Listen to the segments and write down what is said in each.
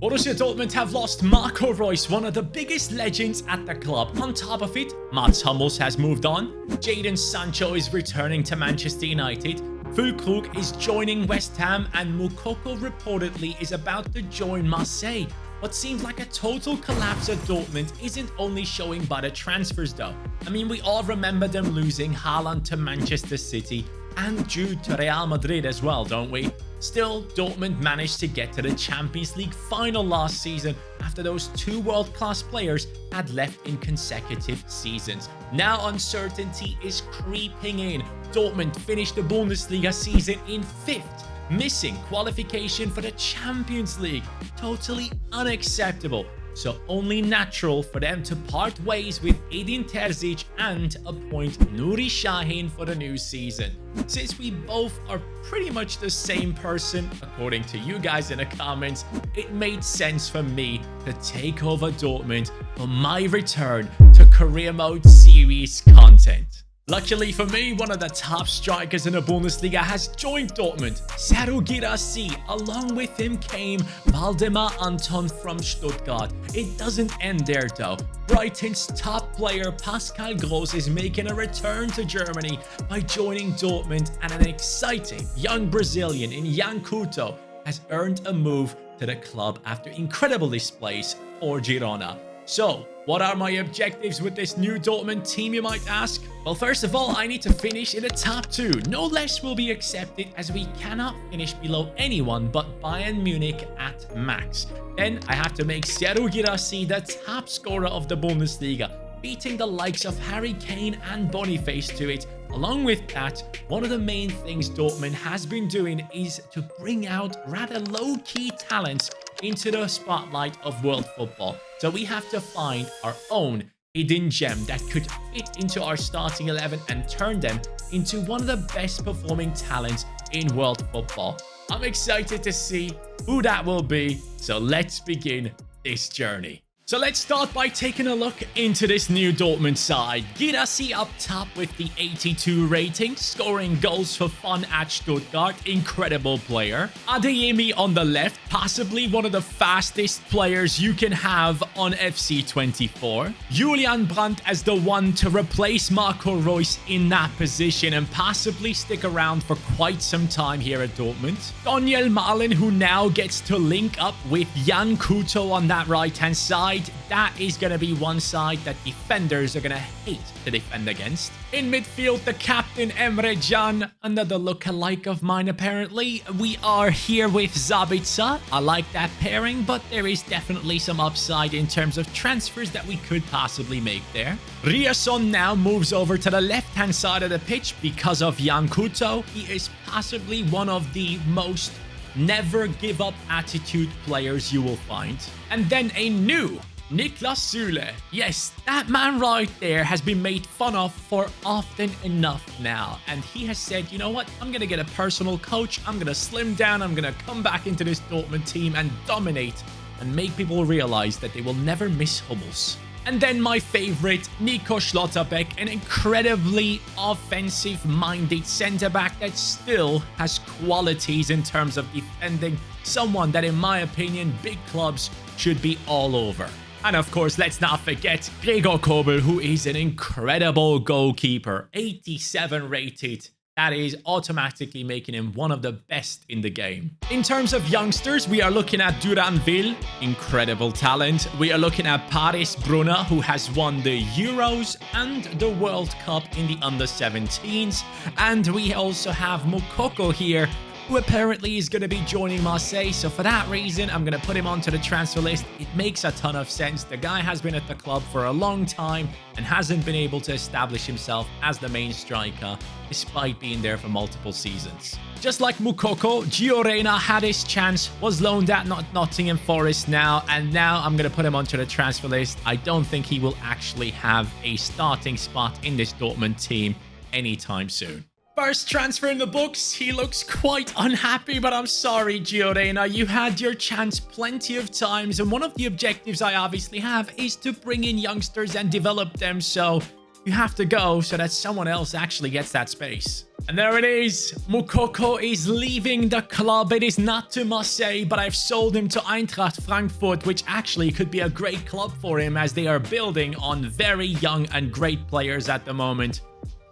Borussia Dortmund have lost Marco Reus, one of the biggest legends at the club. On top of it, Mats Hummels has moved on, Jadon Sancho is returning to Manchester United, Füllkrug is joining West Ham, and Moukoko reportedly is about to join Marseille. What seems like a total collapse at Dortmund isn't only showing by the transfers though. I mean, we all remember them losing Haaland to Manchester City and Jude to Real Madrid as well, don't we? Still, Dortmund managed to get to the Champions League final last season after those two world-class players had left in consecutive seasons. Now uncertainty is creeping in. Dortmund finished the Bundesliga season in 5th, missing qualification for the Champions League. Totally unacceptable. So only natural for them to part ways with Edin Terzic and appoint Nuri Sahin for the new season. Since we both are pretty much the same person, according to you guys in the comments, it made sense for me to take over Dortmund for my return to career mode series content. Luckily for me, one of the top strikers in the Bundesliga has joined Dortmund, Serhou Guirassy. Along with him came Waldemar Anton from Stuttgart. It doesn't end there though. Brighton's top player Pascal Gross is making a return to Germany by joining Dortmund, and an exciting young Brazilian in Yan Couto has earned a move to the club after incredible displays for Girona. So, what are my objectives with this new Dortmund team, you might ask? Well, first of all, I need to finish in the top 2. No less will be accepted, as we cannot finish below anyone but Bayern Munich at max. Then I have to make Serhou Guirassy the top scorer of the Bundesliga, beating the likes of Harry Kane and Boniface to it. Along with that, one of the main things Dortmund has been doing is to bring out rather low-key talents into the spotlight of world football. So we have to find our own hidden gem that could fit into our starting 11 and turn them into one of the best performing talents in world football. I'm excited to see who that will be, so let's begin this journey. So let's start by taking a look into this new Dortmund side. Guirassy up top with the 82 rating, scoring goals for fun at Stuttgart. Incredible player. Adeyemi on the left, possibly one of the fastest players you can have on FC24. Julian Brandt as the one to replace Marco Reus in that position and possibly stick around for quite some time here at Dortmund. Daniel Malen, who now gets to link up with Yan Couto on that right-hand side. That is going to be one side that defenders are going to hate to defend against. In midfield, the captain Emre Can, another lookalike of mine apparently. We are here with Sabitzer. I like that pairing, but there is definitely some upside in terms of transfers that we could possibly make there. Ryerson now moves over to the left-hand side of the pitch because of Yan Couto. He is possibly one of the most never give up attitude players you will find. And then a new Niklas Süle. Yes, that man right there has been made fun of for often enough now. And he has said, you know what? I'm going to get a personal coach. I'm going to slim down. I'm going to come back into this Dortmund team and dominate and make people realize that they will never miss Hummels. And then my favorite, Nico Schlotterbeck, an incredibly offensive-minded centre-back that still has qualities in terms of defending. Someone that, in my opinion, big clubs should be all over. And of course, let's not forget Gregor Kobel, who is an incredible goalkeeper. 87 rated. That is automatically making him one of the best in the game. In terms of youngsters, we are looking at Duranville, incredible talent. We are looking at Paris Brunner, who has won the Euros and the World Cup in the under-17s. And we also have Moukoko here, who apparently is going to be joining Marseille. So for that reason, I'm going to put him onto the transfer list. It makes a ton of sense. The guy has been at the club for a long time and hasn't been able to establish himself as the main striker, despite being there for multiple seasons. Just like Moukoko, Gio Reyna had his chance, was loaned at Nottingham Forest now, and now I'm going to put him onto the transfer list. I don't think he will actually have a starting spot in this Dortmund team anytime soon. First transfer in the books. He looks quite unhappy, but I'm sorry, Gio Reyna. You had your chance plenty of times, and one of the objectives I obviously have is to bring in youngsters and develop them. So You have to go so that someone else actually gets that space. And there it is. Moukoko is leaving the club. It is not to Marseille, but I've sold him to Eintracht Frankfurt, which actually could be a great club for him as they are building on very young and great players at the moment.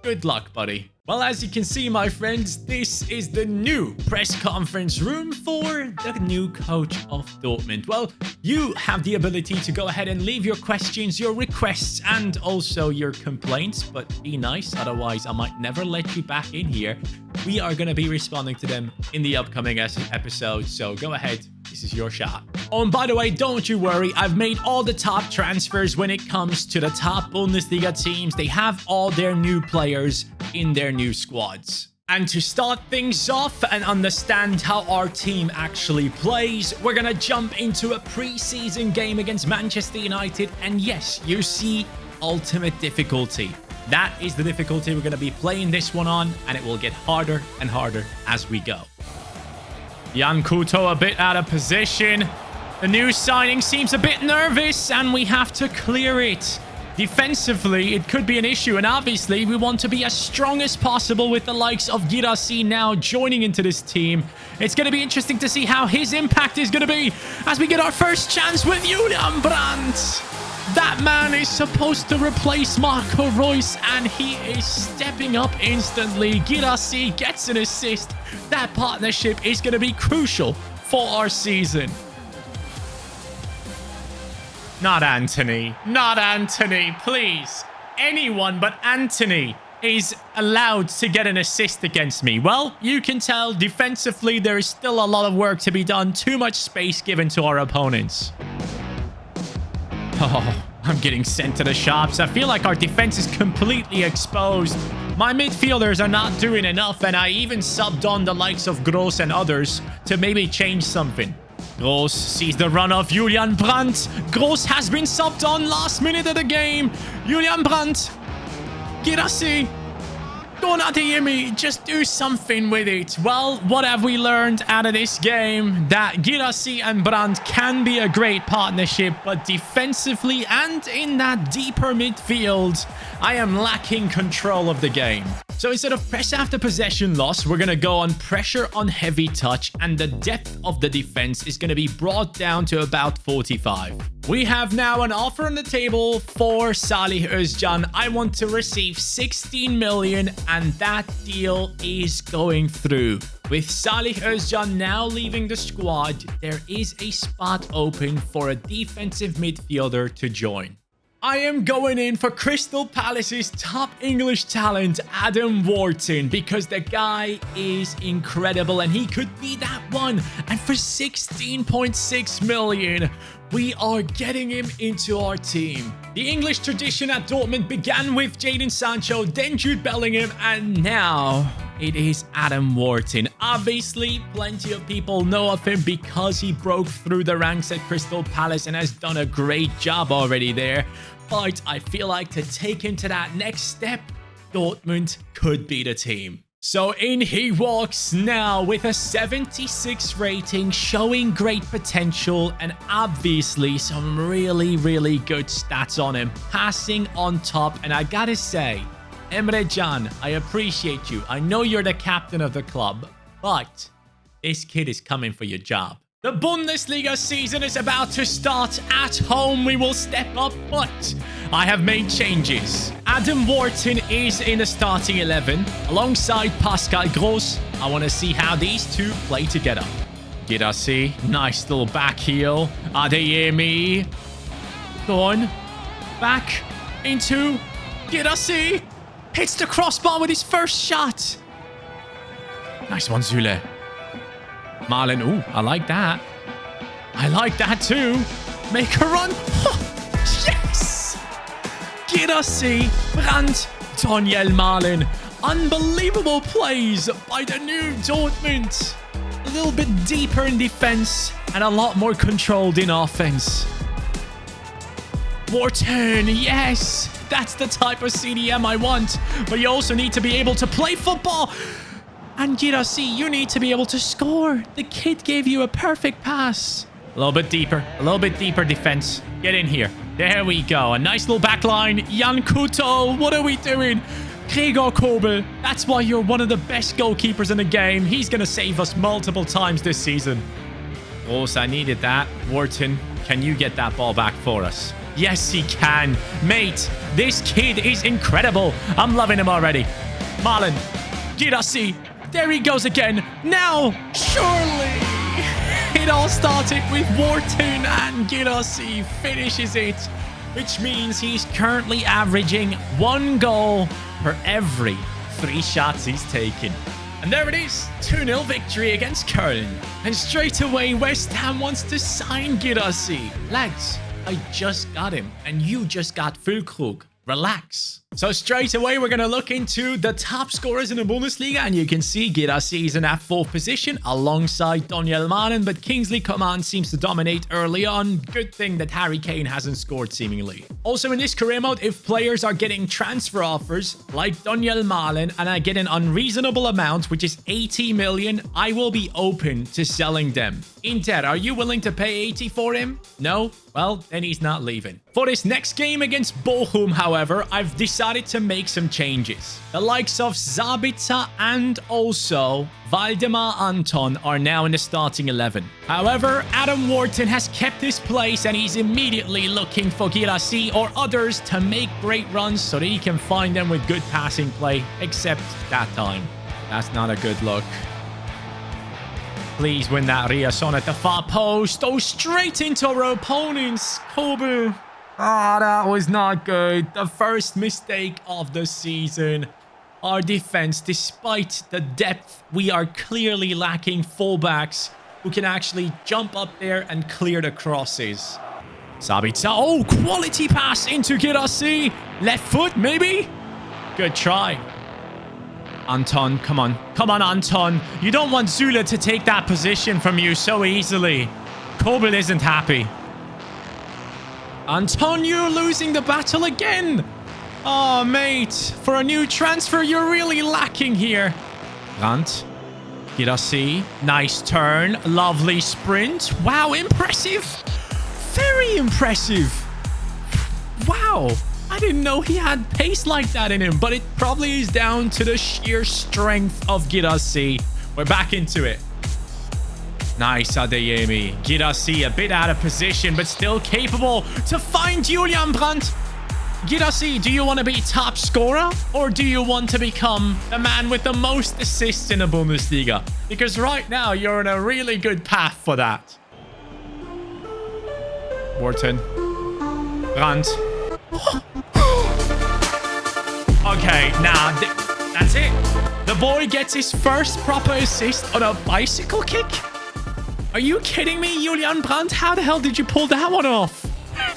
Good luck, buddy. Well, as you can see, my friends, this is the new press conference room for the new coach of Dortmund. Well, you have the ability to go ahead and leave your questions, your requests, and also your complaints, but be nice, otherwise I might never let you back in here. We are going to be responding to them in the upcoming episode, so go ahead. This is your shot. Oh, and by the way, don't you worry. I've made all the top transfers when it comes to the top Bundesliga teams. They have all their new players in their new squads. And to start things off and understand how our team actually plays, we're going to jump into a preseason game against Manchester United. And yes, you see ultimate difficulty. That is the difficulty we're going to be playing this one on, and it will get harder and harder as we go. Jan Couto a bit out of position. The new signing seems a bit nervous, and we have to clear it. Defensively, it could be an issue, and obviously we want to be as strong as possible with the likes of Guirassy now joining into this team. It's going to be interesting to see how his impact is going to be as we get our first chance with Julian Brandt. That man is supposed to replace Marco Reus, and he is stepping up instantly. Guirassy gets an assist. That partnership is going to be crucial for our season. Not Anthony. Not Anthony, please. Anyone but Anthony is allowed to get an assist against me. Well, you can tell defensively there is still a lot of work to be done. Too much space given to our opponents. Oh, I'm getting sent to the shops. I feel like our defense is completely exposed. My midfielders are not doing enough, and I even subbed on the likes of Gross and others to maybe change something. Gross sees the run of Julian Brandt. Gross has been subbed on last minute of the game. Julian Brandt. Guirassy. Go on, Adeyemi, just do something with it. Well, what have we learned out of this game? That Guirassy and Brandt can be a great partnership, but defensively and in that deeper midfield, I am lacking control of the game. So instead of press after possession loss, we're going to go on pressure on heavy touch, and the depth of the defense is going to be brought down to about 45. We have now an offer on the table for Salih Özcan. I want to receive 16 million, and that deal is going through. With Salih Özcan now leaving the squad, there is a spot open for a defensive midfielder to join. I am going in for Crystal Palace's top English talent, Adam Wharton, because the guy is incredible and he could be that one. And for 16.6 million, we are getting him into our team. The English tradition at Dortmund began with Jadon Sancho, then Jude Bellingham, and now it is Adam Wharton. Obviously, plenty of people know of him because he broke through the ranks at Crystal Palace and has done a great job already there. But I feel like to take him to that next step, Dortmund could be the team. So in he walks now with a 76 rating, showing great potential and obviously some really, really good stats on him. Passing on top, and I gotta say, Emre Can, I appreciate you. I know you're the captain of the club, but this kid is coming for your job. The Bundesliga season is about to start. At home, we will step up, but I have made changes. Adam Wharton is in the starting 11 alongside Pascal Gross. I want to see how these two play together. Guirassy, nice little back heel. Adeyemi, go on, back into Guirassy. Hits the crossbar with his first shot. Nice one, Zule. Milan, ooh, I like that. I like that too. Make a run. Oh, yes! Guirassy, Brandt, Daniel Milan. Unbelievable plays by the new Dortmund. A little bit deeper in defense and a lot more controlled in offense. Wharton, yes! That's the type of CDM I want. But you also need to be able to play football. And Guirassy, you need to be able to score. The kid gave you a perfect pass. A little bit deeper defense. Get in here. There we go. A nice little back line. Jan Kuto, what are we doing? Gregor Kobel, that's why you're one of the best goalkeepers in the game. He's going to save us multiple times this season. Oh, I needed that. Wharton, can you get that ball back for us? Yes, he can. Mate, this kid is incredible. I'm loving him already. Milan, Girassi, there he goes again. Now, surely. It all started with Wharton and Girassi finishes it, which means he's currently averaging 1 goal per every 3 shots he's taken. And there it is, 2-0 victory against Köln. And straight away, West Ham wants to sign Girassi. Lads, I just got him, and you just got Füllkrug. Relax. So straight away, we're going to look into the top scorers in the Bundesliga, and you can see Girassi is in that 4th position alongside Daniel Malen, but Kingsley Coman seems to dominate early on. Good thing that Harry Kane hasn't scored seemingly. Also in this career mode, if players are getting transfer offers like Daniel Malen and I get an unreasonable amount, which is 80 million, I will be open to selling them. Inter, are you willing to pay 80 for him? No? Well, then he's not leaving. For this next game against Bochum, however, I've decided to make some changes. The likes of Sabitzer and also Waldemar Anton are now in the starting 11. However, Adam Wharton has kept his place and he's immediately looking for Girassi or others to make great runs so that he can find them with good passing play, except that time. That's not a good look. Please win that Riasson at the far post. Oh, straight into our opponents. Kobe. Ah, that was not good. The first mistake of the season. Our defense, despite the depth, we are clearly lacking fullbacks who can actually jump up there and clear the crosses. Sabitzer. Oh, quality pass into Girassi. Left foot, maybe? Good try. Anton, come on. Come on, Anton. You don't want Zula to take that position from you so easily. Kobel isn't happy. Anton, you're losing the battle again. Oh, mate. For a new transfer, you're really lacking here. Brandt. Girassi. Nice turn. Lovely sprint. Wow, impressive. Very impressive. Wow. I didn't know he had pace like that in him, but it probably is down to the sheer strength of Girassi. We're back into it. Nice, Adeyemi. Girassi a bit out of position, but still capable to find Julian Brandt. Girassi, do you want to be top scorer or do you want to become the man with the most assists in the Bundesliga? Because right now, you're on a really good path for that. Wharton. Brandt. Okay, nah, that's it. The boy gets his first proper assist on a bicycle kick. Are you kidding me, Julian Brandt? How the hell did you pull that one off?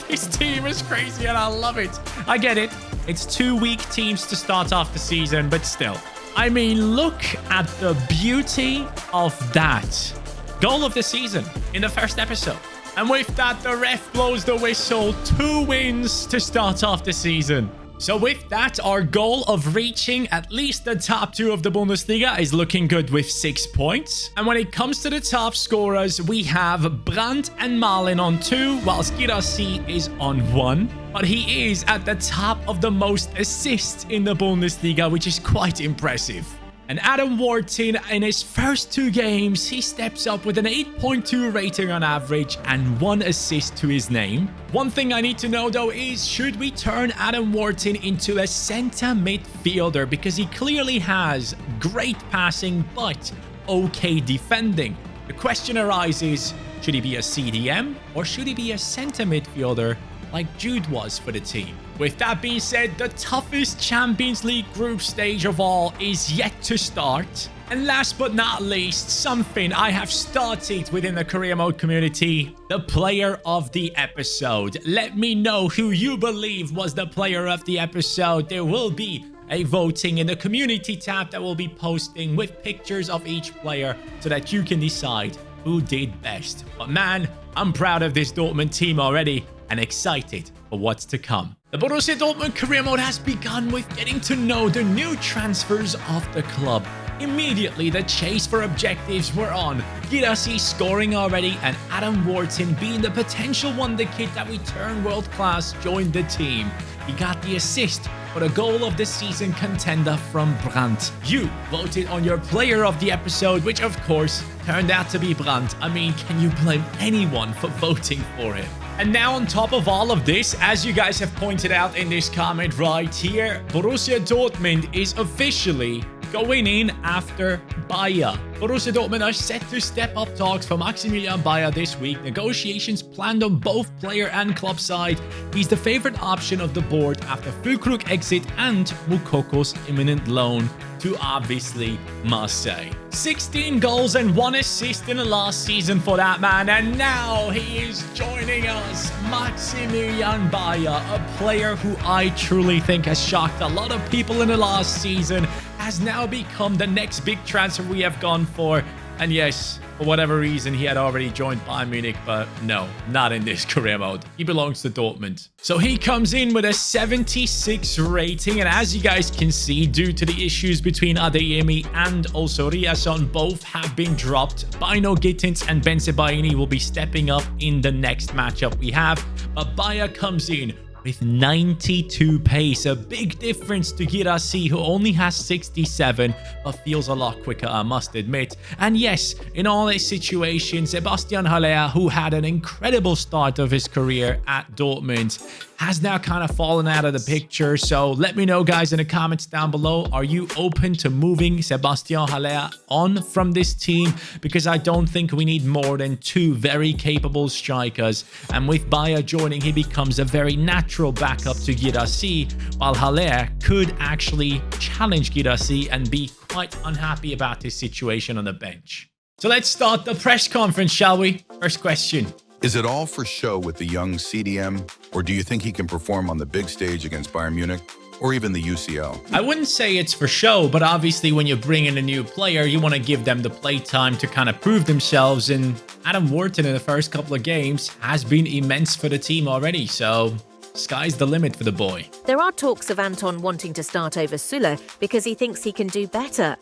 This team is crazy and I love it. I get it. It's 2 weak teams to start off the season, but still. I mean, look at the beauty of that. Goal of the season in the first episode. And with that, the ref blows the whistle. 2 wins to start off the season. So with that, our goal of reaching at least the top 2 of the Bundesliga is looking good with 6 points. And when it comes to the top scorers, we have Brandt and Malen on 2, whilst Girassi is on 1. But he is at the top of the most assists in the Bundesliga, which is quite impressive. And Adam Wharton, in his first 2 games, he steps up with an 8.2 rating on average and 1 assist to his name. One thing I need to know, though, is should we turn Adam Wharton into a centre midfielder? Because he clearly has great passing, but okay defending. The question arises, should he be a CDM or should he be a centre midfielder like Jude was for the team? With that being said, the toughest Champions League group stage of all is yet to start. And last but not least, something I have started within the career mode community, the player of the episode. Let me know who you believe was the player of the episode. There will be a voting in the community tab that will be posting with pictures of each player so that you can decide who did best. But man, I'm proud of this Dortmund team already and excited for what's to come. The Borussia Dortmund career mode has begun with getting to know the new transfers of the club. Immediately, the chase for objectives were on. Guirassy scoring already and Adam Wharton, being the potential wonder kid that we turn world class, joined the team. He got the assist for the goal of the season contender from Brandt. You voted on your player of the episode, which of course turned out to be Brandt. I mean, can you blame anyone for voting for him? And now on top of all of this, as you guys have pointed out in this comment right here, Borussia Dortmund is officially going in after Beier. Borussia Dortmund are set to step up talks for Maximilian Beier this week. Negotiations planned on both player and club side. He's the favorite option of the board after Füllkrug exit and Moukoko's imminent loan to obviously Marseille. 16 goals and 1 assist in the last season for that man, and now he is joining us. Maximilian Beier, a player who I truly think has shocked a lot of people in the last season, has now become the next big transfer we have gone for. And yes, for whatever reason, he had already joined Bayern Munich, but no, not in this career mode. He belongs to Dortmund. So he comes in with a 76 rating, and as you guys can see, due to the issues between Adeyemi and also Riasson, both have been dropped. Bino Gittins and Bensebaini will be stepping up in the next matchup we have, but Beier comes in with 92 pace, a big difference to Guirassy, who only has 67, but feels a lot quicker, I must admit. And yes, in all this situation, Sebastian Haller, who had an incredible start of his career at Dortmund, has now kind of fallen out of the picture. So let me know, guys, in the comments down below, are you open to moving Sebastian Haller on from this team? Because I don't think we need more than 2 very capable strikers. And with Beier joining, he becomes a very natural backup to Guirassy, while Haller could actually challenge Guirassy and be quite unhappy about his situation on the bench. So let's start the press conference, shall we? First question. Is it all for show with the young CDM, or do you think he can perform on the big stage against Bayern Munich, or even the UCL? I wouldn't say it's for show, but obviously when you bring in a new player, you want to give them the play time to kind of prove themselves, and Adam Wharton in the first couple of games has been immense for the team already, so sky's the limit for the boy. There are talks of Anton wanting to start over Süle because he thinks he can do better.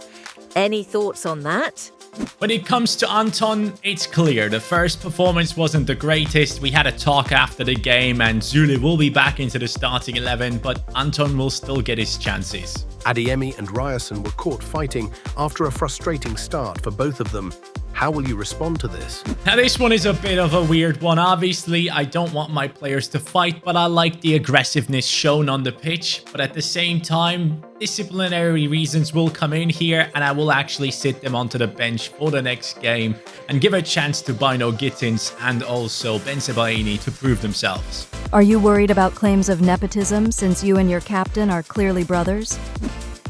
Any thoughts on that? When it comes to Anton, it's clear. The first performance wasn't the greatest. We had a talk after the game and Süle will be back into the starting 11, but Anton will still get his chances. Adeyemi and Riasson were caught fighting after a frustrating start for both of them. How will you respond to this? Now, this one is a bit of a weird one. Obviously, I don't want my players to fight, but I like the aggressiveness shown on the pitch. But at the same time, disciplinary reasons will come in here, and I will actually sit them onto the bench for the next game and give a chance to Bino Gittins and also Bensebaini to prove themselves. Are you worried about claims of nepotism since you and your captain are clearly brothers?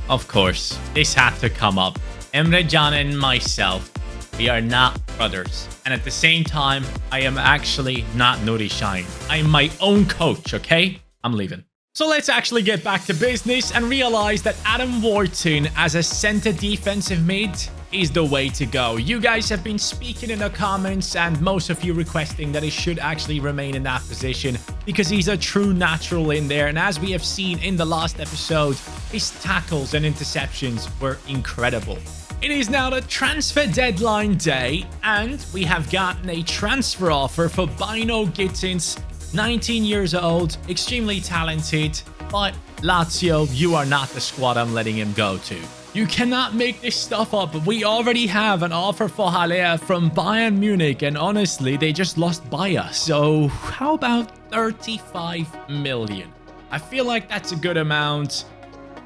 Of course, this had to come up. Emre Can and myself, we are not brothers. And at the same time, I am actually not Nuri Sahin. I'm my own coach, okay? I'm leaving. So let's actually get back to business and realize that Adam Wharton as a center defensive mid is the way to go. You guys have been speaking in the comments and most of you requesting that he should actually remain in that position because he's a true natural in there. And as we have seen in the last episode, his tackles and interceptions were incredible. It is now the transfer deadline day and we have gotten a transfer offer for Bino Gittins, 19 years old, extremely talented, but Lazio, you are not the squad I'm letting him go to. You cannot make this stuff up. We already have an offer for Haller from Bayern Munich, and honestly, they just lost Beier. So how about 35 million? I feel like that's a good amount,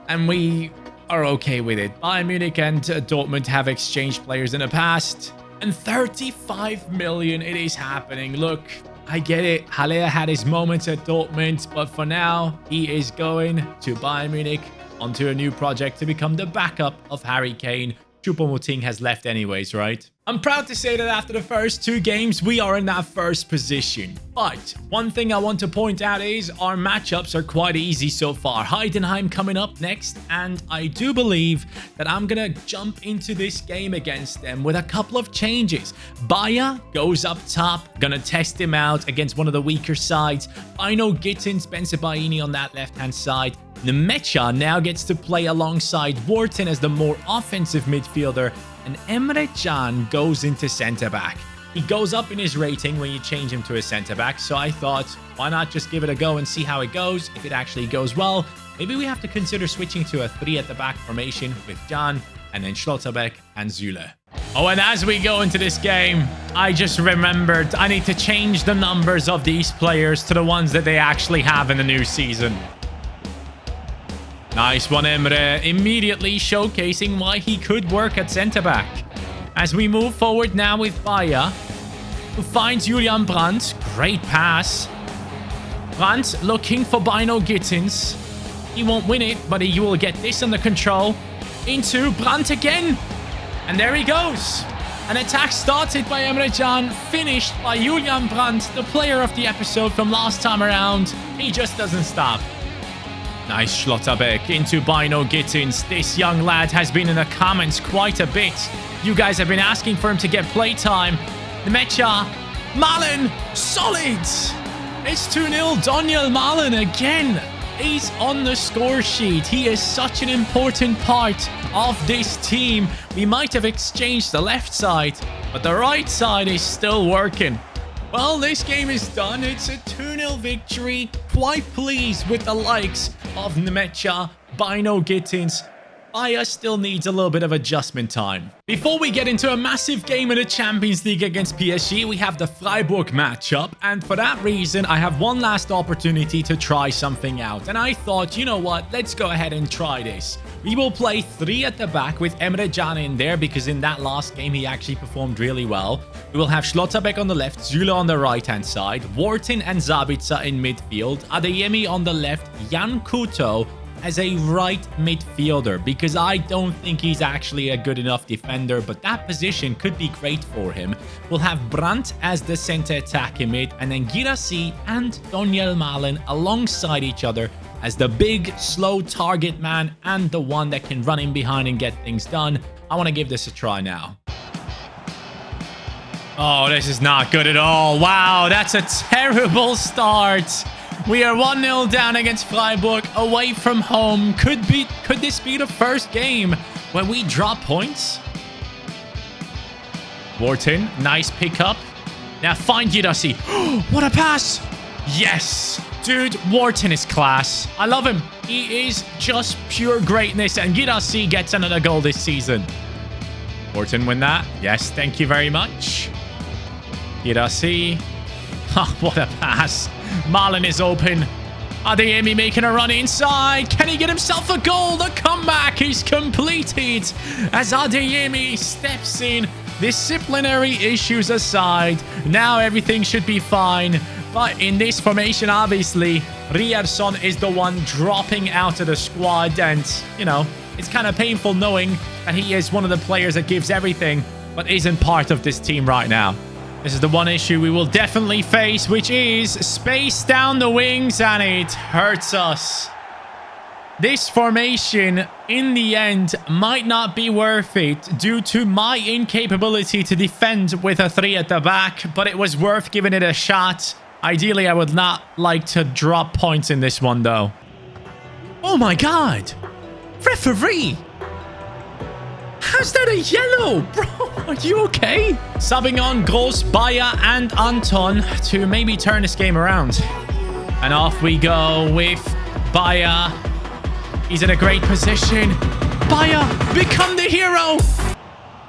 and we are okay with it. Bayern Munich and Dortmund have exchanged players in the past, and 35 million, it is happening. Look, I get it. Haller had his moments at Dortmund, but for now, he is going to Bayern Munich onto a new project to become the backup of Harry Kane. Choupo-Moting has left anyways, right? I'm proud to say that after the first 2 games, we are in that first position. But one thing I want to point out is our matchups are quite easy so far. Heidenheim coming up next, and I do believe that I'm gonna jump into this game against them with a couple of changes. Beier goes up top, gonna test him out against one of the weaker sides. Bino Gittins, Bensebaini on that left-hand side. Nemecha now gets to play alongside Wharton as the more offensive midfielder, and Emre Can goes into centre-back. He goes up in his rating when you change him to a centre-back, so I thought, why not just give it a go and see how it goes? If it actually goes well, maybe we have to consider switching to a 3-at-the-back formation with Can and then Schlotterbeck and Süle. Oh, and as we go into this game, I just remembered I need to change the numbers of these players to the ones that they actually have in the new season. Nice one, Emre, immediately showcasing why he could work at centre-back. As we move forward now with Beier, who finds Julian Brandt. Great pass. Brandt looking for Bino Gittins. He won't win it, but he will get this under control. Into Brandt again. And there he goes. An attack started by Emre Can, finished by Julian Brandt, the player of the episode from last time around. He just doesn't stop. Nice Schlotterbeck into Bino Gittins. This young lad has been in the comments quite a bit. You guys have been asking for him to get playtime. Nemecha. Milan. Solid. It's 2-0. Daniel Milan again. He's on the score sheet. He is such an important part of this team. We might have exchanged the left side, but the right side is still working. Well, this game is done. It's a 2-0 victory. Quite pleased with the likes of Nemecha, Bino Gittins. Beier still needs a little bit of adjustment time. Before we get into a massive game in the Champions League against PSG, we have the Freiburg matchup, and for that reason, I have one last opportunity to try something out. And I thought, you know what, let's go ahead and try this. We will play 3 at the back with Emre Can in there, because in that last game, he actually performed really well. We will have Schlotterbeck on the left, Süle on the right-hand side, Wharton and Sabitzer in midfield, Adeyemi on the left, Jan Couto as a right midfielder, because I don't think he's actually a good enough defender, but that position could be great for him. We'll have Brandt as the center attacking mid, and then Girassi and Daniel Milan alongside each other as the big, slow target man and the one that can run in behind and get things done. I want to give this a try now. Oh, this is not good at all. Wow, that's a terrible start. We are 1-0 down against Freiburg, away from home. Could this be the first game when we drop points? Wharton, nice pickup. Now find Girassi. What a pass! Yes! Dude, Wharton is class. I love him. He is just pure greatness, and Girassi gets another goal this season. Wharton win that. Yes, thank you very much. Girassi. What a pass. Milan is open. Adeyemi making a run inside. Can he get himself a goal? The comeback is completed as Adeyemi steps in. Disciplinary issues aside, now everything should be fine. But in this formation, obviously, Ryerson is the one dropping out of the squad. And, you know, it's kind of painful knowing that he is one of the players that gives everything, but isn't part of this team right now. This is the one issue we will definitely face, which is space down the wings, and it hurts us. This formation, in the end, might not be worth it due to my incapability to defend with a 3 at the back, but it was worth giving it a shot. Ideally, I would not like to drop points in this one, though. Oh my god! Referee! How's that a yellow? Bro, are you okay? Subbing on Gross, Beier, and Anton to maybe turn this game around. And off we go with Beier. He's in a great position. Beier, become the hero!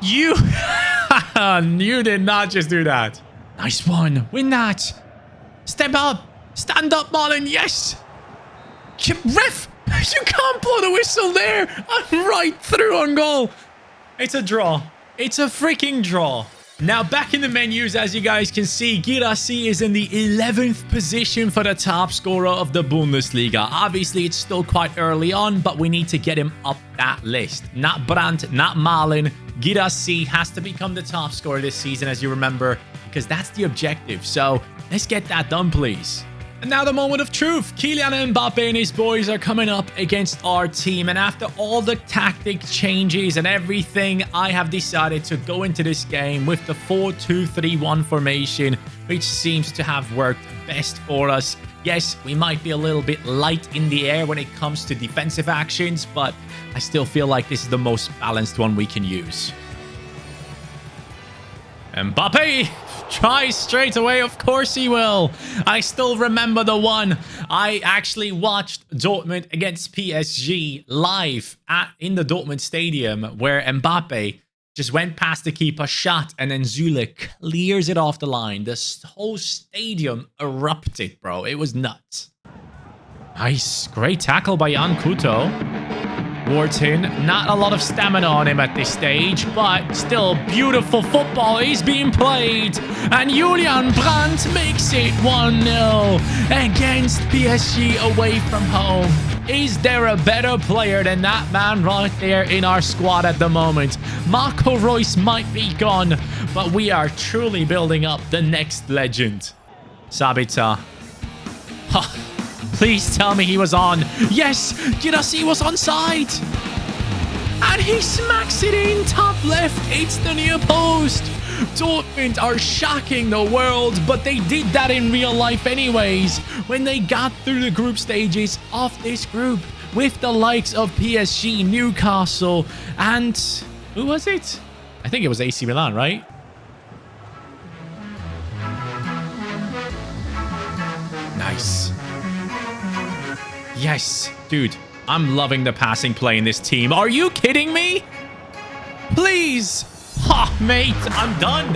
You... you did not just do that. Nice one. Win that. Step up. Stand up, Marlon. Yes. Ref, you can't blow the whistle there. I'm right through on goal. It's a draw. It's a freaking draw. Now, back in the menus, as you guys can see, Girassi is in the 11th position for the top scorer of the Bundesliga. Obviously, it's still quite early on, but we need to get him up that list. Not Brandt, not Milan. Girassi has to become the top scorer this season, as you remember, because that's the objective. So, let's get that done, please. And now the moment of truth. Kylian Mbappe and his boys are coming up against our team. And after all the tactic changes and everything, I have decided to go into this game with the 4-2-3-1 formation, which seems to have worked best for us. Yes, we might be a little bit light in the air when it comes to defensive actions, but I still feel like this is the most balanced one we can use. Mbappe tries straight away. Of course he will. I still remember the one. I actually watched Dortmund against PSG live in the Dortmund stadium where Mbappe just went past the keeper, shot, and then Süle clears it off the line. The whole stadium erupted, bro. It was nuts. Nice. Great tackle by Jan Couto. Wharton, not a lot of stamina on him at this stage, but still beautiful football is being played. And Julian Brandt makes it 1-0 against PSG away from home. Is there a better player than that man right there in our squad at the moment? Marco Reus might be gone, but we are truly building up the next legend. Sabitzer. Please tell me he was on. Yes, Girassi was onside. And he smacks it in top left. It's the near post. Dortmund are shocking the world, but they did that in real life anyways when they got through the group stages of this group with the likes of PSG, Newcastle, and who was it? I think it was AC Milan, right? Nice. Yes, dude, I'm loving the passing play in this team. Are you kidding me? Please. Ha, mate, I'm done.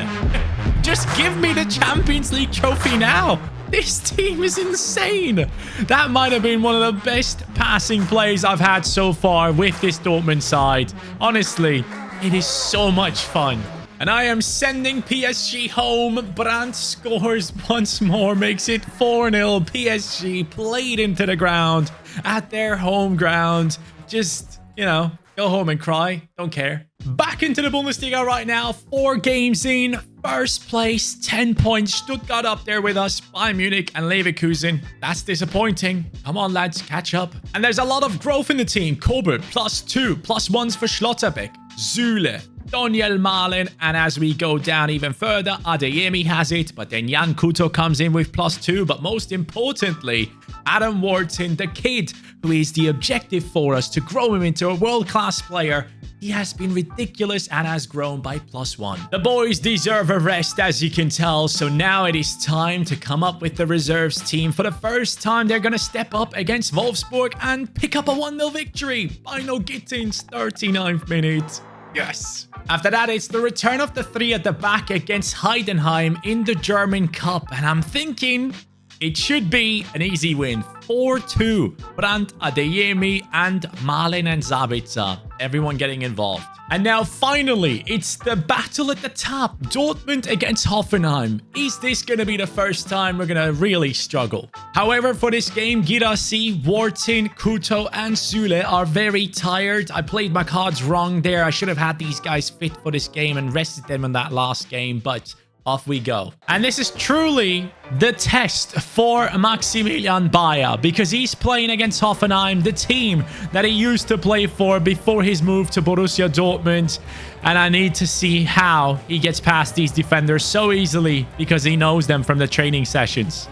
Just give me the Champions League trophy now. This team is insane. That might have been one of the best passing plays I've had so far with this Dortmund side. Honestly, it is so much fun. And I am sending PSG home. Brandt scores once more, makes it 4-0. PSG played into the ground at their home ground. Just, you know, go home and cry. Don't care. Back into the Bundesliga right now. 4 games in. First place, 10 points. Stuttgart up there with us. Bayern Munich and Leverkusen. That's disappointing. Come on, lads, catch up. And there's a lot of growth in the team. Kobel, +2. +1s for Schlotterbeck. Süle. Daniel Milan, and as we go down even further, Adeyemi has it, but then Jan Couto comes in with +2, but most importantly, Adam Wharton, the kid who is the objective for us to grow him into a world-class player. He has been ridiculous and has grown by +1. The boys deserve a rest, as you can tell, so now it is time to come up with the reserves team. For the first time, they're going to step up against Wolfsburg and pick up a 1-0 victory. Bino Gittins, 39th minute. Yes. After that, it's the return of the 3 at the back against Heidenheim in the German Cup. And I'm thinking it should be an easy win. 4-2. Brandt, Adeyemi, and Milan and Sabitzer. Everyone getting involved. And now, finally, it's the battle at the top. Dortmund against Hoffenheim. Is this going to be the first time we're going to really struggle? However, for this game, Girassi, Wharton, Couto, and Süle are very tired. I played my cards wrong there. I should have had these guys fit for this game and rested them in that last game, but off we go. And this is truly the test for Maximilian Beier, because he's playing against Hoffenheim, the team that he used to play for before his move to Borussia Dortmund. And I need to see how he gets past these defenders so easily, because he knows them from the training sessions.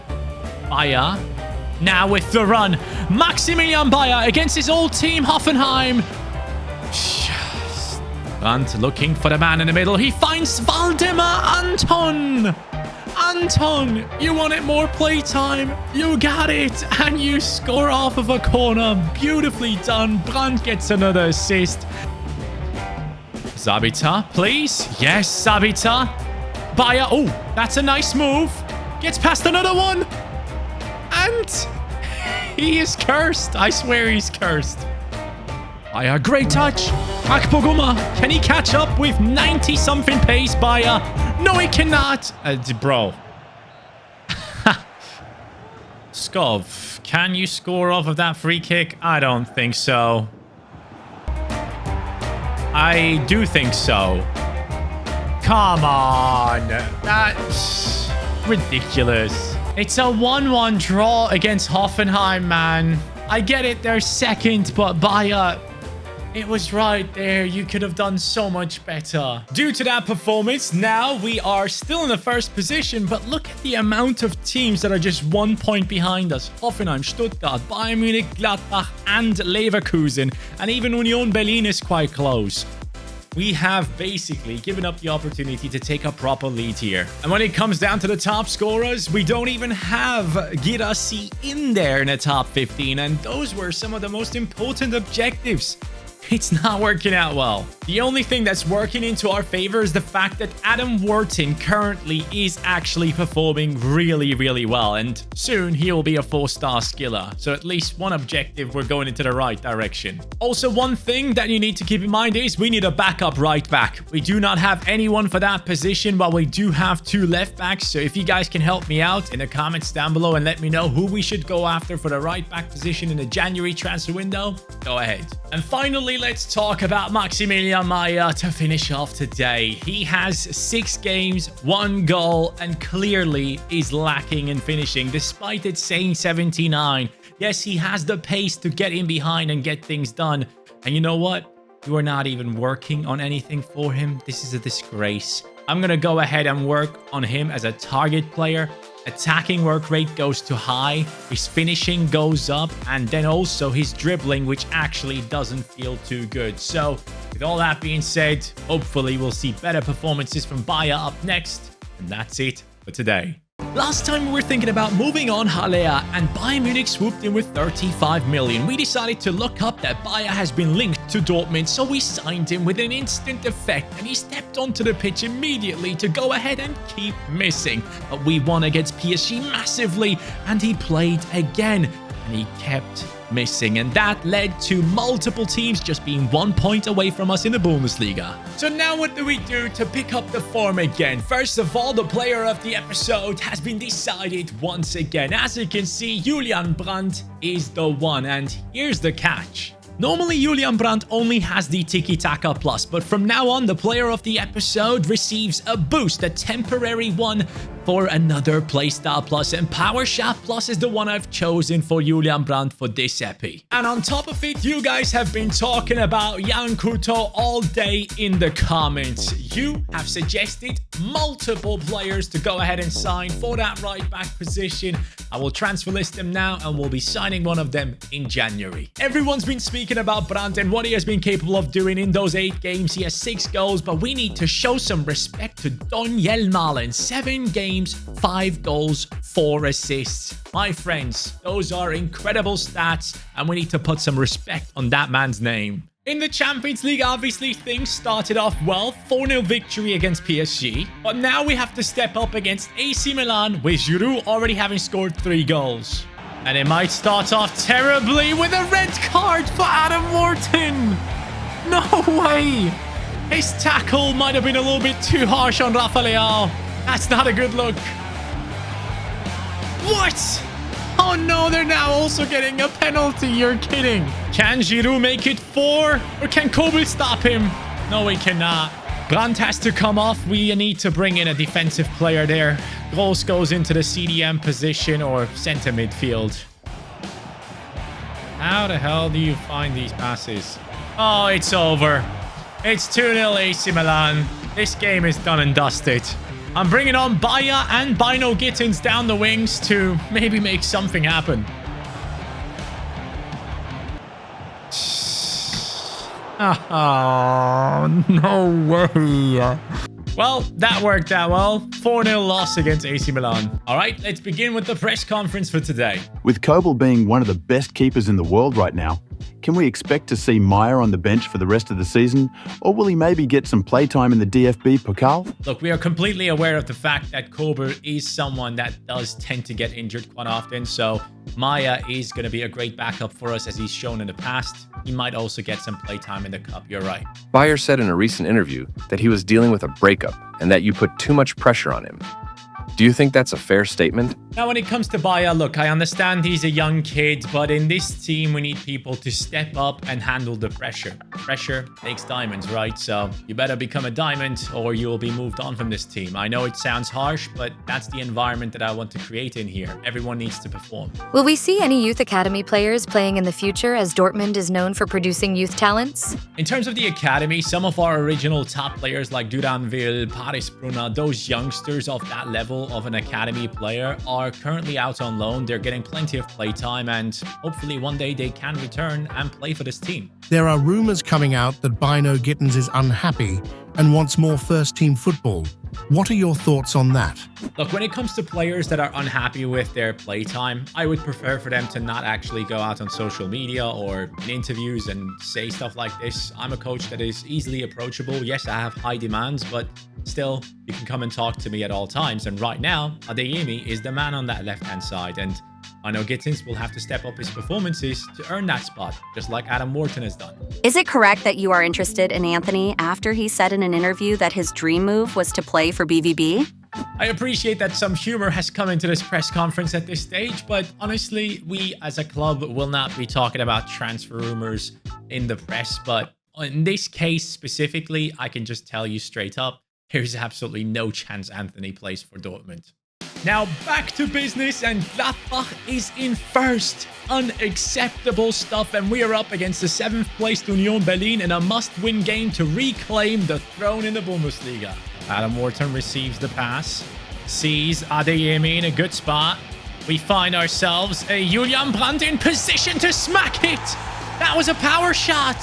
Beier, now with the run. Maximilian Beier against his old team, Hoffenheim. Brandt looking for the man in the middle. He finds Waldemar Anton. Anton, you wanted more playtime. You got it. And you score off of a corner. Beautifully done. Brandt gets another assist. Sabitzer, please. Yes, Sabitzer. Beier. Oh, that's a nice move. Gets past another one. And he is cursed. I swear he's cursed. Beier, great touch. Akpoguma, can he catch up with 90-something pace, Beier? No, he cannot. Bro. Skov, can you score off of that free kick? I don't think so. I do think so. Come on. That's ridiculous. It's a 1-1 draw against Hoffenheim, man. I get it, they're second, but Beier... It was right there. You could have done so much better. Due to that performance, now we are still in the first position, but look at the amount of teams that are just 1 point behind us. Hoffenheim, Stuttgart, Bayern Munich, Gladbach, and Leverkusen. And even Union Berlin is quite close. We have basically given up the opportunity to take a proper lead here. And when it comes down to the top scorers, we don't even have Girassi in there in the top 15. And those were some of the most important objectives. It's not working out well. The only thing that's working into our favor is the fact that Adam Wharton currently is actually performing really, really well. And soon he will be a 4-star skiller. So at least one objective, we're going into the right direction. Also, one thing that you need to keep in mind is we need a backup right back. We do not have anyone for that position, but we do have 2 left backs. So if you guys can help me out in the comments down below and let me know who we should go after for the right back position in the January transfer window, go ahead. And finally, let's talk about Maximilian Beier to finish off today. He has 6 games, 1 goal, and clearly is lacking in finishing, despite it saying 79. Yes, he has the pace to get in behind and get things done. And you know what? You are not even working on anything for him. This is a disgrace. I'm going to go ahead and work on him as a target player. Attacking work rate goes to high, his finishing goes up, and then also his dribbling, which actually doesn't feel too good. So with all that being said, hopefully we'll see better performances from Beier up next. And that's it for today. Last time we were thinking about moving on Haller, and Bayern Munich swooped in with 35 million. We decided to look up that Beier has been linked to Dortmund, so we signed him with an instant effect, and he stepped onto the pitch immediately to go ahead and keep missing. But we won against PSG massively, and he played again, and he kept missing, and that led to multiple teams just being 1 point away from us in the Bundesliga. So now what do we do to pick up the form again? First of all, the player of the episode has been decided once again. As you can see, Julian Brandt is the one, and here's the catch. Normally, Julian Brandt only has the Tiki-Taka Plus, but from now on, the player of the episode receives a boost, a temporary one, for another Playstyle Plus, and Power Shaft Plus is the one I've chosen for Julian Brandt for this epi. And on top of it, you guys have been talking about Jan Couto all day in the comments. You have suggested multiple players to go ahead and sign for that right back position. I will transfer list them now, and we'll be signing one of them in January. Everyone's been speaking about Brandt and what he has been capable of doing in those 8 games. He has 6 goals, but we need to show some respect to Daniel Malen. 7 games, 5 goals, 4 assists. My friends, those are incredible stats, and we need to put some respect on that man's name. In the Champions League, obviously, things started off well. 4-0 victory against PSG. But now we have to step up against AC Milan, with Giroud already having scored 3 goals. And it might start off terribly with a red card for Adam Wharton. No way. His tackle might have been a little bit too harsh on Rafael. That's not a good look. What? Oh no, they're now also getting a penalty. You're kidding. Can Giroud make it 4? Or can Kobel stop him? No, he cannot. Brandt has to come off. We need to bring in a defensive player there. Gross goes into the CDM position or center midfield. How the hell do you find these passes? Oh, it's over. It's 2-0 AC Milan. This game is done and dusted. I'm bringing on Beier and Bino Gittins down the wings to maybe make something happen. Oh, no way. Well, that worked out well. 4-0 loss against AC Milan. All right, let's begin with the press conference for today. With Kobel being one of the best keepers in the world right now, can we expect to see Meyer on the bench for the rest of the season, or will he maybe get some playtime in the DFB Pokal? Look, we are completely aware of the fact that Kobel is someone that does tend to get injured quite often, so Meyer is going to be a great backup for us as he's shown in the past. He might also get some playtime in the cup, you're right. Beier said in a recent interview that he was dealing with a breakup and that you put too much pressure on him. Do you think that's a fair statement? Now, when it comes to Beier, look, I understand he's a young kid, but in this team, we need people to step up and handle the pressure. Pressure makes diamonds, right? So you better become a diamond or you'll be moved on from this team. I know it sounds harsh, but that's the environment that I want to create in here. Everyone needs to perform. Will we see any youth academy players playing in the future, as Dortmund is known for producing youth talents? In terms of the academy, some of our original top players like Duranville, Paris Brunner, those youngsters of that level of an academy player are currently out on loan. They're getting plenty of playtime, and hopefully one day they can return and play for this team. There are rumours coming out that Bino Gittens is unhappy and wants more first-team football. What are your thoughts on that? Look, when it comes to players that are unhappy with their playtime, I would prefer for them to not actually go out on social media or in interviews and say stuff like this. I'm a coach that is easily approachable. Yes, I have high demands, but still, you can come and talk to me at all times. And right now, Adeyemi is the man on that left-hand side. And I know Gittens will have to step up his performances to earn that spot, just like Adam Wharton has done. Is it correct that you are interested in Anthony after he said in an interview that his dream move was to play for BVB? I appreciate that some humor has come into this press conference at this stage, but honestly, we as a club will not be talking about transfer rumors in the press. But in this case specifically, I can just tell you straight up, there's absolutely no chance Anthony plays for Dortmund. Now back to business, and Gladbach is in first. Unacceptable stuff, and we are up against the 7th placed Union Berlin in a must-win game to reclaim the throne in the Bundesliga. Adam Wharton receives the pass, sees Adeyemi in a good spot. We find ourselves a Julian Brandt in position to smack it. That was a power shot.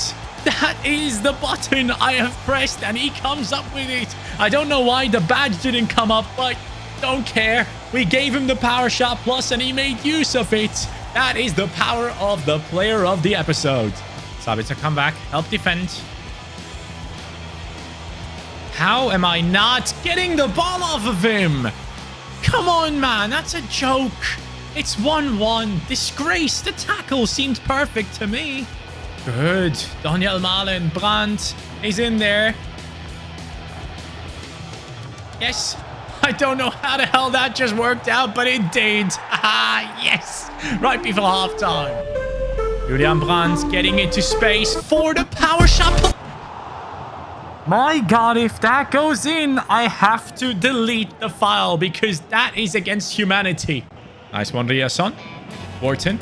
That is the button I have pressed, and he comes up with it. I don't know why the badge didn't come up, but don't care. We gave him the power shot plus, and he made use of it. That is the power of the player of the episode. Sabitzer come back, help defend. How am I not getting the ball off of him? Come on, man. That's a joke. It's 1-1. Disgrace. The tackle seemed perfect to me. Good. Daniel Malen. Brandt is in there. Yes. I don't know how the hell that just worked out, but it did. Ah, yes. Right before halftime. Julian Brandt getting into space for the power shot. My God, if that goes in, I have to delete the file because that is against humanity. Nice one, Riasson. Wharton.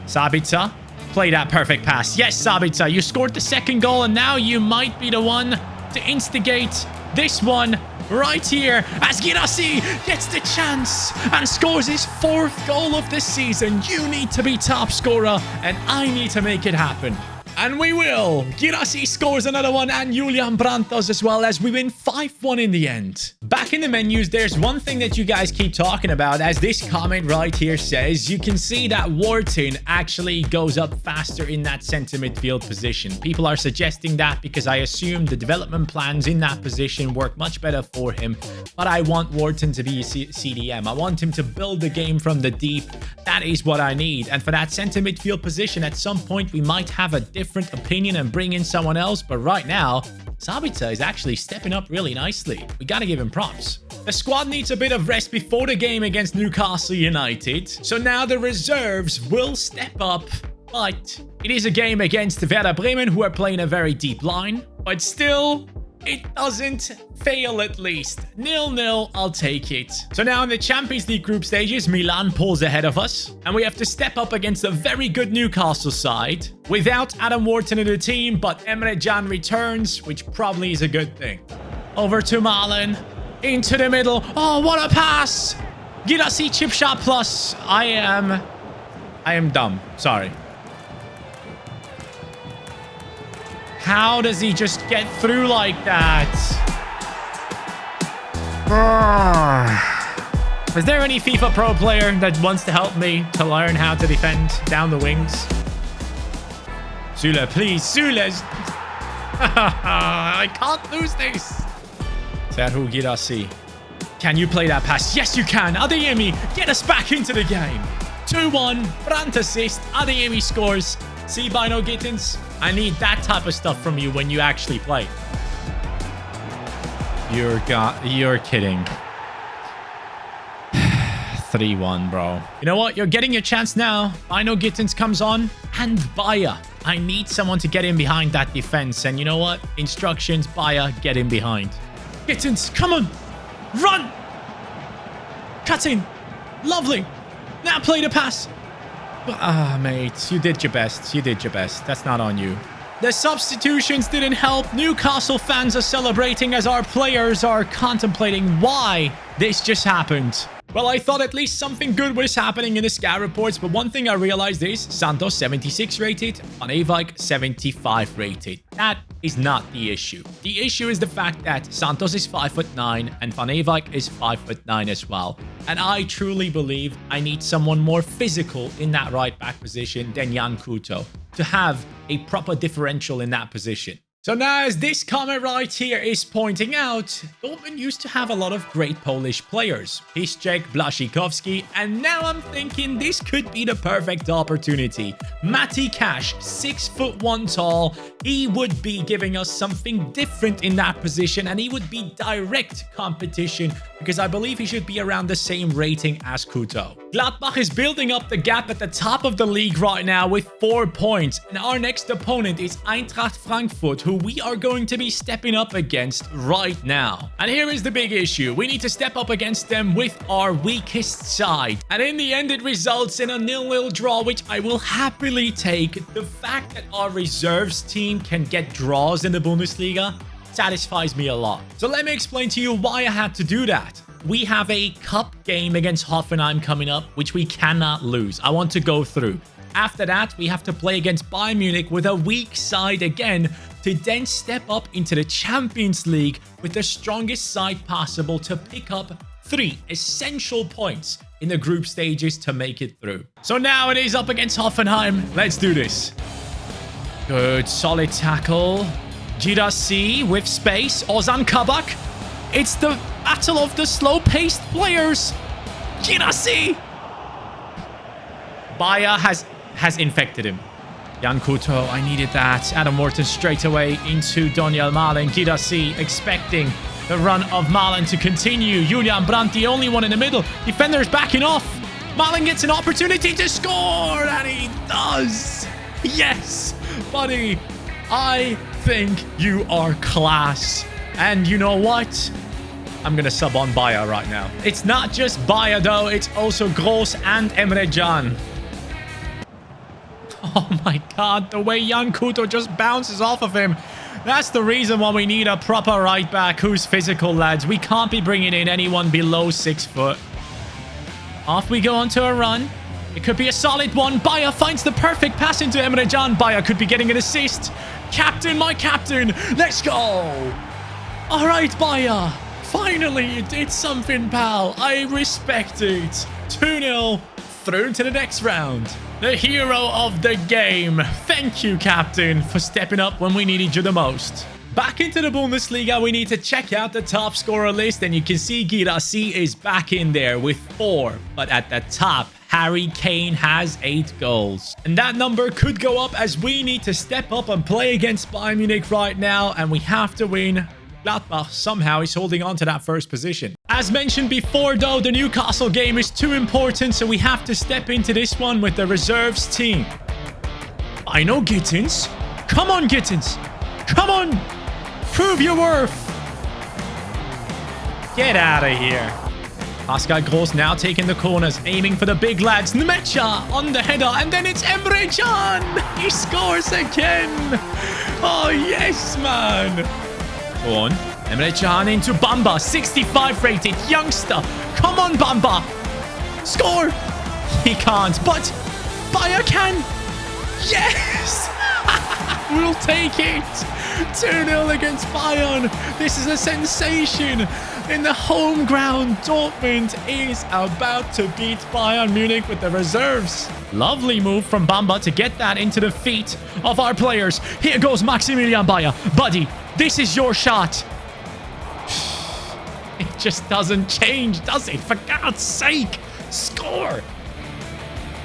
Sabitzer. Play that perfect pass. Yes, Sabitzer, you scored the second goal, and now you might be the one to instigate this one right here as Girassi gets the chance and scores his 4th goal of the season. You need to be top scorer, and I need to make it happen. And we will. Girassi scores another one, and Julian Brandt does as well, as we win 5-1 in the end. Back in the menus, there's one thing that you guys keep talking about, as this comment right here says. You can see that Wharton actually goes up faster in that center midfield position. People are suggesting that because I assume the development plans in that position work much better for him. But I want Wharton to be a CDM. I want him to build the game from the deep. That is what I need. And for that center midfield position, at some point, we might have a different opinion and bring in someone else, but right now Sabitzer is actually stepping up really nicely. We gotta give him props. The squad needs a bit of rest before the game against Newcastle United, so now the reserves will step up, but it is a game against Werder Bremen, who are playing a very deep line, but still it doesn't fail at least. 0-0, I'll take it. So now in the Champions League group stages, Milan pulls ahead of us, and we have to step up against a very good Newcastle side without Adam Wharton in the team, but Emre Can returns, which probably is a good thing. Over to Malen, into the middle. Oh, what a pass! Girassi chip shot plus. I am dumb. Sorry. How does he just get through like that? Is there any FIFA Pro player that wants to help me to learn how to defend down the wings? Süle, please. Süle. I can't lose this. Serhu Girassi. Can you play that pass? Yes, you can. Adeyemi, get us back into the game. 2-1. Brandt assist. Adeyemi scores. See, Bino Gittens? I need that type of stuff from you when you actually play. You're kidding. 3-1, bro. You know what? You're getting your chance now. Bino Gittins comes on. And Beier. I need someone to get in behind that defense. And you know what? Instructions, Beier, get in behind. Gittins, come on. Run. Cut in. Lovely. Now play the pass. Mate, you did your best. You did your best. That's not on you. The substitutions didn't help. Newcastle fans are celebrating as our players are contemplating why this just happened. Well, I thought at least something good was happening in the scout reports, but one thing I realized is Santos 76 rated, Van Ewijk 75 rated. That is not the issue. The issue is the fact that Santos is 5'9" and Van Ewijk is 5'9" as well. And I truly believe I need someone more physical in that right back position than Jan Couto to have a proper differential in that position. So now, as this comment right here is pointing out, Dortmund used to have a lot of great Polish players. Piszczek, Błaszczykowski, and now I'm thinking this could be the perfect opportunity. Matty Cash, 6'1" tall, he would be giving us something different in that position, and he would be direct competition because I believe he should be around the same rating as Couto. Gladbach is building up the gap at the top of the league right now with 4 points, and our next opponent is Eintracht Frankfurt, who we are going to be stepping up against right now. And here is the big issue. We need to step up against them with our weakest side. And in the end, it results in a 0-0 draw, which I will happily take. The fact that our reserves team can get draws in the Bundesliga satisfies me a lot. So let me explain to you why I had to do that. We have a cup game against Hoffenheim coming up, which we cannot lose. I want to go through. After that, we have to play against Bayern Munich with a weak side again to then step up into the Champions League with the strongest side possible to pick up 3 essential points in the group stages to make it through. So now it is up against Hoffenheim. Let's do this. Good, solid tackle. Girassi with space. Ozan Kabak. It's the battle of the slow-paced players. Girassi. Beier has infected him. Jan Couto, I needed that. Adam Wharton straight away into Daniel Malen. Girassi expecting the run of Malen to continue. Julian Brandt, the only one in the middle. Defender's backing off. Malen gets an opportunity to score, and he does. Yes, buddy. I think you are class. And you know what? I'm going to sub on Beier right now. It's not just Beier, though. It's also Gross and Emre Can. Oh my god, the way Jan Couto just bounces off of him. That's the reason why we need a proper right back who's physical, lads. We can't be bringing in anyone below 6 foot. Off we go onto a run. It could be a solid one. Beier finds the perfect pass into Emre Can. Beier could be getting an assist. Captain, my captain. Let's go. All right, Beier. Finally, you did something, pal. I respect it. 2-0. Through to the next round. The hero of the game. Thank you, Captain, for stepping up when we needed you the most. Back into the Bundesliga, we need to check out the top scorer list, and you can see Girassi is back in there with 4. But at the top, Harry Kane has 8 goals. And that number could go up as we need to step up and play against Bayern Munich right now, and we have to win. Gladbach somehow is holding on to that first position. As mentioned before, though, the Newcastle game is too important, so we have to step into this one with the reserves team. I know Gittins. Come on, Gittins. Come on. Prove your worth. Get out of here. Pascal Gross now taking the corners, aiming for the big lads. Nmecha on the header, and then it's Emre Can. He scores again. Oh, yes, man. Go on. Emre Can into Bamba. 65 rated. Youngster. Come on, Bamba. Score. He can't, but Beier can. Yes. We'll take it. 2-0 against Bayern. This is a sensation. In the home ground, Dortmund is about to beat Bayern Munich with the reserves. Lovely move from Bamba to get that into the feet of our players. Here goes Maximilian Beier. Buddy, this is your shot. It just doesn't change, does it? For God's sake, score.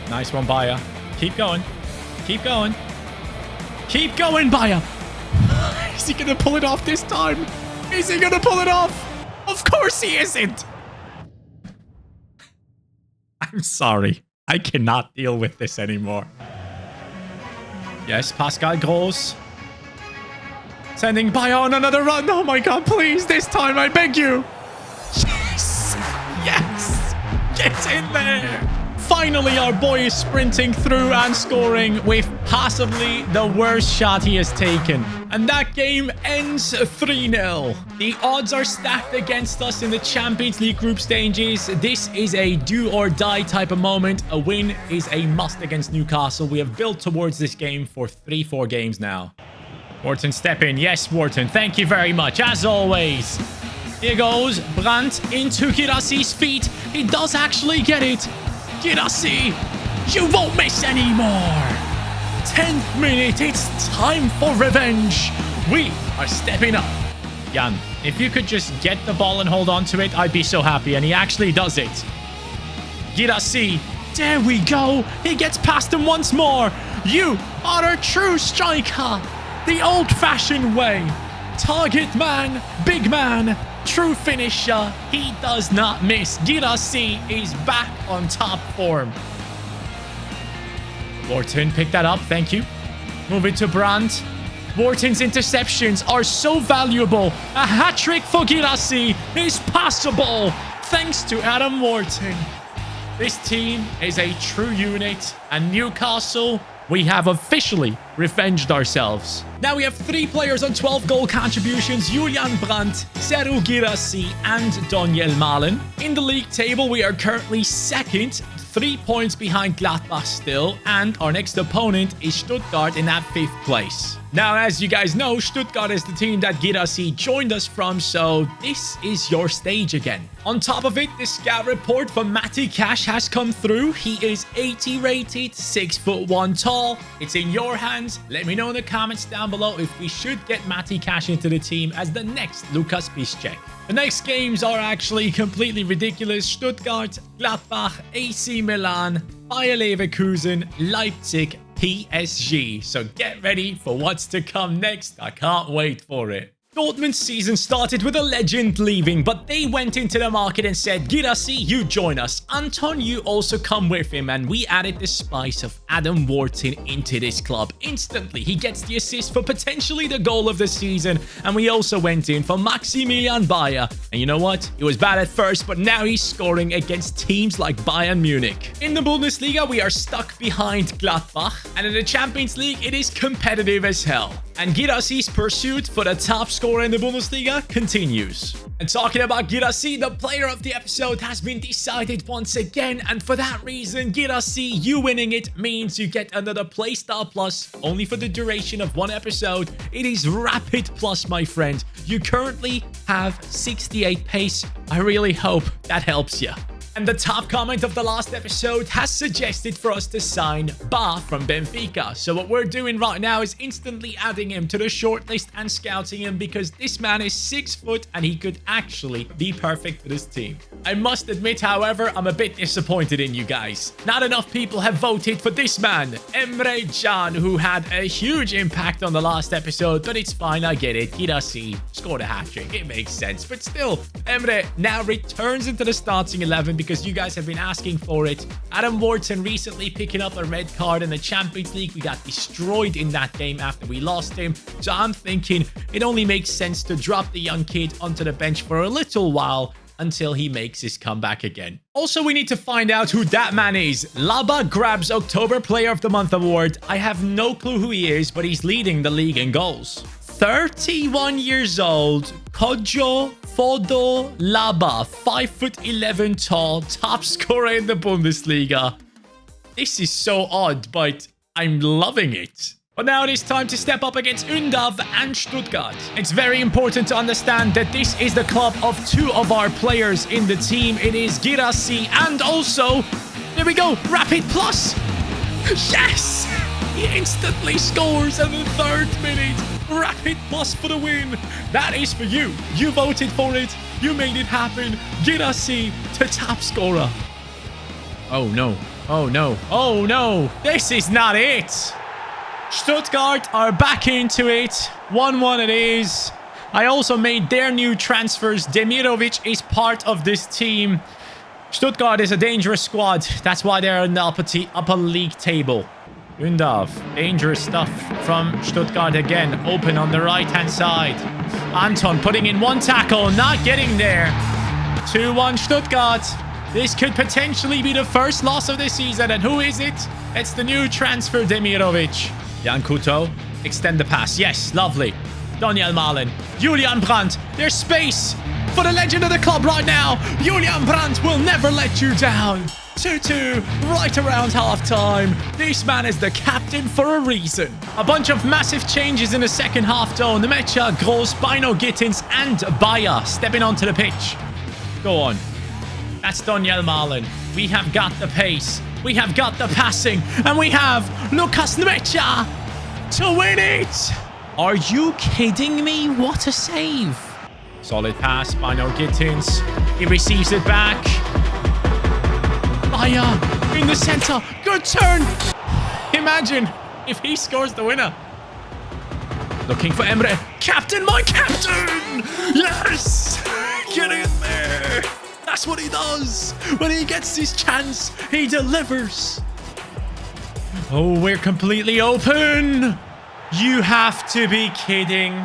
Nice one, Beier. Keep going. Keep going. Keep going, Beier. Is he going to pull it off this time? Is he going to pull it off? Of course he isn't. I'm sorry. I cannot deal with this anymore. Yes, Pascal Gross. Sending Bayern another run. Oh my god, please. This time, I beg you. Yes. Yes. Get in there. Finally, our boy is sprinting through and scoring with possibly the worst shot he has taken. And that game ends 3-0. The odds are stacked against us in the Champions League group stages. This is a do or die type of moment. A win is a must against Newcastle. We have built towards this game for 3-4 games now. Wharton, step in. Yes, Wharton. Thank you very much. As always. Here goes Brandt into Guirassi's feet. He does actually get it. Guirassy, you won't miss anymore. 10th minute, it's time for revenge. We are stepping up. Jan, if you could just get the ball and hold on to it, I'd be so happy. And he actually does it. Guirassy, there we go. He gets past him once more. You are a true striker. The old-fashioned way. Target man, big man, true finisher. He does not miss. Guirassy is back on top form. Wharton, pick that up. Thank you. Move it to Brandt. Wharton's interceptions are so valuable. A hat-trick for Guirassy is possible thanks to Adam Wharton. This team is a true unit, and Newcastle, we have officially revenged ourselves. Now we have 3 players on 12 goal contributions: Julian Brandt, Serhou Guirassy, and Daniel Malen. In the league table, we are currently second, 3 points behind Gladbach still, and our next opponent is Stuttgart in that 5th place. Now, as you guys know, Stuttgart is the team that Guirassy joined us from, so this is your stage again. On top of it, the scout report for Matty Cash has come through. He is 80 rated, 6'1" tall. It's in your hands. Let me know in the comments down below if we should get Matty Cash into the team as the next Lukas Piszczek. The next games are actually completely ridiculous. Stuttgart, Gladbach, AC Milan, Bayer Leverkusen, Leipzig, PSG. So get ready for what's to come next. I can't wait for it. Dortmund's season started with a legend leaving, but they went into the market and said, Guirassy, you join us. Anton, you also come with him, and we added the spice of Adam Wharton into this club. Instantly, he gets the assist for potentially the goal of the season, and we also went in for Maximilian Beier. And you know what? It was bad at first, but now he's scoring against teams like Bayern Munich. In the Bundesliga, we are stuck behind Gladbach, and in the Champions League, it is competitive as hell. And Guirassy's pursuit for the top scorer in the Bundesliga continues. And talking about Guirassy, the player of the episode has been decided once again, and for that reason, Guirassy, you winning it means you get another Playstyle Plus, only for the duration of 1 episode. It is Rapid Plus, my friend. You currently have 68 pace. I really hope that helps you. And the top comment of the last episode has suggested for us to sign Ba from Benfica. So what we're doing right now is instantly adding him to the shortlist and scouting him, because this man is 6 foot and he could actually be perfect for this team. I must admit, however, I'm a bit disappointed in you guys. Not enough people have voted for this man, Emre Can, who had a huge impact on the last episode, but it's fine, I get it. Guirassy scored a hat-trick, it makes sense. But still, Emre now returns into the starting 11 because you guys have been asking for it. Adam Wharton recently picking up a red card in the Champions League. We got destroyed in that game after we lost him. So I'm thinking it only makes sense to drop the young kid onto the bench for a little while until he makes his comeback again. Also, we need to find out who that man is. Laba grabs October Player of the Month award. I have no clue who he is, but he's leading the league in goals. 31 years old, Kojo Fodo Laba, 5'11" tall, top scorer in the Bundesliga. This is so odd, but I'm loving it. But now it is time to step up against Undav and Stuttgart. It's very important to understand that this is the club of 2 of our players in the team. It is Guirassy and also, there we go, Rapid Plus. Yes! He instantly scores in the 3rd minute. Rapid Plus for the win. That is for you. You voted for it. You made it happen. Guirassy to top scorer. Oh no. Oh no. Oh no. This is not it. Stuttgart are back into it. 1-1 it is. I also made their new transfers. Demirovic is part of this team. Stuttgart is a dangerous squad. That's why they're in the upper league table. Undav. Dangerous stuff from Stuttgart again. Open on the right-hand side. Anton putting in one tackle. Not getting there. 2-1 Stuttgart. This could potentially be the first loss of the season. And who is it? It's the new transfer, Demirovic. Jan Kuto. Extend the pass. Yes, lovely. Daniel Malen. Julian Brandt. There's space for the legend of the club right now. Julian Brandt will never let you down. 2-2, right around half-time. This man is the captain for a reason. A bunch of massive changes in the second half, though. Nemecha, Gross, Bino, Gittins, and Beier stepping onto the pitch. Go on. That's Daniel Malen. We have got the pace. We have got the passing. And we have Lucas Nemecha to win it. Are you kidding me? What a save. Solid pass by Gittins. He receives it back. Beier in the center. Good turn. Imagine if he scores the winner. Looking for Emre. Captain, my captain. Yes. Get in there. That's what he does. When he gets his chance, he delivers. Oh, we're completely open. You have to be kidding.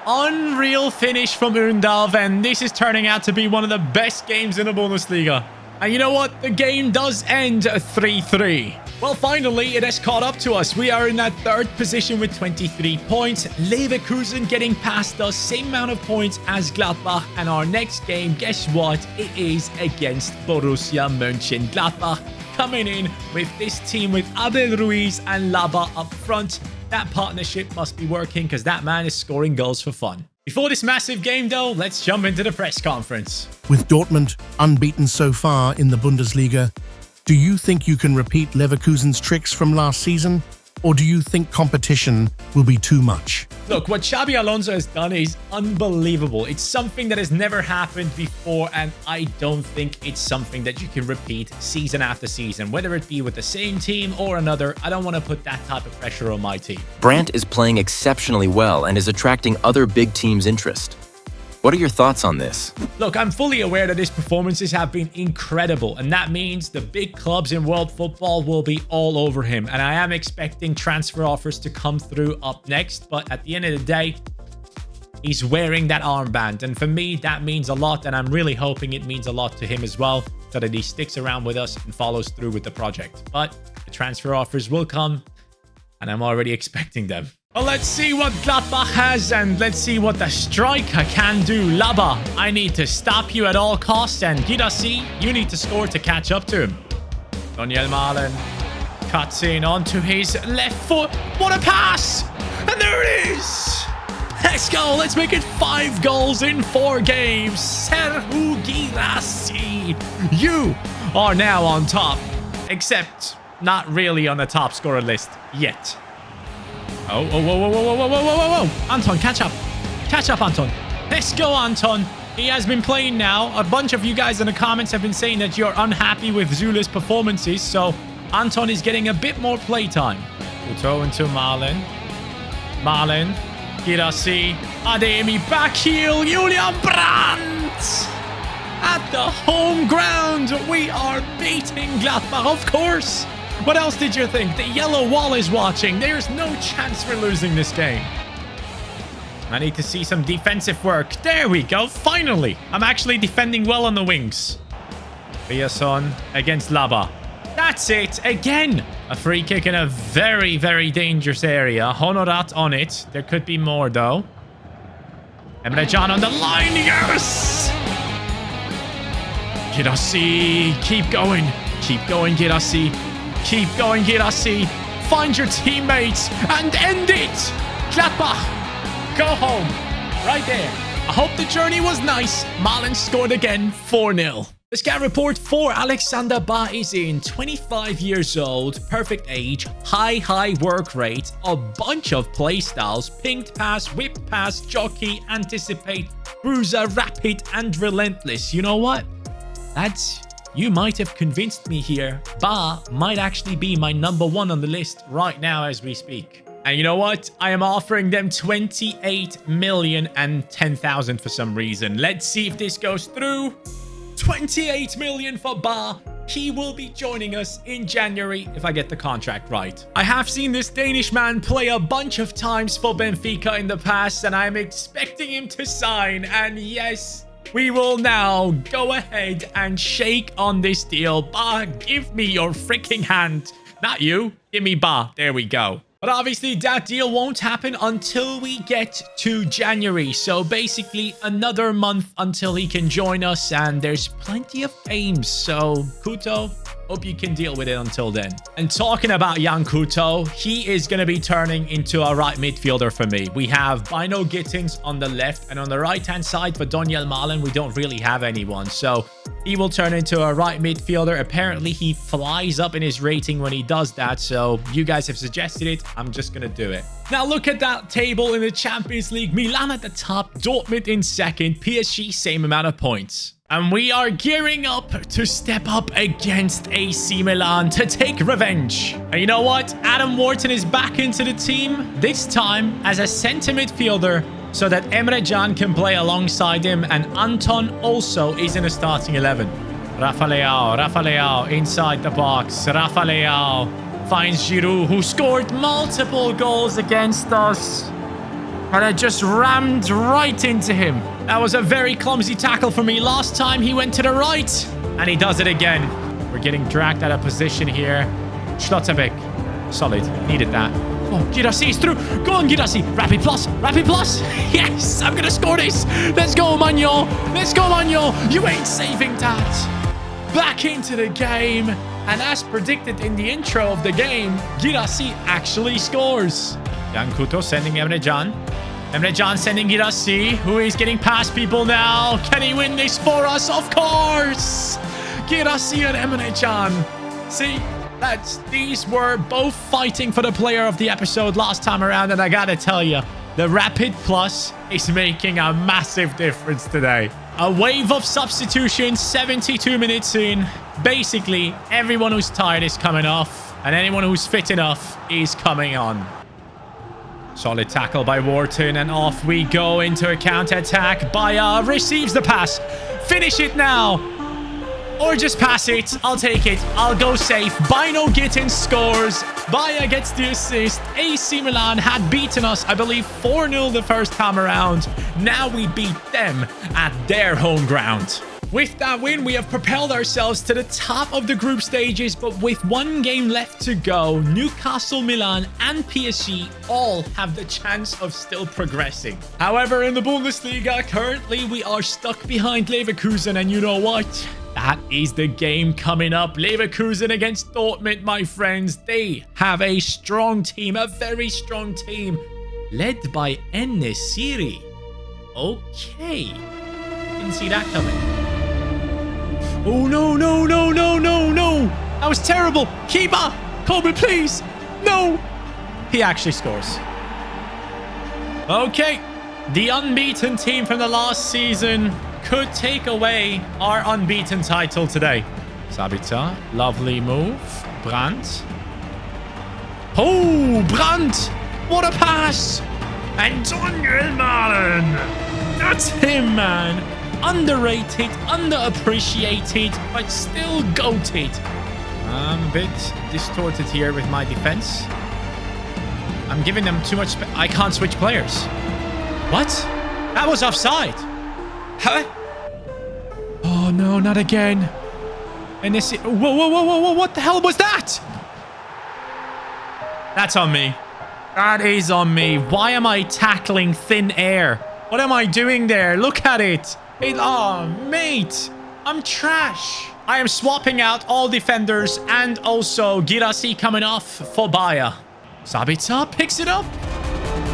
Unreal finish from Undav, and this is turning out to be one of the best games in the Bundesliga. And you know what? The game does end 3-3. Well, finally, it has caught up to us. We are in that third position with 23 points. Leverkusen getting past us, same amount of points as Gladbach. And our next game, guess what? It is against Borussia Mönchengladbach. Coming in with this team with Abel Ruiz and Laba up front. That partnership must be working because that man is scoring goals for fun. Before this massive game, though, let's jump into the press conference. With Dortmund unbeaten so far in the Bundesliga, do you think you can repeat Leverkusen's tricks from last season? Or do you think competition will be too much? Look, what Xabi Alonso has done is unbelievable. It's something that has never happened before, and I don't think it's something that you can repeat season after season. Whether it be with the same team or another, I don't want to put that type of pressure on my team. Brandt is playing exceptionally well and is attracting other big teams' interest. What are your thoughts on this? Look, I'm fully aware that his performances have been incredible, and that means the big clubs in world football will be all over him. And I am expecting transfer offers to come through up next, but at the end of the day, he's wearing that armband. And for me, that means a lot, and I'm really hoping it means a lot to him as well, so that he sticks around with us and follows through with the project. But the transfer offers will come, and I'm already expecting them. Well, let's see what Gladbach has, and let's see what the striker can do. Laba, I need to stop you at all costs, and Girassi, you need to score to catch up to him. Daniel Malen cuts in onto his left foot. What a pass! And there it is! Let's go. Let's make it 5 goals in 4 games. Serhu Girassi, you are now on top, except not really on the top scorer list yet. Oh, whoa. Anton, catch up. Catch up, Anton. Let's go, Anton. He has been playing now. A bunch of you guys in the comments have been saying that you're unhappy with Zula's performances, so Anton is getting a bit more playtime. Kuto into Malen. Malen. Girassi. Adeyemi back heel. Julian Brandt. At the home ground, we are beating Gladbach, of course. What else did you think? The yellow wall is watching. There's no chance we're losing this game. I need to see some defensive work. There we go. Finally. I'm actually defending well on the wings. Biasson against Laba. That's it. Again. A free kick in a very, very dangerous area. Honorat on it. There could be more, though. Emre Can on the line. Yes! Girassi. Keep going. Keep going, Girassi. Keep going, Girassi. Find your teammates and end it. Gladbach, go home. Right there. I hope the journey was nice. Malen scored again, 4-0. The scout report for Alexander Ba is in. 25 years old, perfect age, high work rate, a bunch of play styles, pinged pass, whip pass, jockey, anticipate, bruiser, rapid, and relentless. You know what? That's... You might have convinced me here. Ba might actually be my #1 on the list right now as we speak. And you know what? I am offering them 28,010,000 for some reason. Let's see if this goes through. 28 million for Bar. He will be joining us in January if I get the contract right. I have seen this Danish man play a bunch of times for Benfica in the past, and I'm expecting him to sign. And yes, we will now go ahead and shake on this deal. Bar, give me your freaking hand. Not you. Give me Bar. There we go. But obviously, that deal won't happen until we get to January. So basically, another month until he can join us. And there's plenty of games. So, Kuto, hope you can deal with it until then. And talking about Jan Kuto, he is going to be turning into a right midfielder for me. We have Bino Gittins on the left. And on the right-hand side for Daniel Malen, we don't really have anyone. So he will turn into a right midfielder. Apparently, he flies up in his rating when he does that. So you guys have suggested it. I'm just going to do it. Now look at that table in the Champions League. Milan at the top, Dortmund in second, PSG same amount of points. And we are gearing up to step up against AC Milan to take revenge. And you know what? Adam Wharton is back into the team, this time as a centre midfielder, so that Emre Can can play alongside him, and Anton also is in a starting 11. Rafa Leao inside the box. Rafa Leao finds Giroud, who scored multiple goals against us. And I just rammed right into him. That was a very clumsy tackle for me. Last time he went to the right, and he does it again. We're getting dragged out of position here. Schlotterbeck. Solid. Needed that. Oh, Girassi is through. Go on, Girassi. Rapid plus. Rapid plus. Yes, I'm going to score this. Let's go, Manyo. Let's go, Manyo. You ain't saving that. Back into the game. And as predicted in the intro of the game, Girassi actually scores. Jan Kuto sending Emre Can. Emre Can sending Girassi, who is getting past people now. Can he win this for us? Of course. Girassi and Emre Can. See? These were both fighting for the player of the episode last time around, and I gotta tell you, the Rapid Plus is making a massive difference today. A wave of substitutions, 72 minutes in. Basically, everyone who's tired is coming off, and anyone who's fit enough is coming on. Solid tackle by Wharton, and off we go into a counter-attack. Beier receives the pass. Finish it now. Or just pass it. I'll take it. I'll go safe. Bino Gittins scores. Beier gets the assist. AC Milan had beaten us, I believe, 4-0 the first time around. Now we beat them at their home ground. With that win, we have propelled ourselves to the top of the group stages, but with one game left to go, Newcastle, Milan, and PSG all have the chance of still progressing. However, in the Bundesliga, currently we are stuck behind Leverkusen, and you know what? That is the game coming up. Leverkusen against Dortmund, my friends. They have a strong team, a very strong team, led by En-Nesyri. Okay. Didn't see that coming. Oh, no, no, no, no, no, no. That was terrible. Keeper, Kobe, please. No. He actually scores. Okay. The unbeaten team from the last season could take away our unbeaten title today. Sabitzer, lovely move. Brandt. Oh, Brandt. What a pass. And Daniel Malen. That's him, man. Underrated, underappreciated, but still goated. I'm a bit distorted here with my defense. I'm giving them too much I can't switch players. What? That was offside. Huh? Oh, no, not again. And this... Whoa, whoa, whoa, whoa, whoa, what the hell was that? That's on me. That is on me. Why am I tackling thin air? What am I doing there? Look at it. Oh, mate. I'm trash. I am swapping out all defenders and also Girassi coming off for Beier. Sabitzer picks it up.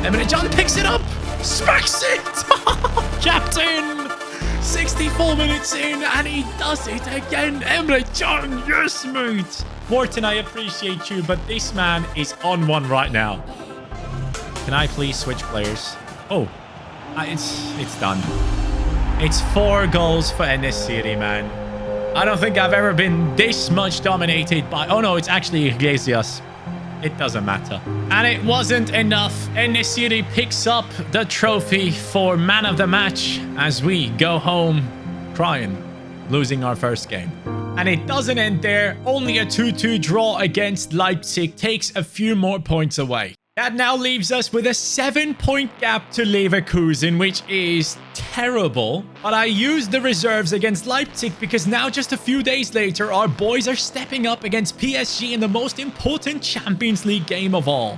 Emre Can picks it up. Smacks it. Captain. 64 minutes in and he does it again. Emre Can, yes, mate. Wharton, I appreciate you, but this man is on one right now. Can I please switch players? Oh, it's done. It's 4 goals for En-Nesyri, man. I don't think I've ever been this much dominated by... Oh, no, it's actually Iglesias. It doesn't matter. And it wasn't enough. En-Nesyri picks up the trophy for man of the match as we go home crying. losing our first game. And it doesn't end there. Only a 2-2 draw against Leipzig takes a few more points away. That now leaves us with a 7-point gap to Leverkusen, which is terrible. But I used the reserves against Leipzig because now just a few days later, our boys are stepping up against PSG in the most important Champions League game of all.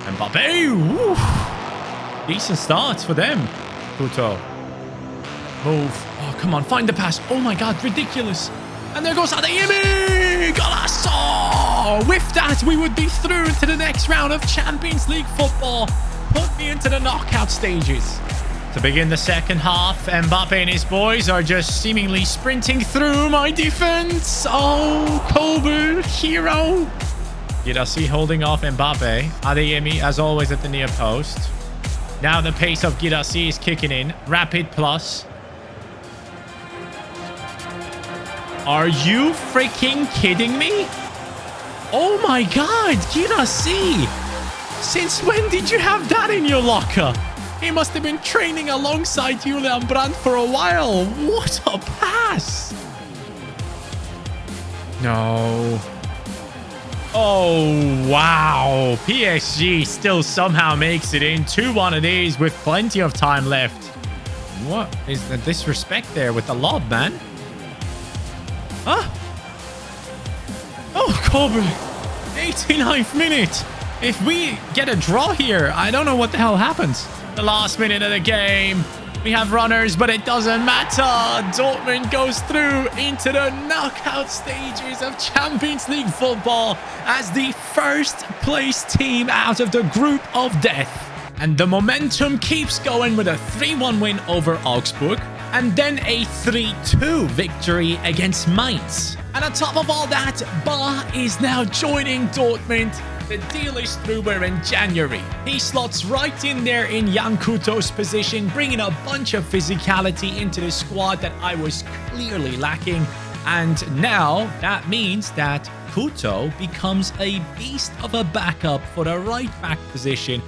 Mbappe, woo. Decent starts for them. Couto. Move. Oh, come on, find the pass. Oh my God, ridiculous. And there goes Adeyemi! Golasso! With that, we would be through to the next round of Champions League football. Put me into the knockout stages. To begin the second half, Mbappe and his boys are just seemingly sprinting through my defense. Oh, Kobe, hero. Guirassy holding off Mbappe. Adeyemi, as always, at the near post. Now the pace of Guirassy is kicking in. Rapid plus. Are you freaking kidding me? Oh my God, Guirassy! Since when did you have that in your locker? He must have been training alongside Julian Brandt for a while. What a pass! No. Oh, wow. PSG still somehow makes it in. 2-1 it is with plenty of time left. What is the disrespect there with the lob, man? Huh? Oh, Kobe. 89th minute. If we get a draw here, I don't know what the hell happens. The last minute of the game. We have runners, but it doesn't matter. Dortmund goes through into the knockout stages of Champions League football as the first place team out of the group of death. And the momentum keeps going with a 3-1 win over Augsburg. And then a 3-2 victory against Mainz. And on top of all that, Beier is now joining Dortmund. The deal is through. We're in January. He slots right in there in Jan Couto's position, bringing a bunch of physicality into the squad that I was clearly lacking. And now that means that Couto becomes a beast of a backup for the right back position.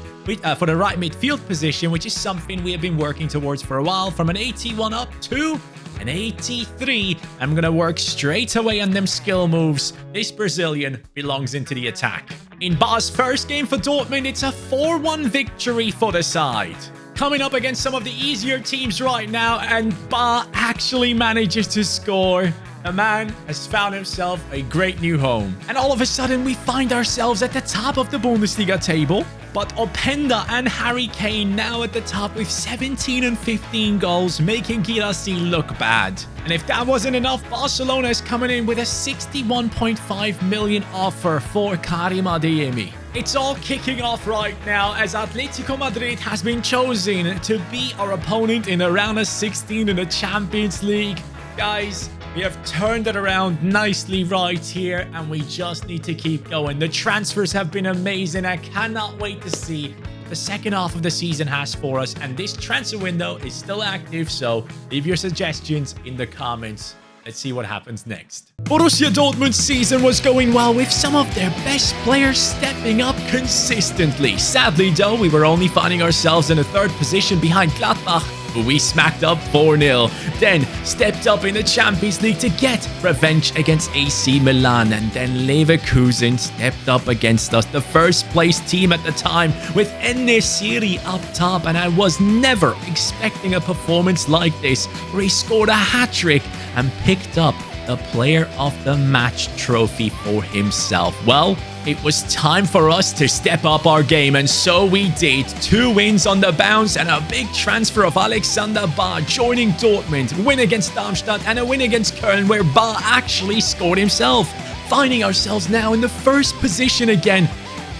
For the right midfield position, which is something we have been working towards for a while, from an 81 up to an 83. I'm going to work straight away on them skill moves. This Brazilian belongs into the attack. In Beier's first game for Dortmund, it's a 4-1 victory for the side. Coming up against some of the easier teams right now, and Beier actually manages to score. The man has found himself a great new home. And all of a sudden, we find ourselves at the top of the Bundesliga table. But Openda and Harry Kane now at the top with 17 and 15 goals, making Guirassy look bad. And if that wasn't enough, Barcelona is coming in with a 61.5 million offer for Karim Adeyemi. It's all kicking off right now as Atletico Madrid has been chosen to be our opponent in the round of 16 in the Champions League. Guys, we have turned it around nicely right here, and we just need to keep going. The transfers have been amazing. I cannot wait to see what the second half of the season has for us. And this transfer window is still active, so leave your suggestions in the comments. Let's see what happens next. Borussia Dortmund's season was going well with some of their best players stepping up consistently. Sadly, though, we were only finding ourselves in the third position behind Gladbach, who we smacked up 4-0. Then stepped up in the Champions League to get revenge against AC Milan. And then Leverkusen stepped up against us, the first place team at the time, with En-Nesyri up top. And I was never expecting a performance like this, where he scored a hat-trick and picked up the Player of the Match trophy for himself. Well, it was time for us to step up our game, and so we did. 2 wins on the bounce and a big transfer of Alexander Beier joining Dortmund. Win against Darmstadt and a win against Köln, where Beier actually scored himself. Finding ourselves now in the first position again.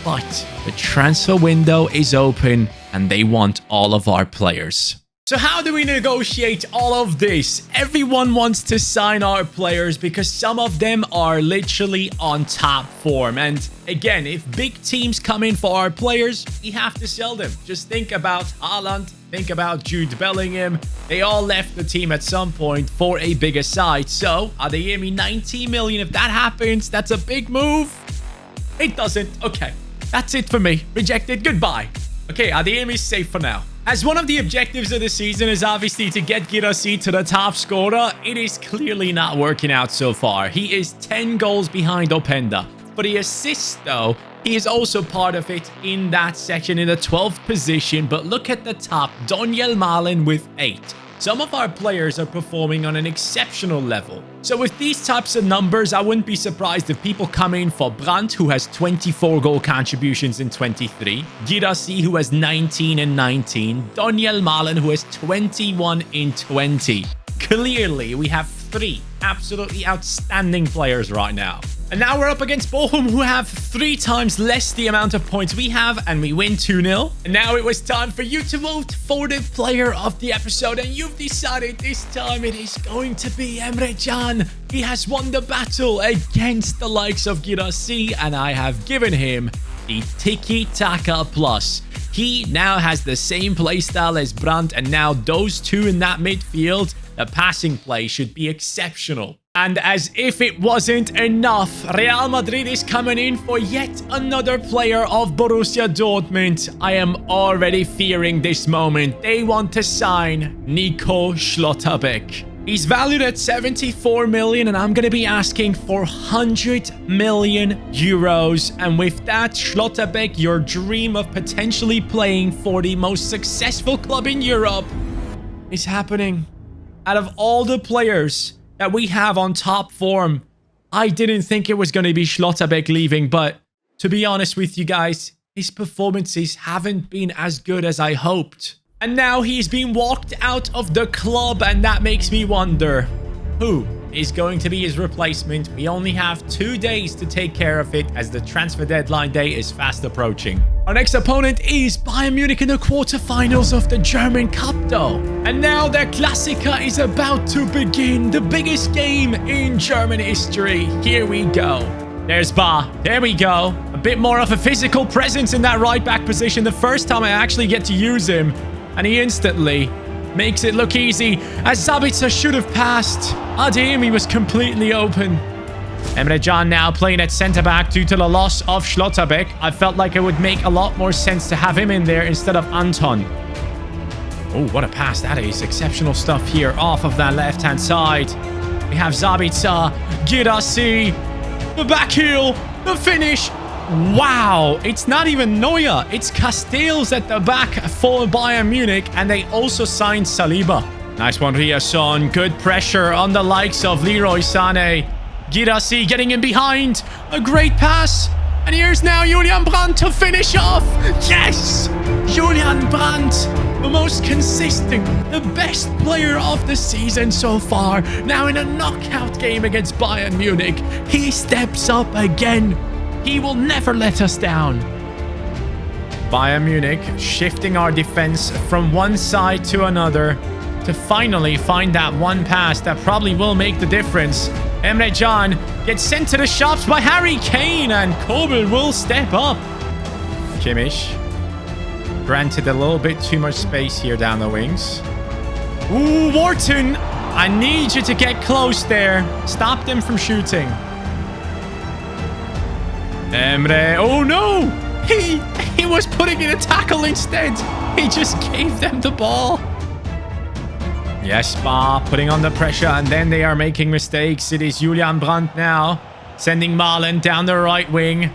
But the transfer window is open and they want all of our players. So how do we negotiate all of this? Everyone wants to sign our players because some of them are literally on top form. And again, if big teams come in for our players, we have to sell them. Just think about Haaland, think about Jude Bellingham. They all left the team at some point for a bigger side. So Adeyemi 90 million, if that happens, that's a big move. It doesn't. Okay, that's it for me. Rejected. Goodbye. Okay, Adeyemi is safe for now. As one of the objectives of the season is obviously to get Guirassy to the top scorer, it is clearly not working out so far. He is 10 goals behind Openda. For the assists, though, he is also part of it in that section in the 12th position. But look at the top, Daniel Milan with 8. Some of our players are performing on an exceptional level. So with these types of numbers, I wouldn't be surprised if people come in for Brandt, who has 24 goal contributions in 23, Guirassy, who has 19 and 19, Daniel Milan, who has 21 in 20. Clearly, we have 3 absolutely outstanding players right now. And now we're up against Bochum, who have 3 times less the amount of points we have, and we win 2-0. And now it was time for you to vote for the player of the episode, and you've decided this time it is going to be Emre Can. He has won the battle against the likes of Guirassy, and I have given him the Tiki Taka Plus. He now has the same playstyle as Brandt, and now those two in that midfield, the passing play should be exceptional. And as if it wasn't enough, Real Madrid is coming in for yet another player of Borussia Dortmund. I am already fearing this moment. They want to sign Nico Schlotterbeck. He's valued at 74 million, and I'm going to be asking for 100 million euros. And with that, Schlotterbeck, your dream of potentially playing for the most successful club in Europe is happening. Out of all the players that we have on top form, I didn't think it was going to be Schlotterbeck leaving, but to be honest with you guys, his performances haven't been as good as I hoped. And now he's been walked out of the club, and that makes me wonder, who is going to be his replacement? We only have 2 days to take care of it, as the transfer deadline day is fast approaching. Our next opponent is Bayern Munich in the quarterfinals of the German Cup, though. And now their Klassiker is about to begin, the biggest game in German history. Here we go. There's Ba. There we go. A bit more of a physical presence in that right back position. The first time I actually get to use him, and he instantly makes it look easy, as Sabitzer should have passed. Adeyemi was completely open. Emre Can now playing at centre-back due to the loss of Schlotterbeck. I felt like it would make a lot more sense to have him in there instead of Anton. Oh, what a pass that is. Exceptional stuff here off of that left-hand side. We have Sabitzer, Guirassy, the back heel, the finish. Wow, it's not even Neuer. It's Castells at the back for Bayern Munich, and they also signed Saliba. Nice one here, Son. Good pressure on the likes of Leroy Sané. Guirassy getting in behind. A great pass. And here's now Julian Brandt to finish off. Yes! Julian Brandt, the most consistent, the best player of the season so far. Now in a knockout game against Bayern Munich, he steps up again. He will never let us down. Bayern Munich shifting our defense from one side to another to finally find that one pass that probably will make the difference. Emre Can gets sent to the shops by Harry Kane, and Kobel will step up. Kimmich. Granted a little bit too much space here down the wings. Ooh, Wharton. I need you to get close there. Stop them from shooting. Emre. Oh no! He was putting in a tackle instead. He just gave them the ball. Yes, Ba putting on the pressure, and then they are making mistakes. It is Julian Brandt now, sending Milan down the right wing.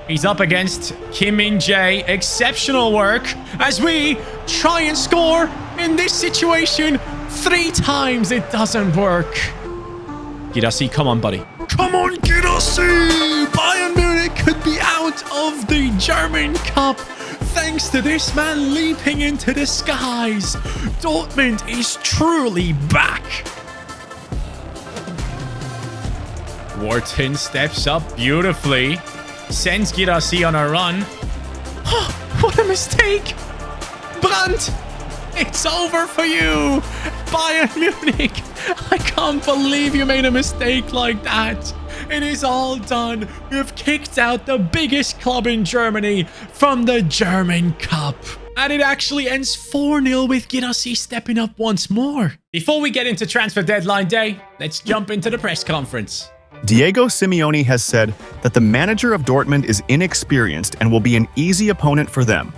He's up against Kim Min-jae. Exceptional work as we try and score in this situation. 3 times it doesn't work. Guirassy, come on, buddy. Come on, Guirassy! Bayern Munich could be out of the German Cup thanks to this man leaping into the skies. Dortmund is truly back. Wharton steps up beautifully. Sends Guirassy on a run. Oh, what a mistake! Brandt! It's over for you! Bayern Munich! I can't believe you made a mistake like that. It is all done. We've kicked out the biggest club in Germany from the German Cup. And it actually ends 4-0 with Guirassy stepping up once more. Before we get into transfer deadline day, let's jump into the press conference. Diego Simeone has said that the manager of Dortmund is inexperienced and will be an easy opponent for them.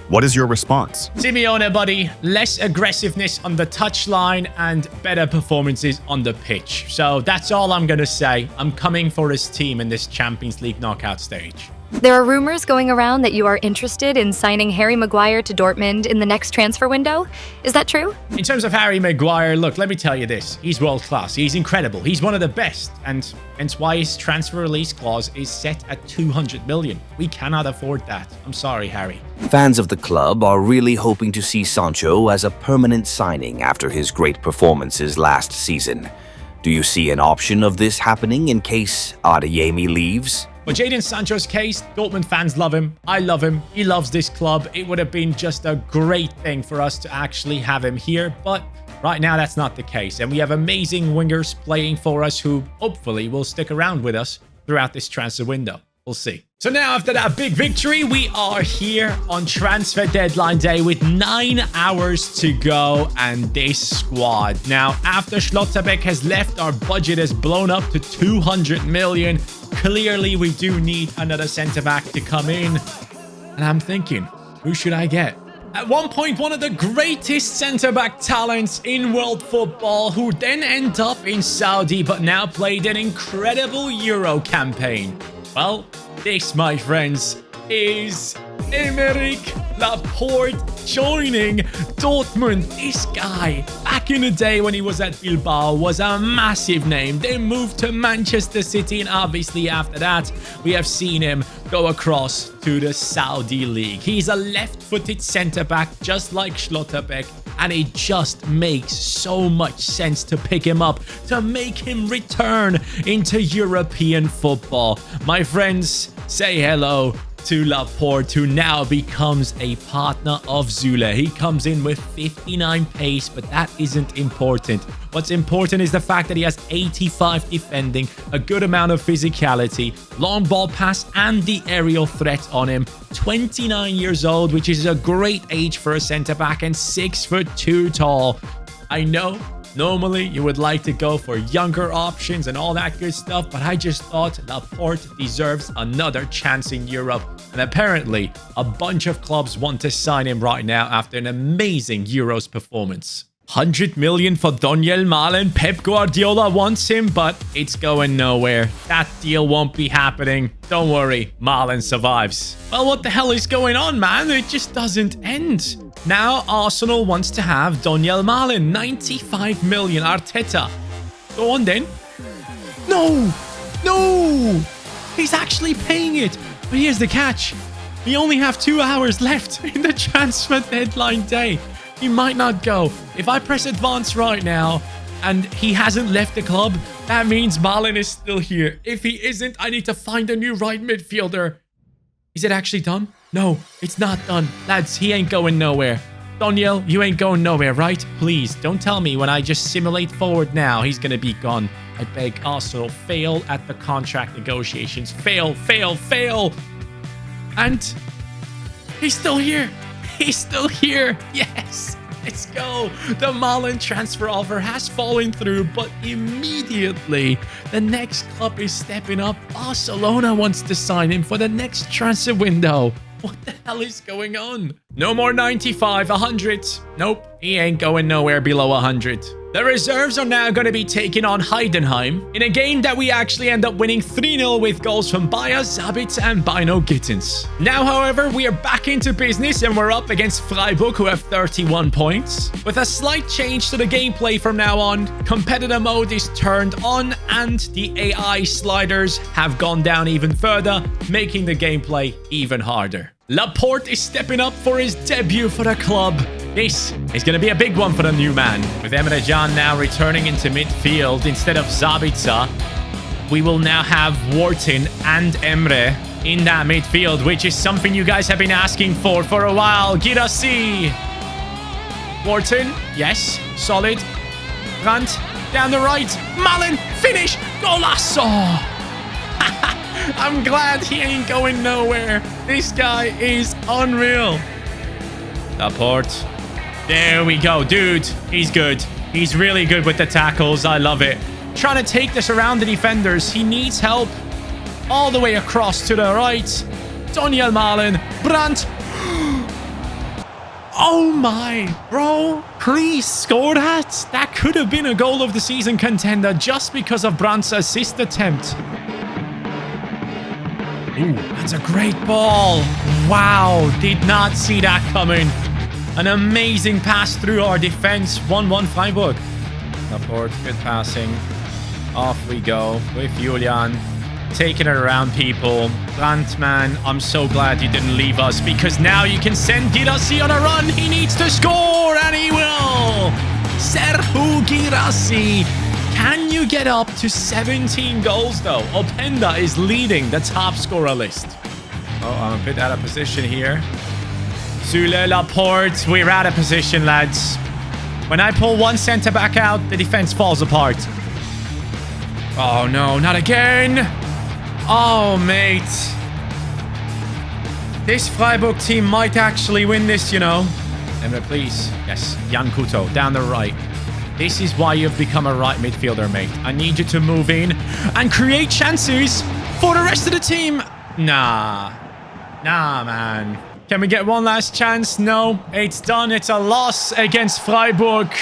What is your response? Simeone, buddy, less aggressiveness on the touchline and better performances on the pitch. So that's all I'm going to say. I'm coming for his team in this Champions League knockout stage. There are rumors going around that you are interested in signing Harry Maguire to Dortmund in the next transfer window. Is that true? In terms of Harry Maguire, look, let me tell you this. He's world class. He's incredible. He's one of the best. And hence why his transfer release clause is set at 200 million. We cannot afford that. I'm sorry, Harry. Fans of the club are really hoping to see Sancho as a permanent signing after his great performances last season. Do you see an option of this happening in case Adeyemi leaves? For Jadon Sancho's case, Dortmund fans love him. I love him. He loves this club. It would have been just a great thing for us to actually have him here, but right now that's not the case. And we have amazing wingers playing for us who hopefully will stick around with us throughout this transfer window. We'll see. So now after that big victory, we are here on transfer deadline day with 9 hours to go and this squad. Now, after Schlotterbeck has left, our budget has blown up to 200 million. Clearly, we do need another centre-back to come in. And I'm thinking, who should I get? At one point, one of the greatest centre-back talents in world football, who then end up in Saudi, but now played an incredible Euro campaign. Well, this, my friends, is Aymeric Laporte joining Dortmund. This guy, back in the day when he was at Bilbao, was a massive name. They moved to Manchester City, and obviously after that, we have seen him go across to the Saudi League. He's a left-footed centre-back, just like Schlotterbeck, and it just makes so much sense to pick him up, to make him return into European football. My friends, say hello to Laporte, who now becomes a partner of Zule. He comes in with 59 pace, but that isn't important. What's important is the fact that he has 85 defending, a good amount of physicality, long ball pass, and the aerial threat on him. 29 years old, which is a great age for a centre-back, and 6'2" tall. I know normally you would like to go for younger options and all that good stuff, but I just thought Laporte deserves another chance in Europe. And apparently, a bunch of clubs want to sign him right now after an amazing Euros performance. 100 million for Daniel Malen. Pep Guardiola wants him, but it's going nowhere. That deal won't be happening. Don't worry, Malen survives. Well, what the hell is going on, man? It just doesn't end. Now Arsenal wants to have Daniel Malen. 95 million, Arteta. Go on then. No! No! He's actually paying it. But here's the catch. We only have 2 hours left in the transfer deadline day. He might not go. If I press advance right now and he hasn't left the club, that means Malen is still here. If he isn't, I need to find a new right midfielder. Is it actually done? No, it's not done. Lads, he ain't going nowhere. Daniel, you ain't going nowhere, right? Please, don't tell me when I just simulate forward now, he's going to be gone. I beg Arsenal, fail at the contract negotiations. Fail, fail, fail. And he's still here. He's still here. Yes. Let's go. The Milan transfer offer has fallen through, but immediately the next club is stepping up. Barcelona wants to sign him for the next transfer window. What the hell is going on? No more 95, 100. Nope, he ain't going nowhere below 100. The reserves are now going to be taking on Heidenheim in a game that we actually end up winning 3-0 with goals from Beier, Sabitzer, and Bino Gittins. Now, however, we are back into business and we're up against Freiburg, who have 31 points. With a slight change to the gameplay from now on, competitor mode is turned on and the AI sliders have gone down even further, making the gameplay even harder. Laporte is stepping up for his debut for the club. This is going to be a big one for the new man. With Emre Can now returning into midfield instead of Sabitzer, we will now have Wharton and Emre in that midfield, which is something you guys have been asking for a while. Girassi. Wharton, yes, solid. Brandt, down the right. Malen, finish. Golasso. I'm glad he ain't going nowhere. This guy is unreal. Laporte. There we go. Dude, he's good. He's really good with the tackles. I love it. Trying to take this around the defenders. He needs help. All the way across to the right. Daniel Malen. Brandt. Oh my, bro. Please score that. That could have been a goal of the season contender just because of Brandt's assist attempt. Ooh, that's a great ball. Wow, did not see that coming. An amazing pass through our defense. 1-1 Freiburg. Laporte, good passing. Off we go with Julian. Taking it around people. Brandt, man, I'm so glad you didn't leave us because now you can send Guirassy on a run. He needs to score and he will. Serhu Guirassy. Can you get up to 17 goals though? Openda is leading the top scorer list. Oh, I'm a bit out of position here. Süle, Laporte, we're out of position, lads. When I pull one centre back out, the defense falls apart. Oh no, not again. Oh, mate. This Freiburg team might actually win this, you know. Emre, please. Yes, Jan Couto, down the right. This is why you've become a right midfielder, mate. I need you to move in and create chances for the rest of the team. Nah, man. Can we get one last chance? No, it's done. It's a loss against Freiburg.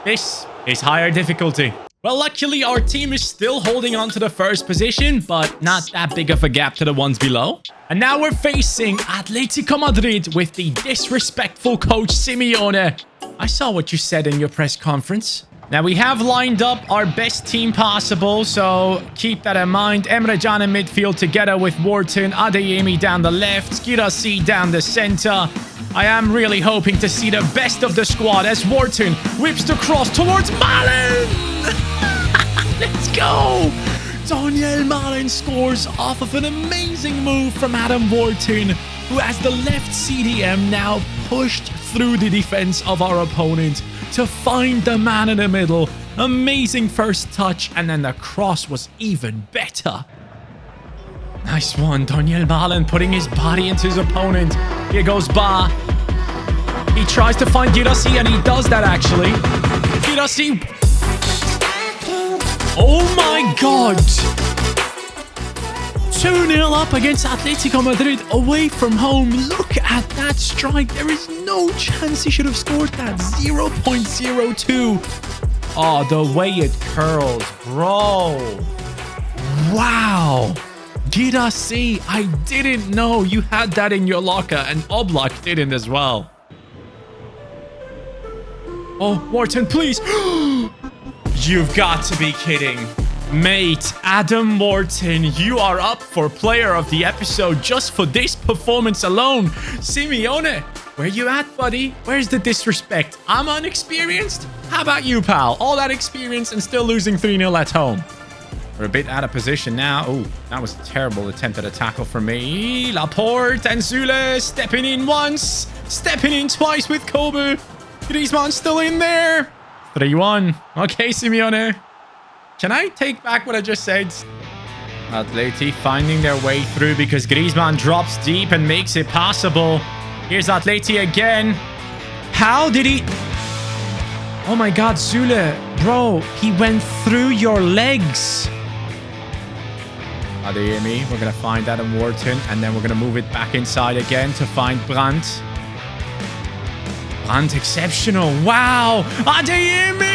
This is higher difficulty. Well, luckily, our team is still holding on to the first position, but not that big of a gap to the ones below. And now we're facing Atletico Madrid with the disrespectful coach Simeone. I saw what you said in your press conference. Now, we have lined up our best team possible, so keep that in mind. Emre Can in midfield together with Wharton, Adeyemi down the left, Guirassy down the center. I am really hoping to see the best of the squad as Wharton whips the cross towards Milan. Let's go! Daniel Milan scores off of an amazing move from Adam Wharton, who has the left CDM now pushed through the defense of our opponent to find the man in the middle. Amazing first touch, and then the cross was even better. Nice one, Daniel Milan putting his body into his opponent. Here goes Ba. He tries to find Guirassy, and he does that actually. Guirassy. Oh my god. 2-0 up against Atletico Madrid away from home. Look at that strike. There is no chance he should have scored that. 0.02. Oh, the way it curls, bro. Wow. Guirassy, I didn't know you had that in your locker, and Oblak didn't as well. Oh, Wharton, please. You've got to be kidding. Mate, Adam Wharton, you are up for player of the episode just for this performance alone. Simeone, where you at, buddy? Where's the disrespect? I'm unexperienced? How about you, pal? All that experience and still losing 3-0 at home. We're a bit out of position now. Oh, that was a terrible attempt at a tackle from me. Laporte and Süle stepping in once, stepping in twice with Kobe. Griezmann still in there. 3-1. Okay, Simeone. Can I take back what I just said? Atleti finding their way through because Griezmann drops deep and makes it possible. Here's Atleti again. How did he... Oh my god, Süle. Bro, he went through your legs. Adeyemi, we're going to find Adam Wharton, and then we're going to move it back inside again to find Brandt. Brandt exceptional. Wow. Adeyemi!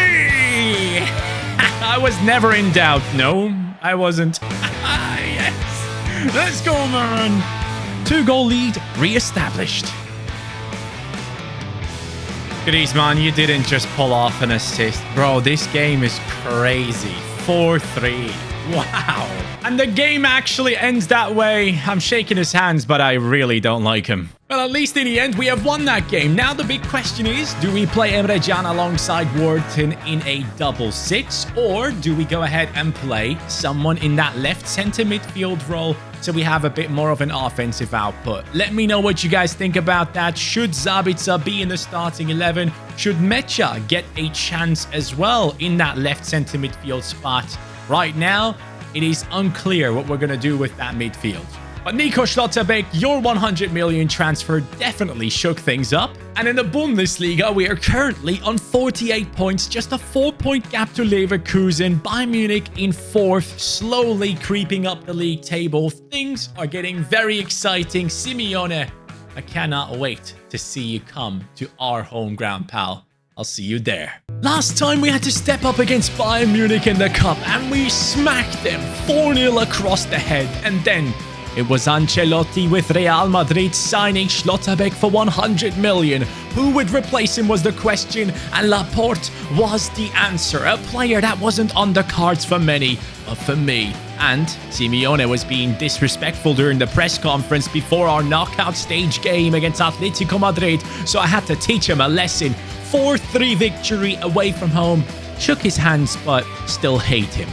I was never in doubt. No, I wasn't. Yes. Let's go, man. 2-goal lead re-established. Griezmann, you didn't just pull off an assist. Bro, this game is crazy. 4-3. Wow. And the game actually ends that way. I'm shaking his hands, but I really don't like him. Well, at least in the end, we have won that game. Now the big question is, do we play Emre Can alongside Wharton in a double six? Or do we go ahead and play someone in that left center midfield role so we have a bit more of an offensive output? Let me know what you guys think about that. Should Zabitzer be in the starting 11? Should Mecha get a chance as well in that left center midfield spot? Right now, it is unclear what we're going to do with that midfield. But Nico Schlotterbeck, your 100 million transfer definitely shook things up. And in the Bundesliga, we are currently on 48 points, just a 4-point gap to Leverkusen. Bayern Munich in 4th, slowly creeping up the league table. Things are getting very exciting. Simeone, I cannot wait to see you come to our home ground, pal. I'll see you there. Last time we had to step up against Bayern Munich in the cup and we smacked them 4-0 across the head. And then it was Ancelotti with Real Madrid signing Schlotterbeck for 100 million. Who would replace him was the question, and Laporte was the answer. A player that wasn't on the cards for many, but for me. And Simeone was being disrespectful during the press conference before our knockout stage game against Atletico Madrid, so I had to teach him a lesson. 4-3 victory away from home. Shook his hands, but still hate him.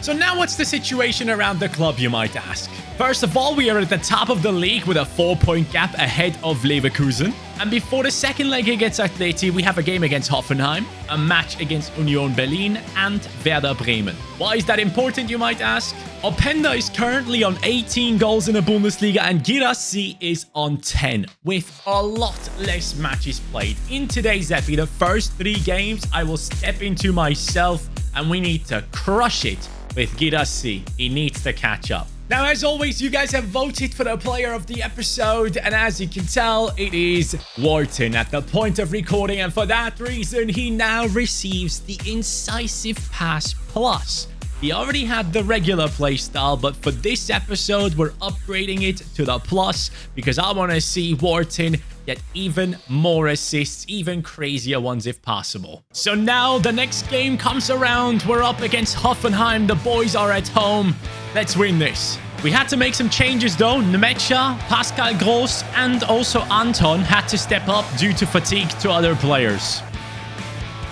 So now what's the situation around the club, you might ask? First of all, we are at the top of the league with a 4-point gap ahead of Leverkusen. And before the second leg against Atleti, we have a game against Hoffenheim, a match against Union Berlin and Werder Bremen. Why is that important, you might ask? Openda is currently on 18 goals in the Bundesliga and Guirassy is on 10, with a lot less matches played. In today's epi, the first 3 games, I will step into myself and we need to crush it with Guirassy. He needs to catch up. Now, as always, you guys have voted for the player of the episode, and as you can tell, it is Wharton at the point of recording, and for that reason, he now receives the Incisive Pass Plus. He already had the regular playstyle, but for this episode, we're upgrading it to the Plus because I want to see Wharton get even more assists, even crazier ones if possible. So now the next game comes around. We're up against Hoffenheim. The boys are at home. Let's win this. We had to make some changes though. Nemecha, Pascal Gross, and also Anton had to step up due to fatigue to other players.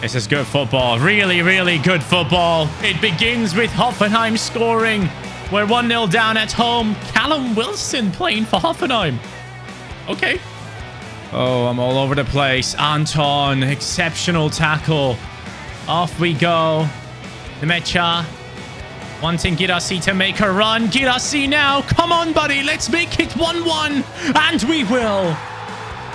This is good football. Really, really good football. It begins with Hoffenheim scoring. We're 1-0 down at home. Callum Wilson playing for Hoffenheim. Okay. Oh, I'm all over the place. Anton, exceptional tackle. Off we go. Nemecha wanting Guirassy to make a run. Guirassy now. Come on, buddy. Let's make it 1-1. And we will.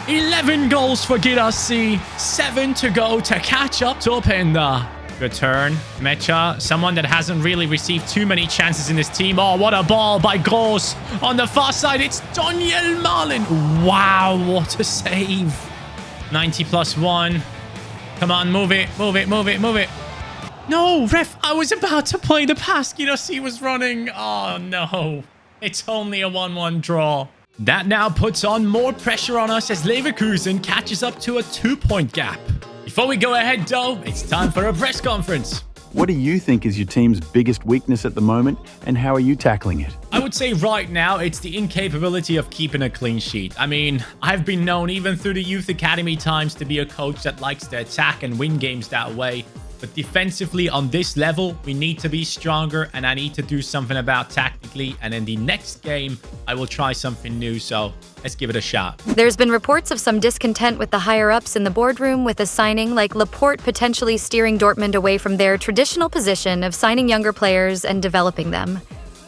11 goals for Guirassy. 7 to go to catch up to Openda. Good turn. Mecha, someone that hasn't really received too many chances in this team. Oh, what a ball by Gross. On the far side, it's Daniel Malin. Wow, what a save. 90+1. Come on, move it, move it, move it, move it. No, ref, I was about to play the pass. Guirassy was running. Oh, no. It's only a 1-1 draw. That now puts on more pressure on us as Leverkusen catches up to a 2-point gap. Before we go ahead, though, it's time for a press conference. What do you think is your team's biggest weakness at the moment, and how are you tackling it? I would say right now, it's the incapability of keeping a clean sheet. I mean, I've been known even through the youth academy times to be a coach that likes to attack and win games that way. But defensively on this level, we need to be stronger and I need to do something about tactically. And in the next game, I will try something new. So let's give it a shot. There's been reports of some discontent with the higher-ups in the boardroom with a signing like Laporte potentially steering Dortmund away from their traditional position of signing younger players and developing them.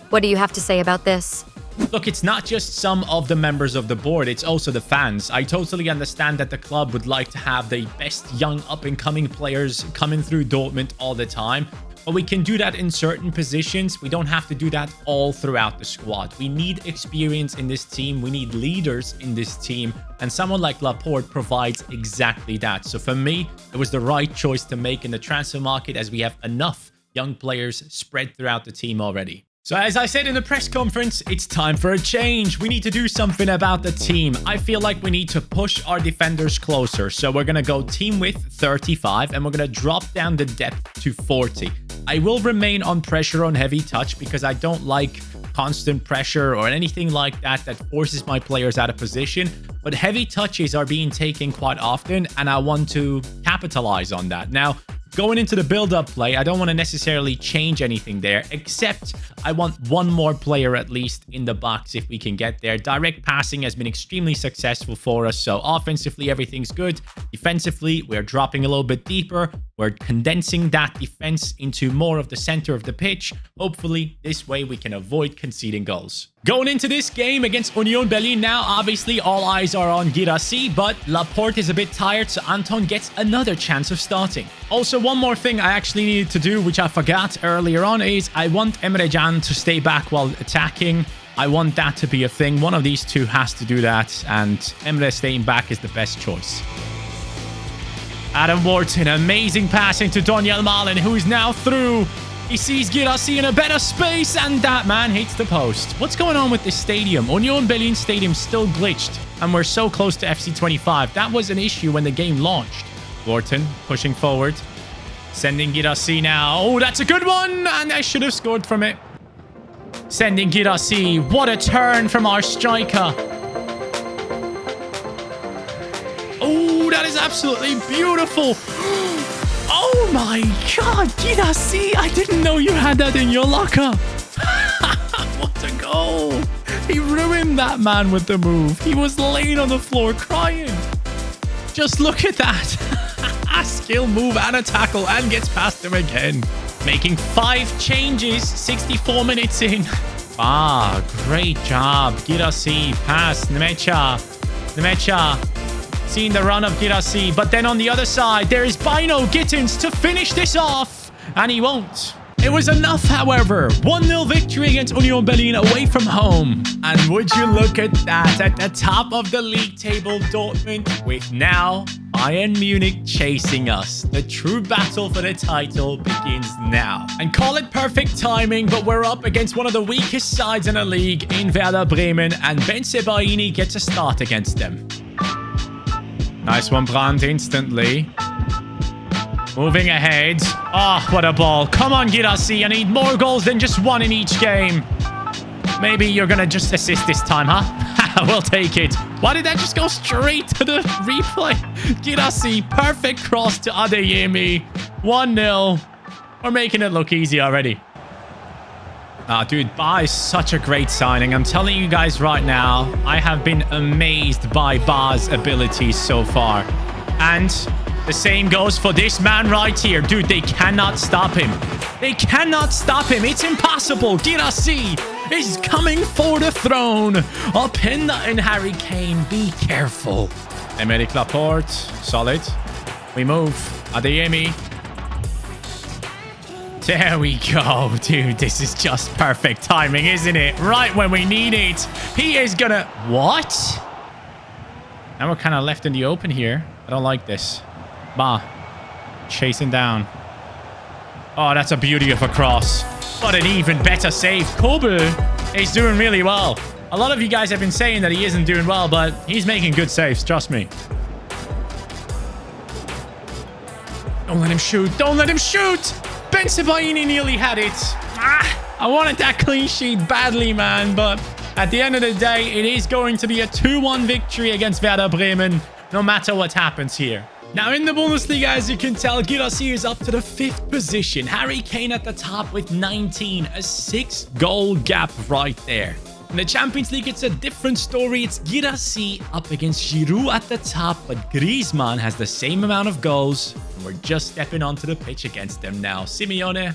What do you have to say about this? Look, it's not just some of the members of the board, it's also the fans. I totally understand that the club would like to have the best young up-and-coming players coming through Dortmund all the time. But we can do that in certain positions. We don't have to do that all throughout the squad. We need experience in this team. We need leaders in this team. And someone like Laporte provides exactly that. So for me, it was the right choice to make in the transfer market as we have enough young players spread throughout the team already. So as I said in the press conference, it's time for a change. We need to do something about the team. I feel like we need to push our defenders closer. So we're going to go team width 35 and we're going to drop down the depth to 40. I will remain on pressure on heavy touch because I don't like constant pressure or anything like that that forces my players out of position. But heavy touches are being taken quite often and I want to capitalize on that. Now, going into the build-up play, I don't want to necessarily change anything there, except I want one more player at least in the box if we can get there. Direct passing has been extremely successful for us, so offensively, everything's good. Defensively, we're dropping a little bit deeper. We're condensing that defense into more of the center of the pitch. Hopefully, this way we can avoid conceding goals. Going into this game against Union Berlin now, obviously all eyes are on Guirassy, but Laporte is a bit tired, so Anton gets another chance of starting. Also, one more thing I actually needed to do, which I forgot earlier on, is I want Emre Can to stay back while attacking. I want that to be a thing. One of these two has to do that, and Emre staying back is the best choice. Adam Wharton, amazing pass into Daniel Malin, who is now through. He sees Girassi in a better space, and that man hits the post. What's going on with this stadium? Union Berlin Stadium still glitched, and we're so close to FC25. That was an issue when the game launched. Wharton pushing forward, sending Girassi now. Oh, that's a good one, and I should have scored from it. Sending Girassi. What a turn from our striker. Oh, that is absolutely beautiful. Oh my god, Girassi. I didn't know you had that in your locker. What a goal. He ruined that man with the move. He was laying on the floor crying. Just look at that. A skill move and a tackle, and gets past him again. Making 5 changes 64 minutes in. Ah, great job. Girassi, pass, Nemecha. Seeing the run of Girassi. But then on the other side, there is Bino Gittins to finish this off. And he won't. It was enough, however. 1-0 victory against Union Berlin away from home. And would you look at that, at the top of the league table, Dortmund, with now Bayern Munich chasing us. The true battle for the title begins now. And call it perfect timing, but we're up against one of the weakest sides in the league in Werder Bremen, and Ben Sebaini gets a start against them. Nice one, Brandt, instantly. Moving ahead. Oh, what a ball. Come on, Girassi. I need more goals than just one in each game. Maybe you're going to just assist this time, huh? We'll take it. Why did that just go straight to the replay? Girassi, perfect cross to Adeyemi. 1-0. We're making it look easy already. Ah, dude, Ba is such a great signing. I'm telling you guys right now, I have been amazed by Ba's abilities so far. And the same goes for this man right here. Dude, they cannot stop him. They cannot stop him. It's impossible. Girassi is coming for the throne. Openda and Harry Kane, be careful. Emerick Laporte, solid. We move. Adeyemi. There we go. Dude, this is just perfect timing, isn't it? Right when we need it. He is gonna... What? Now we're kind of left in the open here. I don't like this. Ba. Chasing down. Oh, that's a beauty of a cross. But an even better save. Kobel is doing really well. A lot of you guys have been saying that he isn't doing well, but he's making good saves. Trust me. Don't let him shoot. Don't let him shoot. Ben Sebaini nearly had it. I wanted that clean sheet badly, man. But at the end of the day, it is going to be a 2-1 victory against Werder Bremen, no matter what happens here. Now, in the Bundesliga, as you can tell, Girassi is up to the 5th position. Harry Kane at the top with 19. A 6-goal gap right there. In the Champions League, it's a different story. It's Girassi up against Giroud at the top, but Griezmann has the same amount of goals. And we're just stepping onto the pitch against them now. Simeone,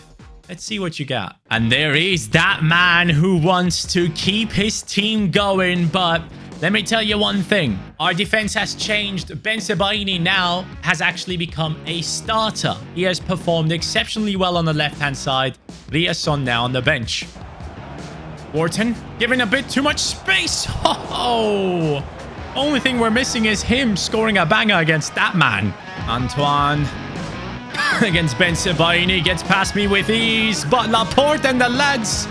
let's see what you got. And there is that man who wants to keep his team going, but... let me tell you one thing. Our defense has changed. Ben Sebaini now has actually become a starter. He has performed exceptionally well on the left-hand side. Riasson now on the bench. Wharton giving a bit too much space. Oh, only thing we're missing is him scoring a banger against that man. Antoine against Ben Sebaini gets past me with ease. But Laporte and the lads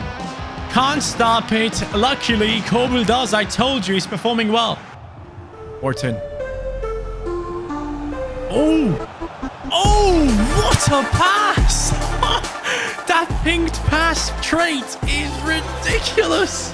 can't stop it. Luckily, Kobel does. I told you, he's performing well. Wharton. Oh, what a pass. That pinked pass trait is ridiculous.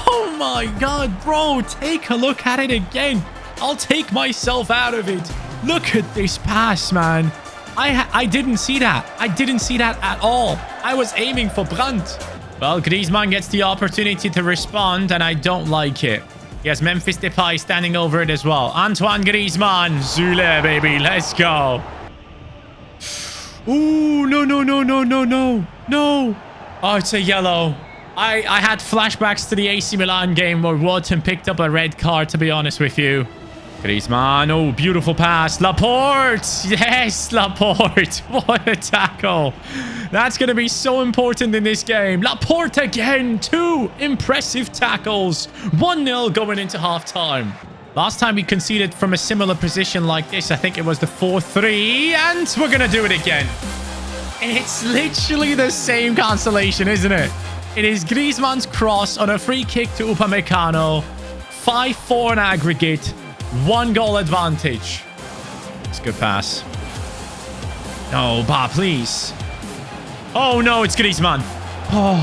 Oh my god, bro. Take a look at it again. I'll take myself out of it. Look at this pass, man. I didn't see that. I didn't see that at all. I was aiming for Brandt. Well, Griezmann gets the opportunity to respond, and I don't like it. He has Memphis Depay standing over it as well. Antoine Griezmann. Zule, baby. Let's go. Ooh, no. No. Oh, it's a yellow. I had flashbacks to the AC Milan game where Wharton picked up a red card, to be honest with you. Griezmann. Oh, beautiful pass. Laporte. Yes, Laporte. What a tackle. That's going to be so important in this game. Laporte again. 2 impressive tackles. 1-0 going into halftime. Last time we conceded from a similar position like this, I think it was the 4-3. And we're going to do it again. It's literally the same constellation, isn't it? It is Griezmann's cross on a free kick to Upamecano. 5-4 in aggregate. 1 goal advantage. It's a good pass. No, please. Oh, no, it's Griezmann. Oh.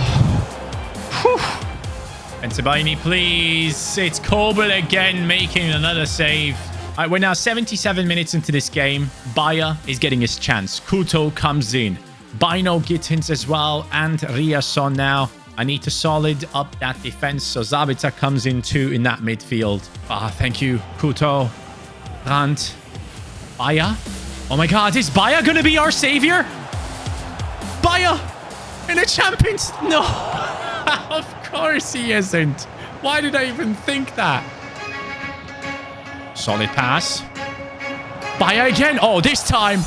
Whew. And Sebaini, please. It's Kobel again making another save. All right, we're now 77 minutes into this game. Beier is getting his chance. Couto comes in. Bino Gittins as well. And Riasson now. I need to solid up that defense. So Zabitzer comes in too in that midfield. Thank you, Couto. Brandt. Beier. Oh my God, is Beier going to be our savior? Beier in the Champions. No. Of course he isn't. Why did I even think that? Solid pass. Beier again. Oh, this time.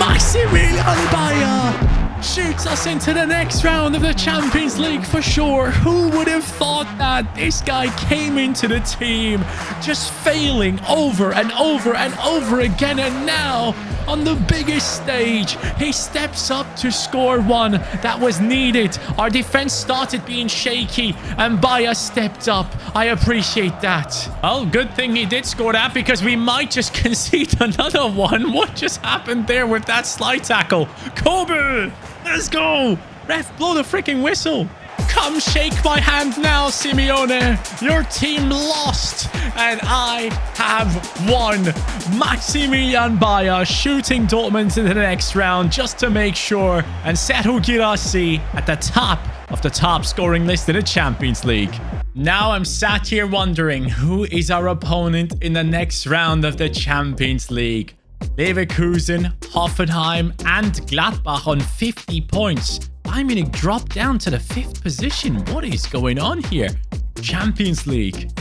Maximilian Beier shoots us into the next round of the Champions League for sure. Who would have thought that? This guy came into the team just failing over and over and over again, and now on the biggest stage he steps up to score one that was needed. Our defense started being shaky and Beier stepped up. I appreciate that. Well, good thing he did score that, because we might just concede another one. What just happened there with that slide tackle? Kobel! Let's go! Ref, blow the freaking whistle. Come shake my hand now, Simeone. Your team lost and I have won. Maximilian Beier shooting Dortmund into the next round just to make sure, and Serhou Guirassy at the top of the top scoring list in the Champions League. Now I'm sat here wondering, who is our opponent in the next round of the Champions League? Leverkusen, Hoffenheim, and Gladbach on 50 points. Bayern Munich dropped down to the 5th position. What is going on here? Champions League.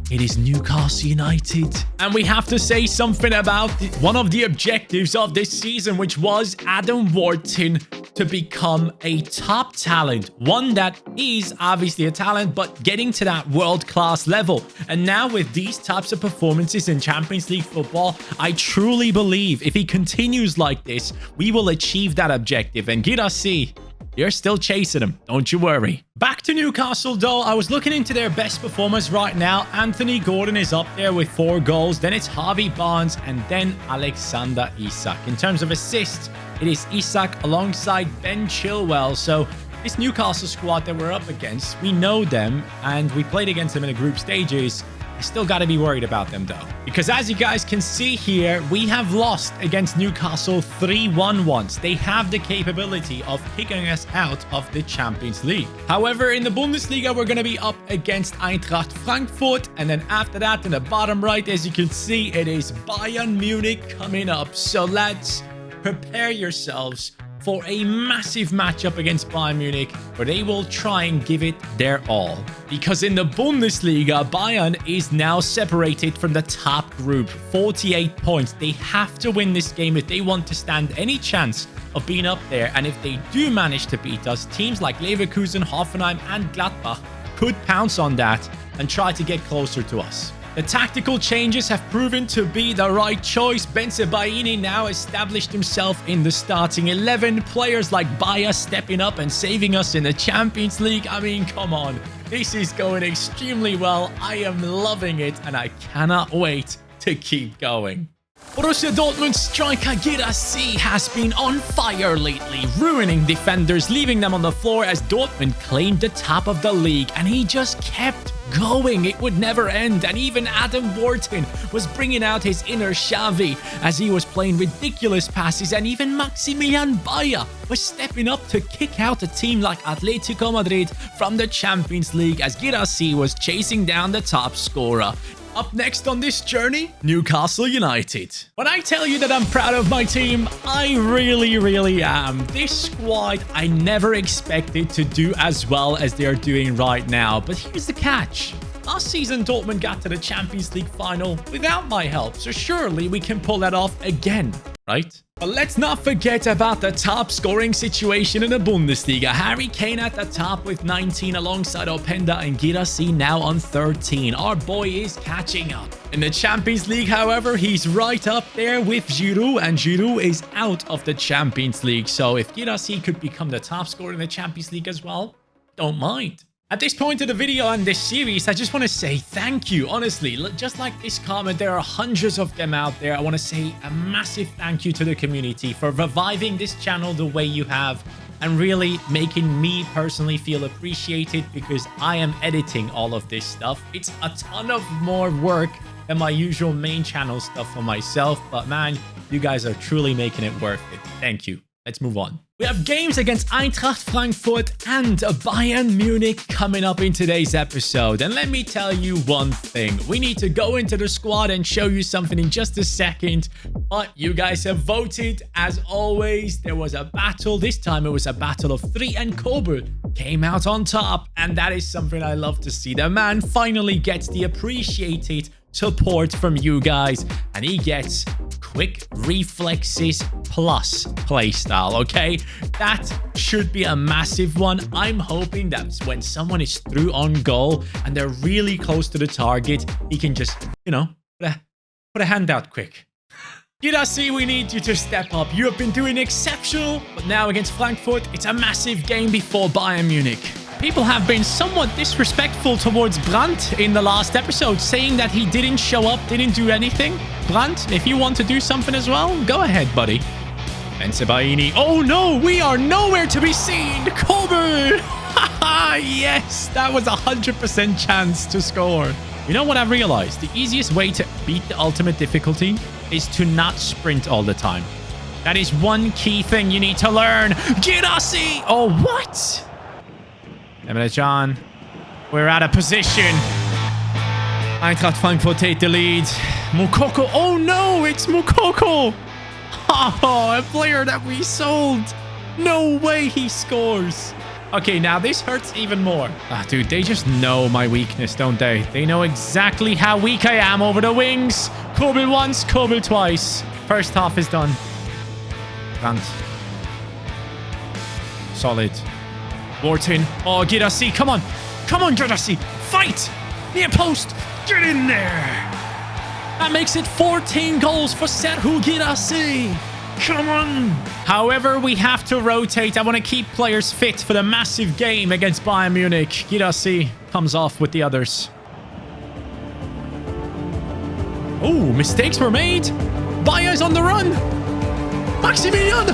It is Newcastle United. And we have to say something about one of the objectives of this season, which was Adam Wharton to become a top talent. One that is obviously a talent, but getting to that world-class level. And now with these types of performances in Champions League football, I truly believe if he continues like this, we will achieve that objective. And Guirassy, you're still chasing him. Don't you worry. Back to Newcastle, though. I was looking into their best performers right now. Anthony Gordon is up there with 4 goals. Then it's Harvey Barnes and then Alexander Isak. In terms of assists, it is Isak alongside Ben Chilwell. So this Newcastle squad that we're up against, we know them and we played against them in the group stages. I still got to be worried about them, though, because as you guys can see here, we have lost against Newcastle 3-1 once. They have the capability of kicking us out of the Champions League. However, in the Bundesliga, we're going to be up against Eintracht Frankfurt. And then after that, in the bottom right, as you can see, it is Bayern Munich coming up. So let's prepare yourselves for a massive matchup against Bayern Munich, where they will try and give it their all. Because in the Bundesliga, Bayern is now separated from the top group, 48 points. They have to win this game if they want to stand any chance of being up there. And if they do manage to beat us, teams like Leverkusen, Hoffenheim, and Gladbach could pounce on that and try to get closer to us. The tactical changes have proven to be the right choice. Bensebaini now established himself in the starting 11. Players like Beier stepping up and saving us in the Champions League. I mean, come on. This is going extremely well. I am loving it and I cannot wait to keep going. Borussia Dortmund striker Guirassy has been on fire lately, ruining defenders, leaving them on the floor as Dortmund claimed the top of the league, and he just kept going. It would never end, and even Adam Wharton was bringing out his inner Xavi as he was playing ridiculous passes, and even Maximilian Beier was stepping up to kick out a team like Atletico Madrid from the Champions League as Guirassy was chasing down the top scorer. Up next on this journey, Newcastle United. When I tell you that I'm proud of my team, I really am. This squad, I never expected to do as well as they're doing right now. But here's the catch. Last season, Dortmund got to the Champions League final without my help, so surely we can pull that off again, right? But let's not forget about the top scoring situation in the Bundesliga. Harry Kane at the top with 19 alongside Openda and Guirassy now on 13. Our boy is catching up. In the Champions League, however, he's right up there with Giroud, and Giroud is out of the Champions League. So if Guirassy could become the top scorer in the Champions League as well, don't mind. At this point of the video and this series, I just want to say thank you. Honestly, just like this comment, there are hundreds of them out there. I want to say a massive thank you to the community for reviving this channel the way you have and really making me personally feel appreciated, because I am editing all of this stuff. It's a ton of more work than my usual main channel stuff for myself, but man, you guys are truly making it worth it. Thank you. Let's move on. We have games against Eintracht Frankfurt and Bayern Munich coming up in today's episode. And let me tell you one thing. We need to go into the squad and show you something in just a second. But you guys have voted. As always, there was a battle. This time it was a battle of 3 and Kobel came out on top. And that is something I love to see. The man finally gets the appreciated support from you guys. And he gets quick reflexes plus playstyle, okay? That should be a massive one. I'm hoping that when someone is through on goal and they're really close to the target, he can just, you know, put a hand out quick. Guirassy, we need you to step up. You have been doing exceptional, but now against Frankfurt, it's a massive game before Bayern Munich. People have been somewhat disrespectful towards Brandt in the last episode, saying that he didn't show up, didn't do anything. Brandt, if you want to do something as well, go ahead, buddy. Bensebaini. Oh no, we are nowhere to be seen. Kobel. Yes, that was 100% chance to score. You know what I've realized? The easiest way to beat the ultimate difficulty is to not sprint all the time. That is one key thing you need to learn. Guirassy. Oh, what? Emre Can, we're out of position. Eintracht Frankfurt take the lead. Moukoko, oh no, it's Moukoko. Oh, a player that we sold. No way he scores. Okay, now this hurts even more. Ah, dude, they just know my weakness, don't they? They know exactly how weak I am over the wings. Kobel once, Kobel twice. First half is done. Brandt. Solid. Wharton. Oh, Guirassy, come on. Come on, Guirassy. Fight. Near post. Get in there. That makes it 14 goals for Serhou Guirassy. Come on. However, we have to rotate. I want to keep players fit for the massive game against Bayern Munich. Guirassy comes off with the others. Oh, mistakes were made. Bayer's on the run. Maximilian.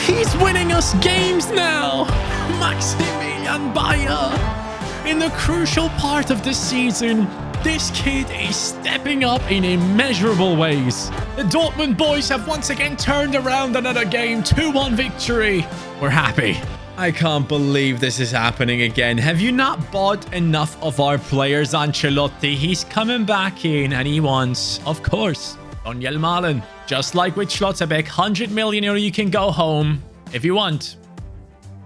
He's winning us games now. Maximilian Beier. In the crucial part of the season, this kid is stepping up in immeasurable ways. The Dortmund boys have once again turned around another game. 2-1 victory. We're happy. I can't believe this is happening again. Have you not bought enough of our players, Ancelotti? He's coming back in and he wants, of course, Daniel Malen. Just like with Schlotterbeck, 100 million euro, you can go home. If you want,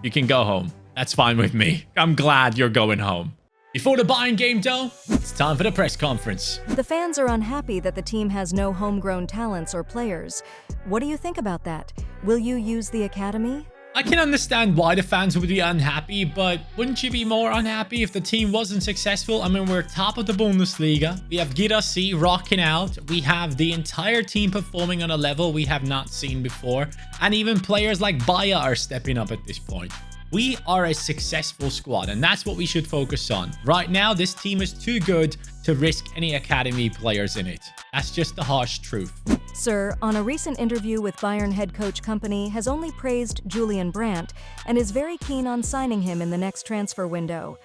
you can go home. That's fine with me. I'm glad you're going home. Before the Bayern game, though, it's time for the press conference. The fans are unhappy that the team has no homegrown talents or players. What do you think about that? Will you use the academy? I can understand why the fans would be unhappy, but wouldn't you be more unhappy if the team wasn't successful? I mean, we're top of the Bundesliga. We have Guirassy rocking out. We have the entire team performing on a level we have not seen before. And even players like Beier are stepping up at this point. We are a successful squad, and that's what we should focus on. Right now, this team is too good to risk any academy players in it. That's just the harsh truth. Sir, on a recent interview with Bayern head coach Company, has only praised Julian Brandt and is very keen on signing him in the next transfer window.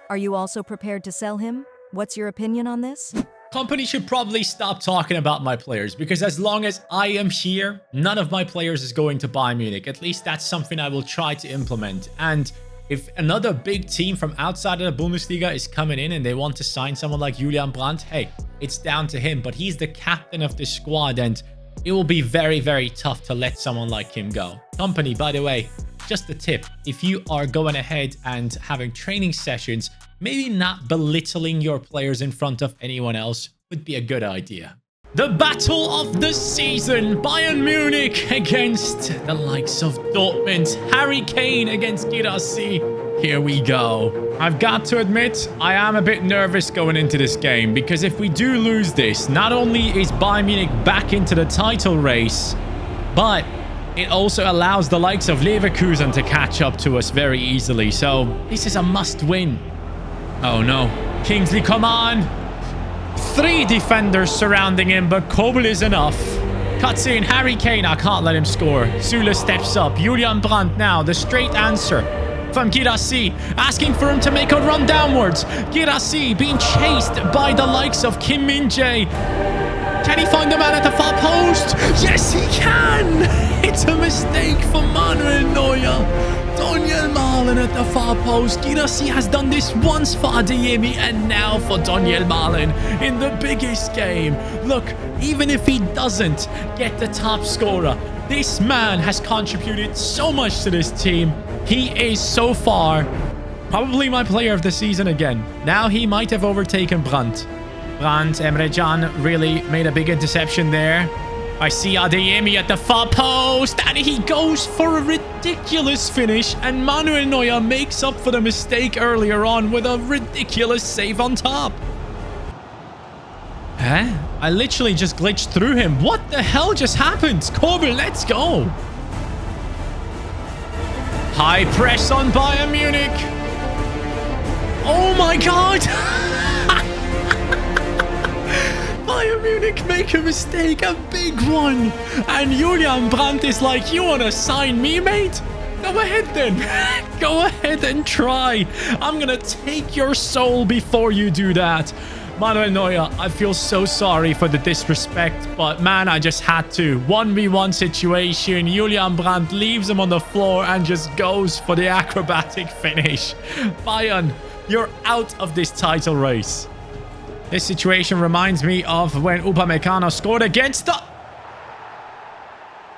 Are you also prepared to sell him? What's your opinion on this? Company should probably stop talking about my players, because as long as I am here, none of my players is going to Bayern Munich. At least that's something I will try to implement. And if another big team from outside of the Bundesliga is coming in and they want to sign someone like Julian Brandt, hey, it's down to him. But he's the captain of the squad and it will be very, very tough to let someone like him go. Company, by the way, just a tip. If you are going ahead and having training sessions, maybe not belittling your players in front of anyone else would be a good idea. The battle of the season. Bayern Munich against the likes of Dortmund. Harry Kane against Guirassy. Here we go. I've got to admit, I am a bit nervous going into this game, because if we do lose this, not only is Bayern Munich back into the title race, but it also allows the likes of Leverkusen to catch up to us very easily. So this is a must win. Oh no. Kingsley, come on. 3 defenders surrounding him, but Kobel is enough. Cuts in. Harry Kane. I can't let him score. Süle steps up. Julian Brandt now. The straight answer from Guirassy, asking for him to make a run downwards. Guirassy being chased by the likes of Kim Min-jae. Can he find the man at the far post? Yes, he can! It's a mistake for Manuel Neuer. Daniel Malen at the far post. Guirassy has done this once for Adeyemi and now for Daniel Malen in the biggest game. Look, even if he doesn't get the top scorer, this man has contributed so much to this team. He is so far probably my player of the season again. Now he might have overtaken Brandt. Emre Can really made a big interception there. I see Adeyemi at the far post, and he goes for a ridiculous finish, and Manuel Neuer makes up for the mistake earlier on with a ridiculous save on top. Huh? I literally just glitched through him. What the hell just happened? Kobel, let's go. High press on Bayern Munich. Oh my god. Bayern Munich make a mistake, a big one. And Julian Brandt is like, you want to sign me, mate? Go ahead then. Go ahead and try. I'm going to take your soul before you do that. Manuel Neuer, I feel so sorry for the disrespect, but man, I just had to. 1v1 situation. Julian Brandt leaves him on the floor and just goes for the acrobatic finish. Bayern, you're out of this title race. This situation reminds me of when Upamecano scored against the...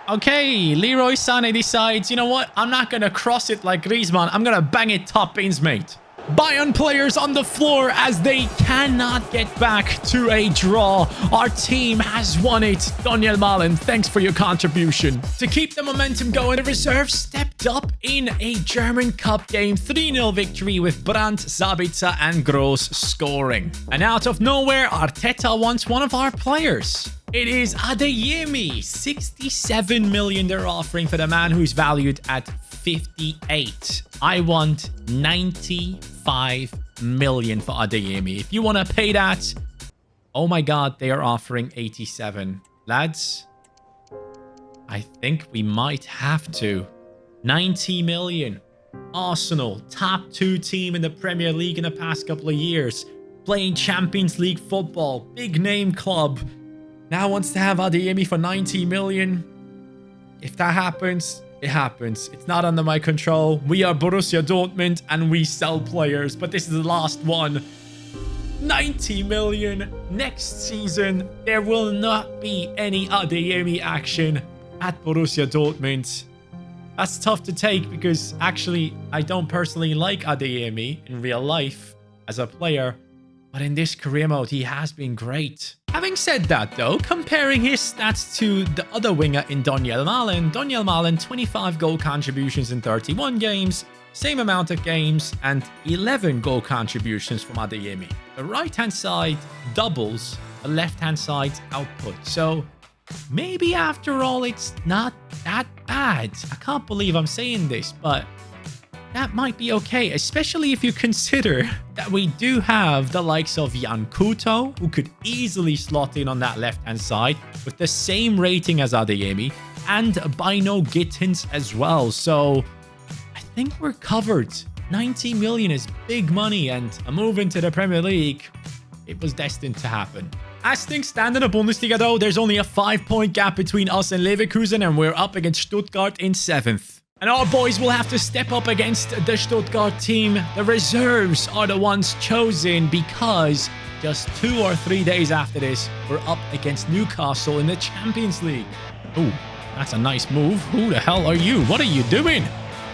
Okay, Leroy Sané decides, you know what? I'm not going to cross it like Griezmann. I'm going to bang it top bins, mate. Bayern players on the floor as they cannot get back to a draw. Our team has won it. Daniel Malen, thanks for your contribution. To keep the momentum going, the reserves stepped up in a German Cup game. 3-0 victory with Brandt, Sabitzer and Gross scoring. And out of nowhere, Arteta wants one of our players. It is Adeyemi. 67 million they're offering for the man who's valued at 58. I want 95 million for Adeyemi. If you want to pay that, oh my god, they are offering 87. Lads, I think we might have to. 90 million. Arsenal, top 2 team in the Premier League in the past couple of years. Playing Champions League football. Big name club. Now wants to have Adeyemi for 90 million. If that happens... it happens. It's not under my control. We are Borussia Dortmund and we sell players, but this is the last one. 90 million. Next season, there will not be any Adeyemi action at Borussia Dortmund. That's tough to take because actually, I don't personally like Adeyemi in real life as a player, but in this career mode, he has been great. Having said that though, comparing his stats to the other winger in Daniel Malen, 25 goal contributions in 31 games, same amount of games, and 11 goal contributions from Adeyemi. The right-hand side doubles the left-hand side's output, so maybe after all it's not that bad. I can't believe I'm saying this, but that might be okay, especially if you consider that we do have the likes of Jan Couto, who could easily slot in on that left-hand side with the same rating as Adeyemi, and Bino Gittins as well. So I think we're covered. 90 million is big money, and a move into the Premier League, it was destined to happen. As things stand in the Bundesliga though, there's only a 5-point gap between us and Leverkusen, and we're up against Stuttgart in 7th. And our boys will have to step up against the Stuttgart team. The reserves are the ones chosen because just 2 or 3 days after this, we're up against Newcastle in the Champions League. Ooh, that's a nice move. Who the hell are you? What are you doing?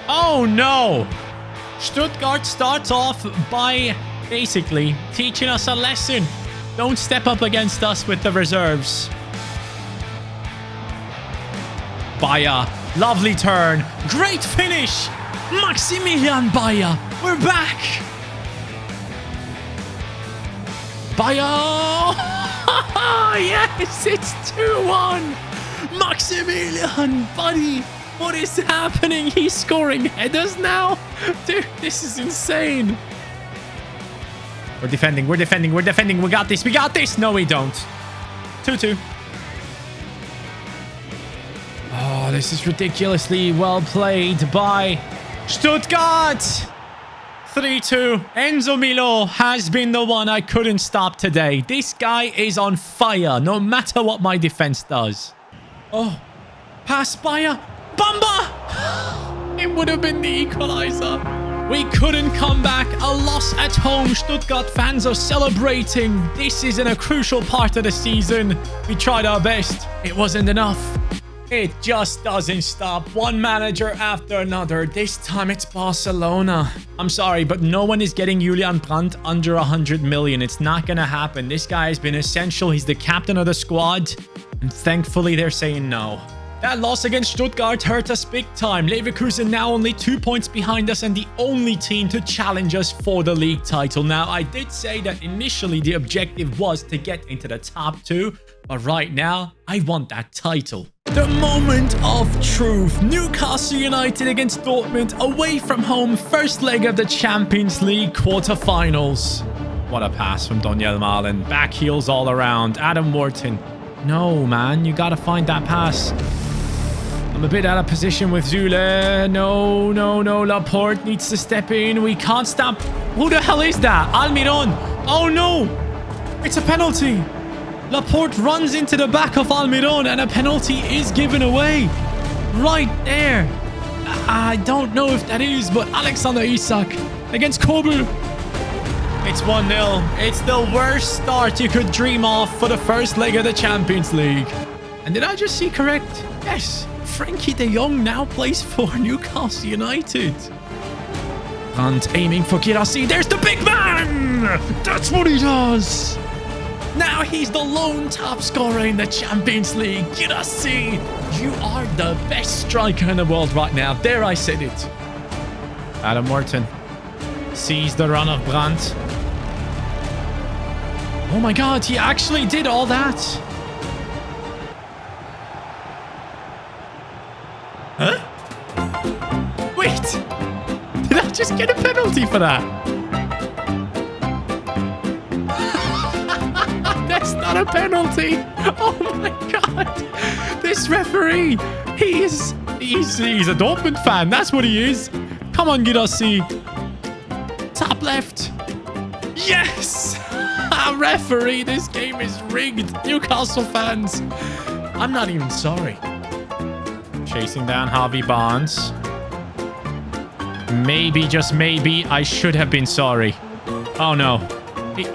Oh no! Stuttgart starts off by basically teaching us a lesson. Don't step up against us with the reserves. Beier, lovely turn. Great finish! Maximilian Beier, we're back! Beier! Yes, it's 2-1! Maximilian, buddy! What is happening? He's scoring headers now? Dude, this is insane. We're defending. We got this. No, we don't. 2-2. Oh, this is ridiculously well played by Stuttgart. 3-2. Enzo Milo has been the one I couldn't stop today. This guy is on fire, no matter what my defense does. Oh, pass Beier. Bamba! It would have been the equalizer. We couldn't come back. A loss at home. Stuttgart fans are celebrating. This isn't a crucial part of the season. We tried our best. It wasn't enough. It just doesn't stop. One manager after another. This time it's Barcelona. I'm sorry, but no one is getting Julian Brandt under 100 million. It's not going to happen. This guy has been essential. He's the captain of the squad. And thankfully, they're saying no. That loss against Stuttgart hurt us big time. Leverkusen now only 2 points behind us and the only team to challenge us for the league title. Now, I did say that initially the objective was to get into the top 2, but right now, I want that title. The moment of truth. Newcastle United against Dortmund away from home. First leg of the Champions League quarterfinals. What a pass from Daniel Milan. Back heels all around. Adam Wharton. No, man. You got to find that pass. I'm a bit out of position with Zule. No. Laporte needs to step in. We can't stop. Who the hell is that? Almiron. Oh, no. It's a penalty. Laporte runs into the back of Almiron and a penalty is given away. Right there. I don't know if that is, but Alexander Isak against Kobel. It's 1-0. It's the worst start you could dream of for the first leg of the Champions League. And did I just see correct? Yes. Frankie de Jong now plays for Newcastle United. Brandt aiming for Girassi. There's the big man! That's what he does! Now he's the lone top scorer in the Champions League. Girassi, you are the best striker in the world right now. There, I said it. Adam Wharton sees the run of Brandt. Oh my god, he actually did all that. Huh? Wait! Did I just get a penalty for that? That's not a penalty! Oh my god! This referee! He's a Dortmund fan, that's what he is! Come on, Girassi! Top left! Yes! Referee, this game is rigged! Newcastle fans! I'm not even sorry. Chasing down Harvey Barnes. Maybe, just maybe, I should have been sorry. Oh, no.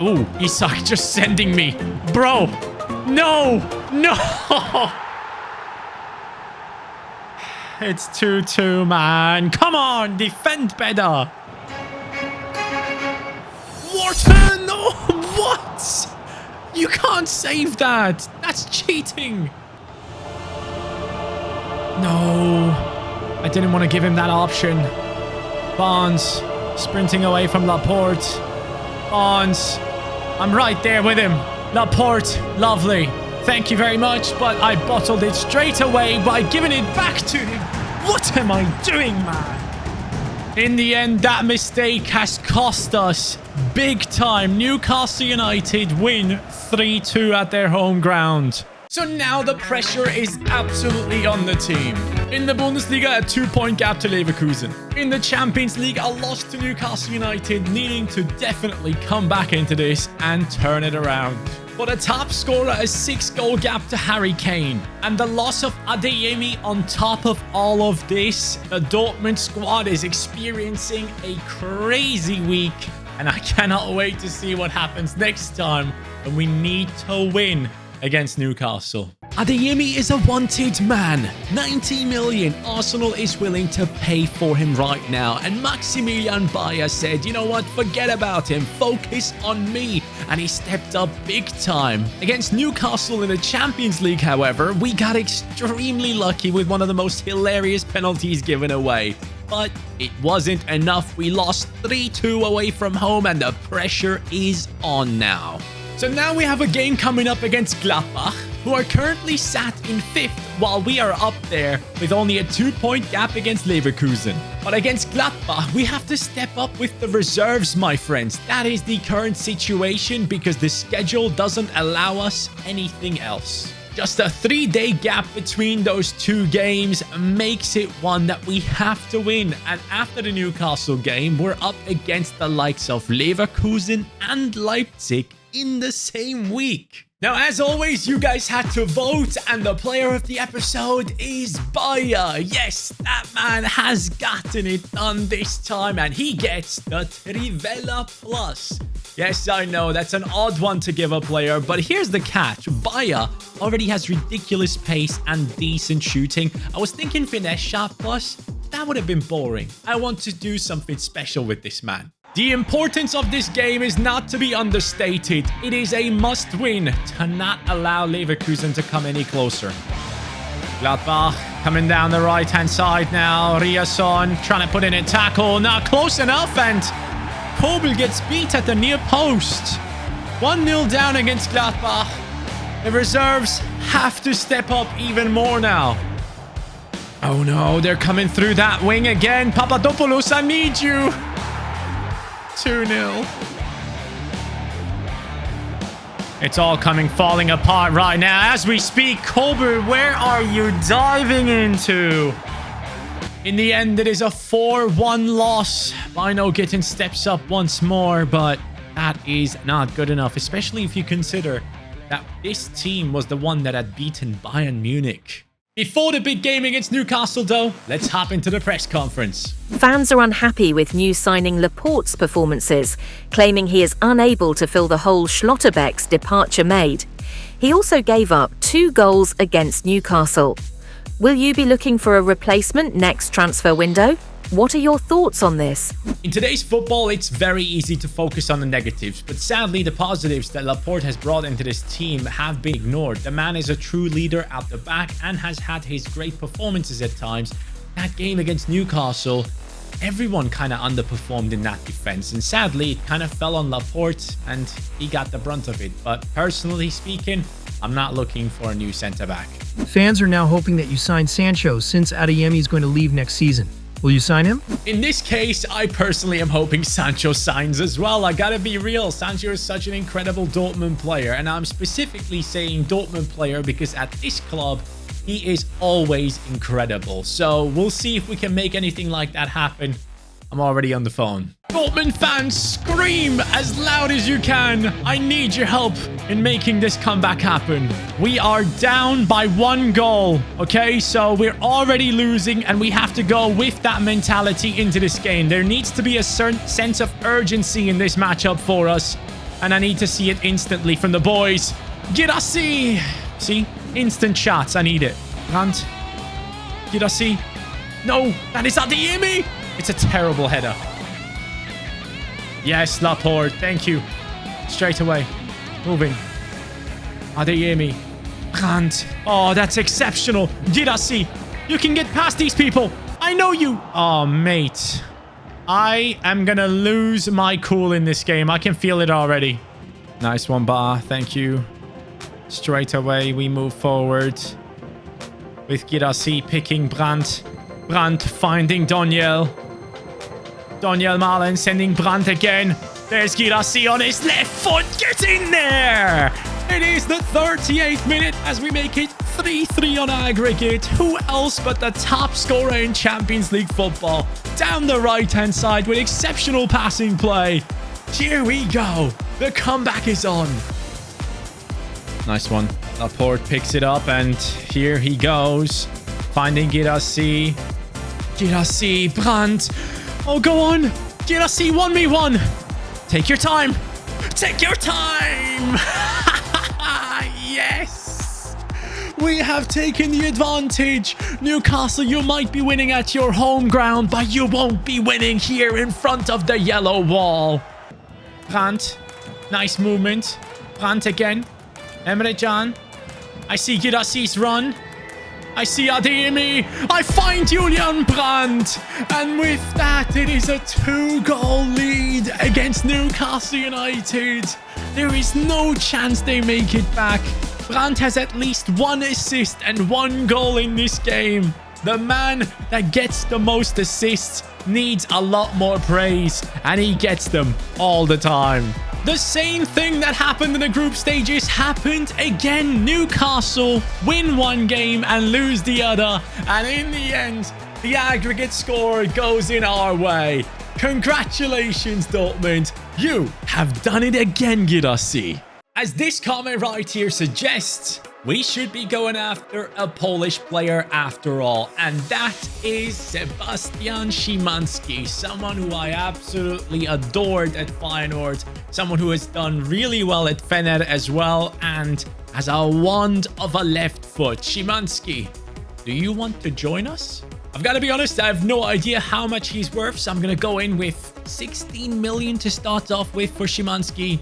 Ooh, Isak just sending me. Bro. No. No. It's 2-2, man. Come on. Defend better. Wharton. No. What? You can't save that. That's cheating. No, I didn't want to give him that option. Barnes sprinting away from Laporte. Barnes, I'm right there with him. Laporte, lovely. Thank you very much, but I bottled it straight away by giving it back to him. What am I doing, man? In the end, that mistake has cost us big time. Newcastle United win 3-2 at their home ground. So now the pressure is absolutely on the team. In the Bundesliga, a 2-point gap to Leverkusen. In the Champions League, a loss to Newcastle United, needing to definitely come back into this and turn it around. For the top scorer, a 6-goal gap to Harry Kane. And the loss of Adeyemi on top of all of this, the Dortmund squad is experiencing a crazy week. And I cannot wait to see what happens next time when we need to win against Newcastle. Adeyemi is a wanted man. 90 million Arsenal is willing to pay for him right now. And Maximilian Beier said, you know what, forget about him, focus on me. And he stepped up big time. Against Newcastle in the Champions League, however, we got extremely lucky with one of the most hilarious penalties given away. But it wasn't enough. We lost 3-2 away from home and the pressure is on now. So now we have a game coming up against Gladbach, who are currently sat in 5th while we are up there with only a 2-point gap against Leverkusen. But against Gladbach, we have to step up with the reserves, my friends. That is the current situation because the schedule doesn't allow us anything else. Just a 3-day gap between those two games makes it one that we have to win. And after the Newcastle game, we're up against the likes of Leverkusen and Leipzig in the same week. Now, as always, you guys had to vote, and the player of the episode is Beier. Yes, that man has gotten it done this time, and he gets the Trivela Plus. Yes, I know, that's an odd one to give a player, but here's the catch. Beier already has ridiculous pace and decent shooting. I was thinking Finesse Shot Plus. That would have been boring. I want to do something special with this man. The importance of this game is not to be understated. It is a must-win to not allow Leverkusen to come any closer. Gladbach coming down the right-hand side now. Riasson trying to put in a tackle. Not close enough, and Kobel gets beat at the near post. 1-0 down against Gladbach. The reserves have to step up even more now. Oh no, they're coming through that wing again. Papadopoulos, I need you. 2-0. It's all falling apart right now. As we speak, Kobel, where are you diving into? In the end, it is a 4-1 loss. Bino getting steps up once more, but that is not good enough, especially if you consider that this team was the one that had beaten Bayern Munich. Before the big game against Newcastle, though, let's hop into the press conference. Fans are unhappy with new signing Laporte's performances, claiming he is unable to fill the hole Schlotterbeck's departure made. He also gave up 2 goals against Newcastle. Will you be looking for a replacement next transfer window? What are your thoughts on this? In today's football, it's very easy to focus on the negatives, but sadly, the positives that Laporte has brought into this team have been ignored. The man is a true leader at the back and has had his great performances at times. That game against Newcastle, everyone kind of underperformed in that defense, and sadly, it kind of fell on Laporte and he got the brunt of it. But personally speaking, I'm not looking for a new centre-back. Fans are now hoping that you sign Sancho since Adeyemi is going to leave next season. Will you sign him? In this case, I personally am hoping Sancho signs as well. I gotta be real, Sancho is such an incredible Dortmund player, and I'm specifically saying Dortmund player because at this club, he is always incredible. So we'll see if we can make anything like that happen. I'm already on the phone. Dortmund fans, scream as loud as you can. I need your help in making this comeback happen. We are down by 1 goal, okay? So we're already losing and we have to go with that mentality into this game. There needs to be a certain sense of urgency in this matchup for us. And I need to see it instantly from the boys. Girassi! See? Instant shots. I need it. Brandt. Girassi. No, that is Adeyemi! It's a terrible header. Yes, Laporte. Thank you. Straight away. Moving. Adeyemi. Brandt. Oh, that's exceptional. Girassi. You can get past these people. I know you. Oh, mate. I am going to lose my cool in this game. I can feel it already. Nice one, Bar. Thank you. Straight away, we move forward. With Girassi picking Brandt. Brandt finding Doniel. Doniel Malen sending Brandt again. There's Girassi on his left foot. Get in there! It is the 38th minute as we make it 3-3 on aggregate. Who else but the top scorer in Champions League football? Down the right-hand side with exceptional passing play. Here we go. The comeback is on. Nice one. Laporte picks it up and here he goes. Finding Girassi. Girassi, Brandt. Oh, go on. Girassi, 1v1. Take your time. Take your time. Yes. We have taken the advantage. Newcastle, you might be winning at your home ground, but you won't be winning here in front of the yellow wall. Brandt. Nice movement. Brandt again. Emre Can. I see Guirassí's run. I see Adeyemi. I find Julian Brandt. And with that, it is a 2-goal lead against Newcastle United. There is no chance they make it back. Brandt has at least 1 assist and 1 goal in this game. The man that gets the most assists needs a lot more praise, and he gets them all the time. The same thing that happened in the group stages happened again. Newcastle win 1 game and lose the other, and in the end, the aggregate score goes in our way. Congratulations, Dortmund. You have done it again, Guirassí. As this comment right here suggests, we should be going after a Polish player after all, and that is Sebastian Szymanski, someone who I absolutely adored at Feyenoord, someone who has done really well at Fener as well, and has a wand of a left foot. Szymanski, do you want to join us? I've got to be honest, I have no idea how much he's worth, so I'm going to go in with 16 million to start off with for Szymanski.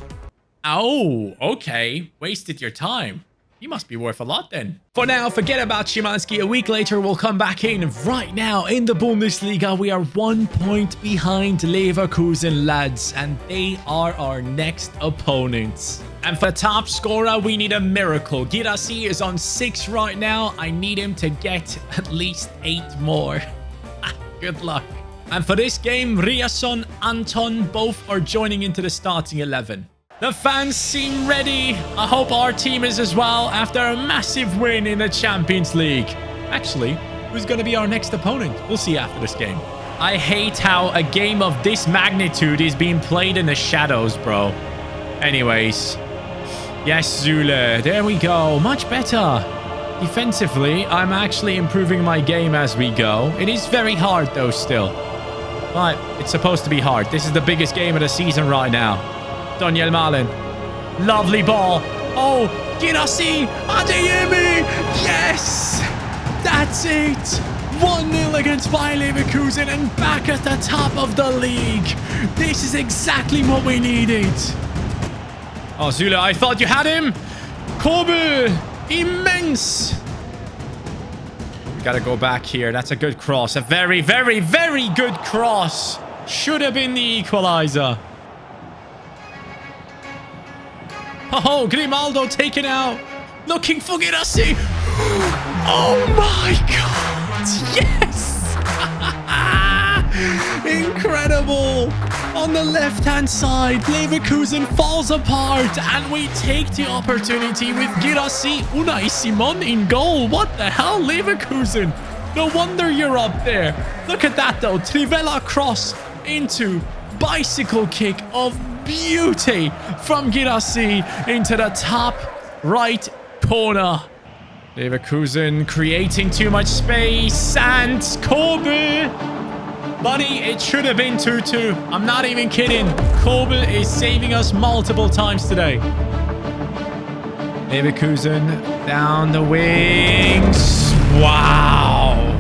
Oh, okay. Wasted your time. He must be worth a lot then. For now, forget about Szymanski. A week later, we'll come back in. Right now, in the Bundesliga, we are 1 point behind Leverkusen, lads. And they are our next opponents. And for the top scorer, we need a miracle. Guirassí is on 6 right now. I need him to get at least 8 more. Good luck. And for this game, Riasson, Anton, both are joining into the starting 11. The fans seem ready. I hope our team is as well after a massive win in the Champions League. Actually, who's going to be our next opponent? We'll see after this game. I hate how a game of this magnitude is being played in the shadows, bro. Anyways. Yes, Zule. There we go. Much better. Defensively, I'm actually improving my game as we go. It is very hard, though, still. But it's supposed to be hard. This is the biggest game of the season right now. Daniel Milan. Lovely ball. Oh, Guirassí. Adeyemi. Yes. That's it. 1-0 against Bayer Leverkusen and back at the top of the league. This is exactly what we needed. Oh, Zule, I thought you had him. Kobel. Immense. We got to go back here. That's a good cross. A very, very, very good cross. Should have been the equalizer. Oh, Grimaldo taken out. Looking for Guirassí. Oh my god. Yes. Incredible. On the left-hand side, Leverkusen falls apart and we take the opportunity with Guirassí, Unai Simon in goal. What the hell, Leverkusen? No wonder you're up there. Look at that though. Trivela cross into bicycle kick of beauty from Guirassí into the top right corner. Leverkusen creating too much space and Kobel. Buddy, it should have been 2-2. I'm not even kidding. Kobel is saving us multiple times today. Leverkusen down the wings. Wow.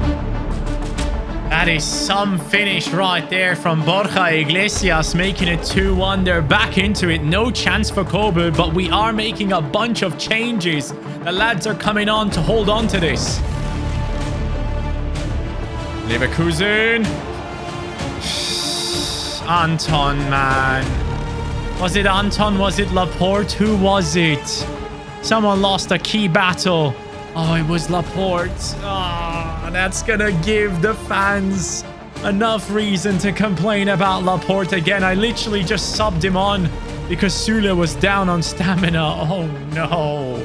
That is some finish right there from Borja Iglesias, making it 2-1. They're back into it. No chance for Kobel, but we are making a bunch of changes. The lads are coming on to hold on to this. Leverkusen. Anton, man. Was it Anton? Was it Laporte? Who was it? Someone lost a key battle. Oh, it was Laporte. Oh, that's gonna give the fans enough reason to complain about Laporte again. I literally just subbed him on because Sule was down on stamina. Oh, no.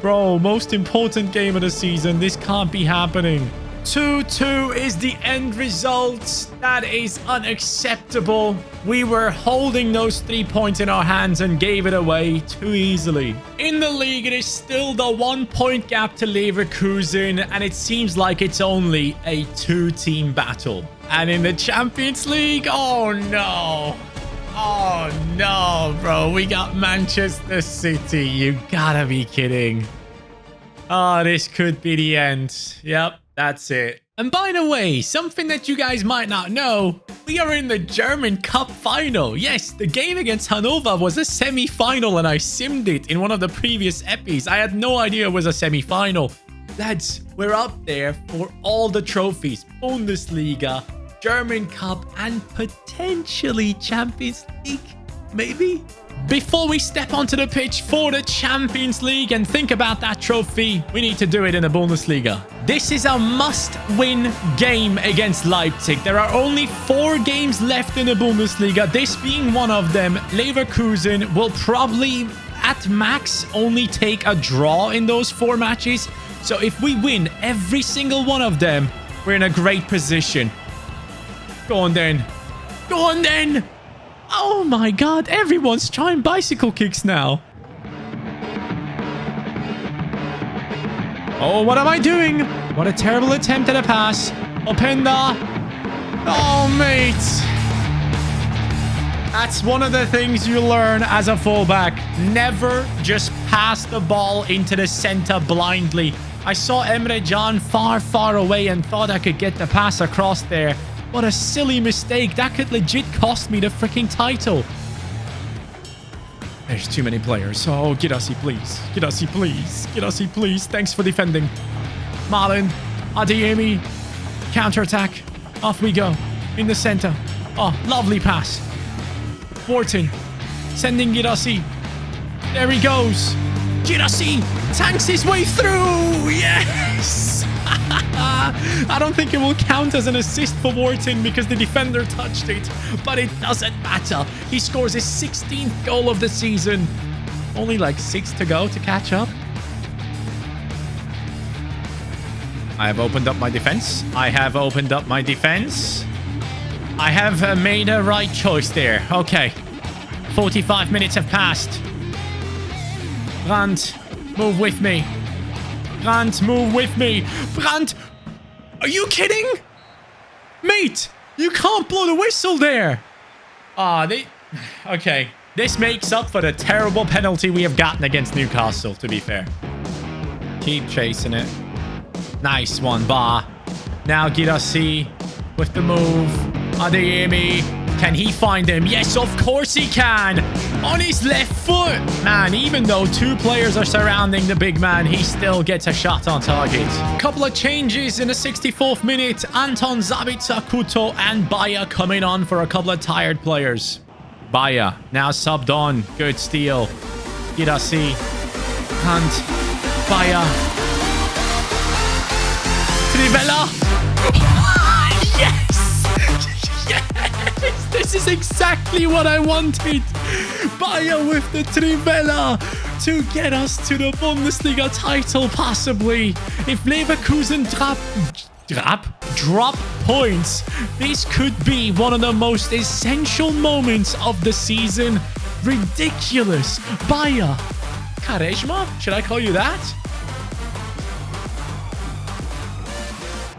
Bro, most important game of the season. This can't be happening. 2-2 is the end result. That is unacceptable. We were holding those 3 points in our hands and gave it away too easily. In the league, it is still the 1 point gap to Leverkusen, and it seems like it's only a 2-team battle. And in the Champions League, oh no. Oh no, bro. We got Manchester City. You gotta be kidding. Oh, this could be the end. Yep, that's it. And by the way, something that you guys might not know, we are in the German Cup final. Yes, the game against Hannover was a semi-final and I simmed it in one of the previous epis. I had no idea it was a semi-final. Lads, we're up there for all the trophies. Bundesliga, German Cup, and potentially Champions League, maybe? Before we step onto the pitch for the Champions League and think about that trophy, we need to do it in the Bundesliga. This is a must-win game against Leipzig. There are only 4 games left in the Bundesliga, this being one of them. Leverkusen will probably, at max, only take a draw in those 4 matches. So if we win every single one of them, we're in a great position. Go on then. Go on then. Oh my god, everyone's trying bicycle kicks now. Oh, what am I doing? What a terrible attempt at a pass. Openda. Oh, mate. That's one of the things you learn as a fullback. Never just pass the ball into the center blindly. I saw Emre Can far, far away and thought I could get the pass across there. What a silly mistake. That could legit cost me the freaking title. There's too many players. Oh, Girassi, please. Girassi, please. Girassi, please. Thanks for defending. Milan. Adeyemi. Counter-attack. Off we go. In the center. Oh, lovely pass. Wharton. Sending Girassi. There he goes. Girassi tanks his way through. Yes! I don't think it will count as an assist for Wharton because the defender touched it, but it doesn't matter. He scores his 16th goal of the season. Only like 6 to go to catch up. I have opened up my defense. I have opened up my defense. I have made a right choice there. Okay. 45 minutes have passed. Brandt, move with me. Brandt, move with me. Brandt, are you kidding? Mate, you can't blow the whistle there. Okay. This makes up for the terrible penalty we have gotten against Newcastle, to be fair. Keep chasing it. Nice one, Bar. Now Girassi with the move. Adeyemi. Can he find him? Yes, of course he can. On his left foot. Man, even though 2 players are surrounding the big man, he still gets a shot on target. Couple of changes in the 64th minute. Anton Zabitzer, Kuto, and Beier coming on for a couple of tired players. Beier now subbed on. Good steal. Girassi. And Beier. Trivela. Yes! Yes! This is exactly what I wanted. Beier with the Trivela to get us to the Bundesliga title, possibly. If Leverkusen drop points, this could be one of the most essential moments of the season. Ridiculous. Beier. Charisma? Should I call you that?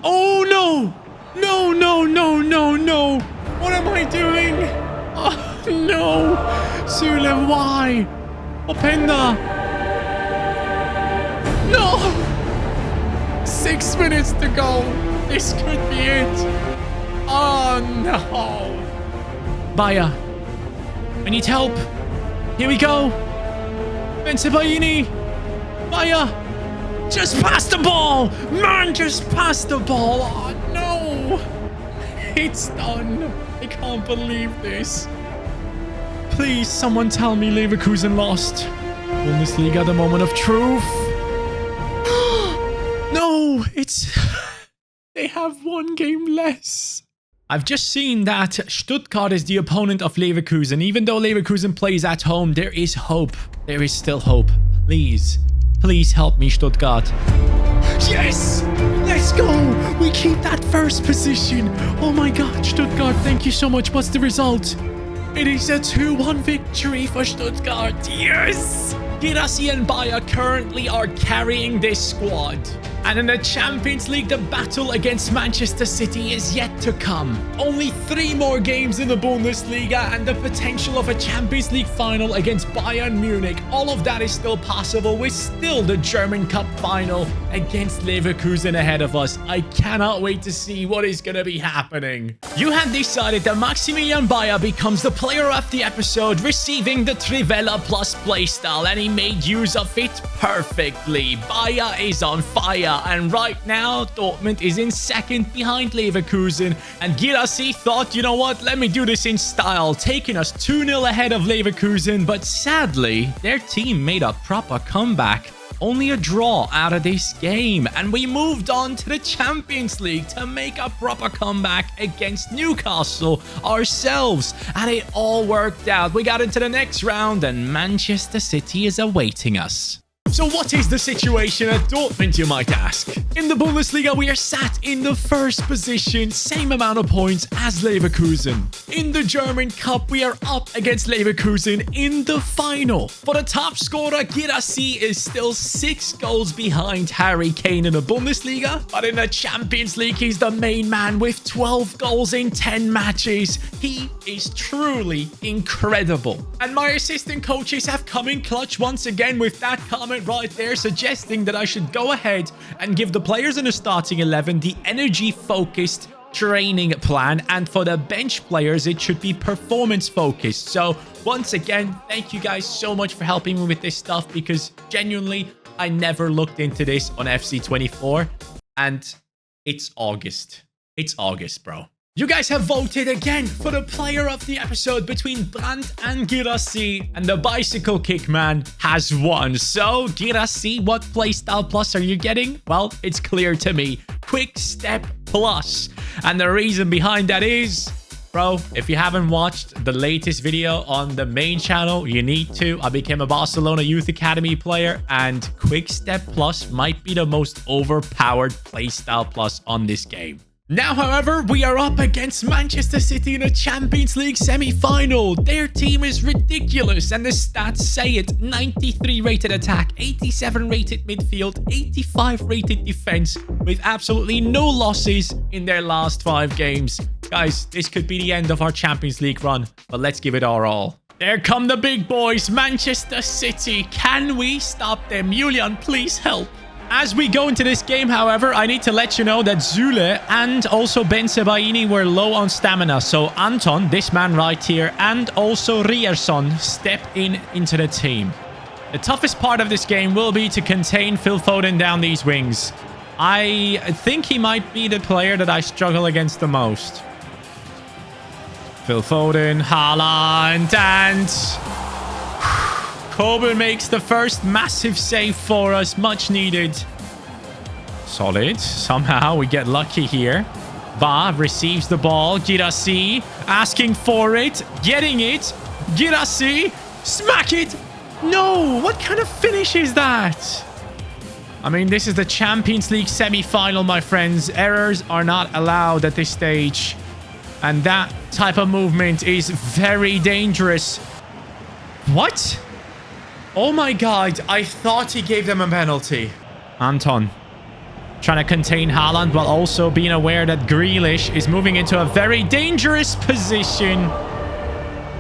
Oh, no. No, no, no, no, no. What am I doing? Oh, no. Sule, why? Openda. No. 6 minutes to go. This could be it. Oh, no. Beier. I need help. Here we go. Bensebaini. Beier. Just pass the ball. Man, just pass the ball. Oh, no. It's done. I can't believe this. Please, someone tell me Leverkusen lost. Bundesliga, the moment of truth. No, it's... They have 1 game less. I've just seen that Stuttgart is the opponent of Leverkusen. Even though Leverkusen plays at home, there is hope. There is still hope. Please. Please help me, Stuttgart. Yes! Let's go! We keep that first position. Oh my god, Stuttgart, thank you so much. What's the result? It is a 2-1 victory for Stuttgart. Yes! Girassi and Beier currently are carrying this squad. And in the Champions League, the battle against Manchester City is yet to come. Only 3 more games in the Bundesliga and the potential of a Champions League final against Bayern Munich. All of that is still possible with still the German Cup final against Leverkusen ahead of us. I cannot wait to see what is going to be happening. You have decided that Maximilian Beier becomes the player of the episode, receiving the Trivela Plus playstyle, and he made use of it perfectly. Beier is on fire, and right now Dortmund is in second behind Leverkusen, and Girassi thought, you know what, let me do this in style, taking us 2-0 ahead of Leverkusen, but sadly their team made a proper comeback. Only a draw out of this game, and we moved on to the Champions League to make a proper comeback against Newcastle ourselves, and it all worked out. We got into the next round, and Manchester City is awaiting us. So what is the situation at Dortmund, you might ask? In the Bundesliga, we are sat in the first position, same amount of points as Leverkusen. In the German Cup, we are up against Leverkusen in the final. But the top scorer, Girassi, is still 6 goals behind Harry Kane in the Bundesliga. But in the Champions League, he's the main man with 12 goals in 10 matches. He is truly incredible. And my assistant coaches have come in clutch once again with that comment right there, suggesting that I should go ahead and give the players in the starting 11 the energy-focused training plan, and for the bench players it should be performance-focused. So once again, thank you guys so much for helping me with this stuff, because genuinely I never looked into this on FC24, and it's August. It's August, bro. You guys have voted again for the player of the episode between Brandt and Girassi, and the bicycle kick man has won. So, Girassi, what playstyle plus are you getting? Well, it's clear to me. Quick Step Plus. And the reason behind that is, bro, if you haven't watched the latest video on the main channel, you need to. I became a Barcelona Youth Academy player, and Quick Step Plus might be the most overpowered playstyle plus on this game. Now, however, we are up against Manchester City in a Champions League semi-final. Their team is ridiculous, and the stats say it. 93 rated attack, 87 rated midfield, 85 rated defense, with absolutely no losses in their last 5 games. Guys, this could be the end of our Champions League run, but let's give it our all. There come the big boys, Manchester City. Can we stop them? Julian, please help. As we go into this game, however, I need to let you know that Zule and also Ben Sebaini were low on stamina. So Anton, this man right here, and also Rierson step into the team. The toughest part of this game will be to contain Phil Foden down these wings. I think he might be the player that I struggle against the most. Phil Foden, Haaland, and Kobel makes the first massive save for us. Much needed. Solid. Somehow we get lucky here. Va receives the ball. Girassi asking for it. Getting it. Girassi. Smack it. No. What kind of finish is that? I mean, this is the Champions League semi-final, my friends. Errors are not allowed at this stage. And that type of movement is very dangerous. What? Oh my god, I thought he gave them a penalty. Anton trying to contain Haaland while also being aware that Grealish is moving into a very dangerous position.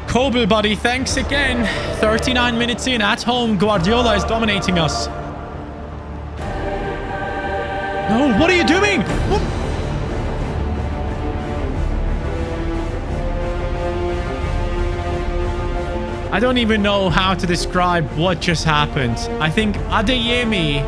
Kobel, buddy, thanks again. 39 minutes in, at home, Guardiola is dominating us. No, what are you doing? What? I don't even know how to describe what just happened. I think Adeyemi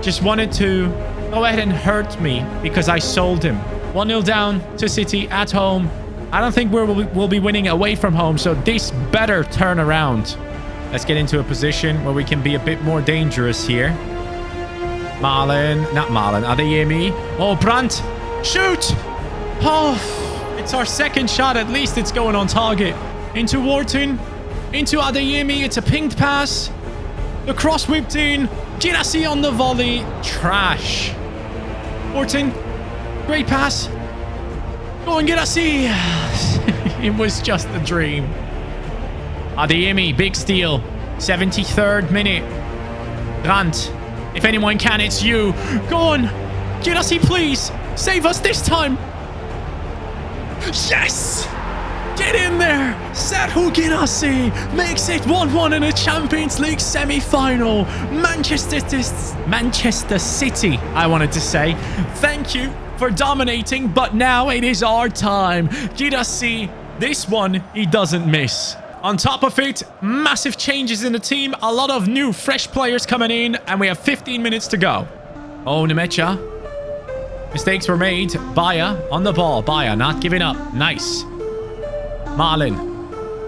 just wanted to go ahead and hurt me because I sold him. 1-0 down to City at home. I don't think we'll be winning away from home, so this better turn around. Let's get into a position where we can be a bit more dangerous here. Adeyemi. Oh, Brandt. Shoot! Oh, it's our second shot. At least it's going on target. Into Wharton. Into Adeyemi. It's a pinged pass. The cross whipped in. Girassi on the volley. Trash. Wharton. Great pass. Go and Girassi. It was just a dream. Adeyemi. Big steal. 73rd minute. Brandt If anyone can, it's you. Go on. Girassi, please. Save us this time. Yes! Get in there! Serhou Girassi makes it 1-1 in a Champions League semi-final. Manchester City, I wanted to say. Thank you for dominating, but now it is our time. Girassi, this one, he doesn't miss. On top of it, massive changes in the team. A lot of new, fresh players coming in, and we have 15 minutes to go. Oh, Nemecha. Mistakes were made. Beier on the ball. Beier not giving up. Nice. Marlin.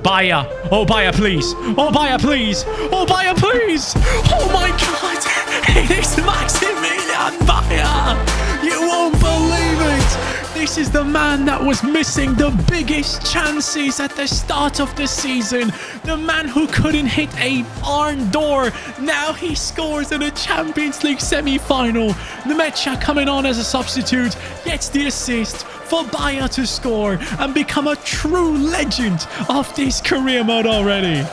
Beier. Oh, Beier, please. Oh, Beier, please. Oh, Beier, please. Oh, my God. It is Maximilian Beier. You won't believe it. This is the man that was missing the biggest chances at the start of the season. The man who couldn't hit a barn door. Now he scores in a Champions League semi-final. Nemecha coming on as a substitute gets the assist for Beier to score and become a true legend of this career mode already.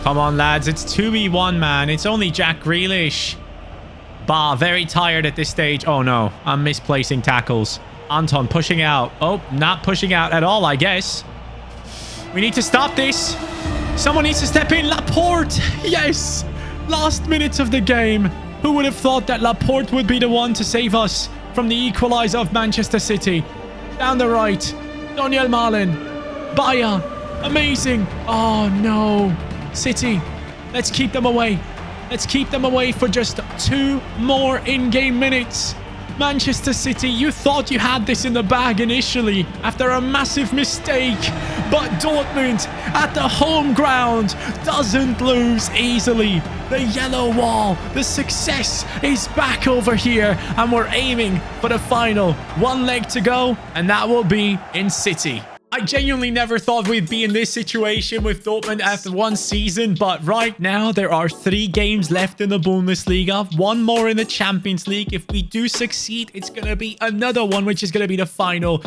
Come on, lads. It's 2v1, man. It's only Jack Grealish. Bah, very tired at this stage. Oh, no. I'm misplacing tackles. Anton pushing out. Oh, not pushing out at all, I guess. We need to stop this. Someone needs to step in. Laporte. Yes. Last minutes of the game. Who would have thought that Laporte would be the one to save us from the equalizer of Manchester City? Down the right. Daniel Marlin. Beier. Amazing. Oh, no. City. Let's keep them away. Let's keep them away for just 2 more in-game minutes. Manchester City, you thought you had this in the bag initially after a massive mistake. But Dortmund at the home ground doesn't lose easily. The yellow wall, the success is back over here. And we're aiming for the final. 1 leg to go, and that will be in City. I genuinely never thought we'd be in this situation with Dortmund after 1 season, but right now there are 3 games left in the Bundesliga, 1 more in the Champions League. If we do succeed, it's going to be another one, which is going to be the final.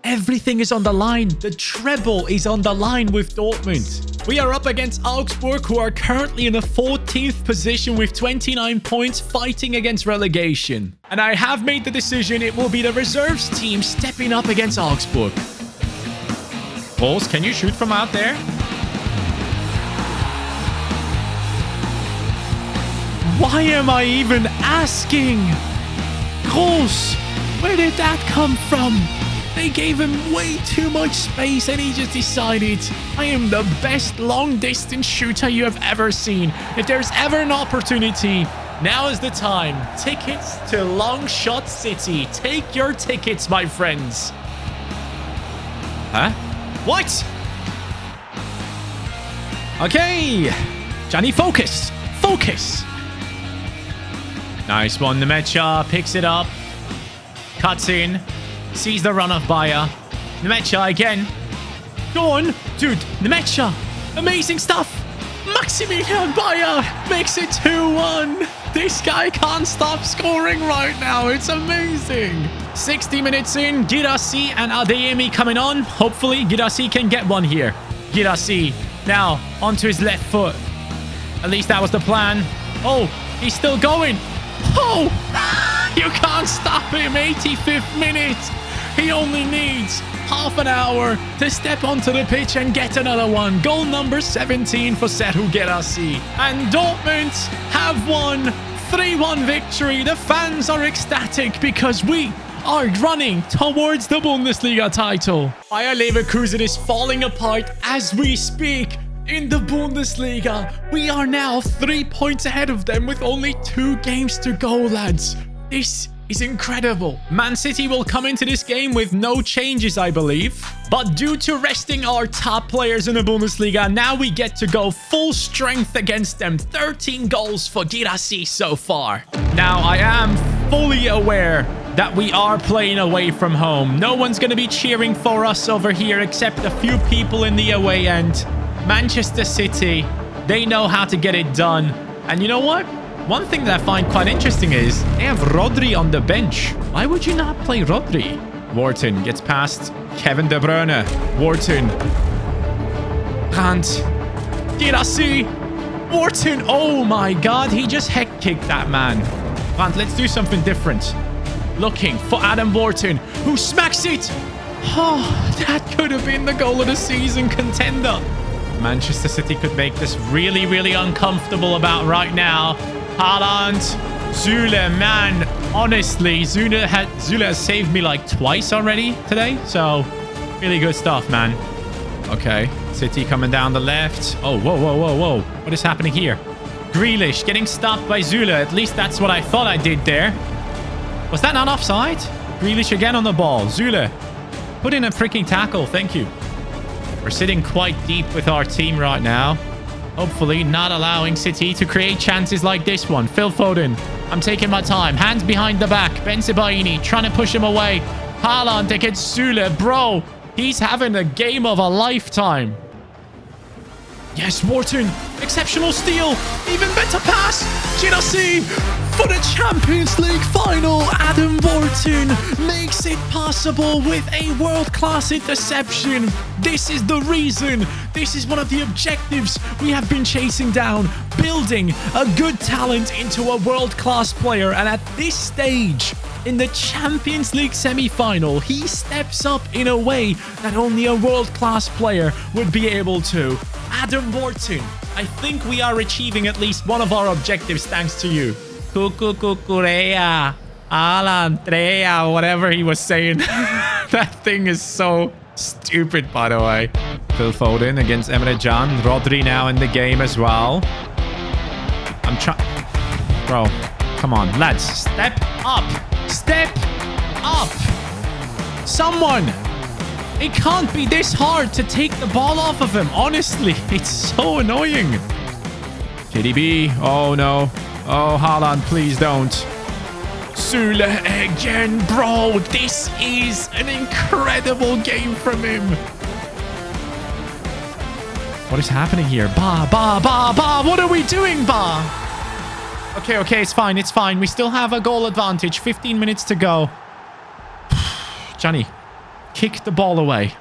Everything is on the line. The treble is on the line with Dortmund. We are up against Augsburg, who are currently in the 14th position with 29 points, fighting against relegation. And I have made the decision it will be the reserves team stepping up against Augsburg. Balls, can you shoot from out there? Why am I even asking? Gross, where did that come from? They gave him way too much space and he just decided, I am the best long-distance shooter you have ever seen. If there's ever an opportunity, now is the time. Tickets to Long Shot City. Take your tickets, my friends. Huh? What? Okay. Johnny, focus. Focus. Nice one. Nemecha picks it up. Cuts in. Sees the run of Beier. Nemecha again. Go on. Dude, Nemecha. Amazing stuff. Maximilian Beier makes it 2-1. This guy can't stop scoring right now. It's amazing. 60 minutes in, Girassi and Adeyemi coming on. Hopefully, Girassi can get one here. Girassi now onto his left foot. At least that was the plan. Oh, he's still going. Oh, you can't stop him. 85th minute. He only needs half an hour to step onto the pitch and get another one. Goal number 17 for Serhou Girassi. And Dortmund have won. 3-1 victory. The fans are ecstatic because we are running towards the Bundesliga title. Bayer Leverkusen is falling apart as we speak in the Bundesliga. We are now 3 points ahead of them with only 2 games to go, lads. This is incredible. Man City will come into this game with no changes, I believe. But due to resting our top players in the Bundesliga, now we get to go full strength against them. 13 goals for Girassi so far. Now, I am fully aware that we are playing away from home. No one's going to be cheering for us over here except a few people in the away end. Manchester City, they know how to get it done. And you know what? One thing that I find quite interesting is they have Rodri on the bench. Why would you not play Rodri? Wharton gets past Kevin De Bruyne. Wharton. Brandt. Girassi. Wharton. Oh my God. He just heck kicked that man. And let's do something different. Looking for Adam Wharton, who smacks it. Oh, that could have been the goal of the season contender. Manchester City could make this really, really uncomfortable about right now. Haaland, Süle, man, honestly, Süle has saved me like twice already today. So, really good stuff, man. Okay, City coming down the left. Oh, whoa, whoa, whoa, whoa. What is happening here? Grealish getting stopped by Süle. At least that's what I thought I did there. Was that not offside? Grealish again on the ball. Süle, put in a freaking tackle. Thank you. We're sitting quite deep with our team right now. Hopefully not allowing City to create chances like this one. Phil Foden. I'm taking my time. Hands behind the back. Ben Sebaini trying to push him away. Haaland against Süle. Bro, he's having a game of a lifetime. Yes, Wharton. Exceptional steal. Even better pass. Girassi for the Champions League final. Adam Wharton makes it possible with a world-class interception. This is the reason. This is one of the objectives we have been chasing down. Building a good talent into a world-class player. And at this stage, in the Champions League semi-final, he steps up in a way that only a world-class player would be able to. Adam Wharton, I think we are achieving at least one of our objectives thanks to you. Kukukukurea, Alantrea, whatever he was saying. That thing is so stupid, by the way. Phil Foden against Emre Can. Rodri now in the game as well. I'm trying... Bro, come on, lads. Step up. Step up. Someone. It can't be this hard to take the ball off of him. Honestly, it's so annoying. KDB. Oh, no. Oh, Haaland, please don't. Süle again, bro. This is an incredible game from him. What is happening here? Ba. What are we doing, Ba? Okay, it's fine. It's fine. We still have a goal advantage. 15 minutes to go. Johnny. Kick the ball away.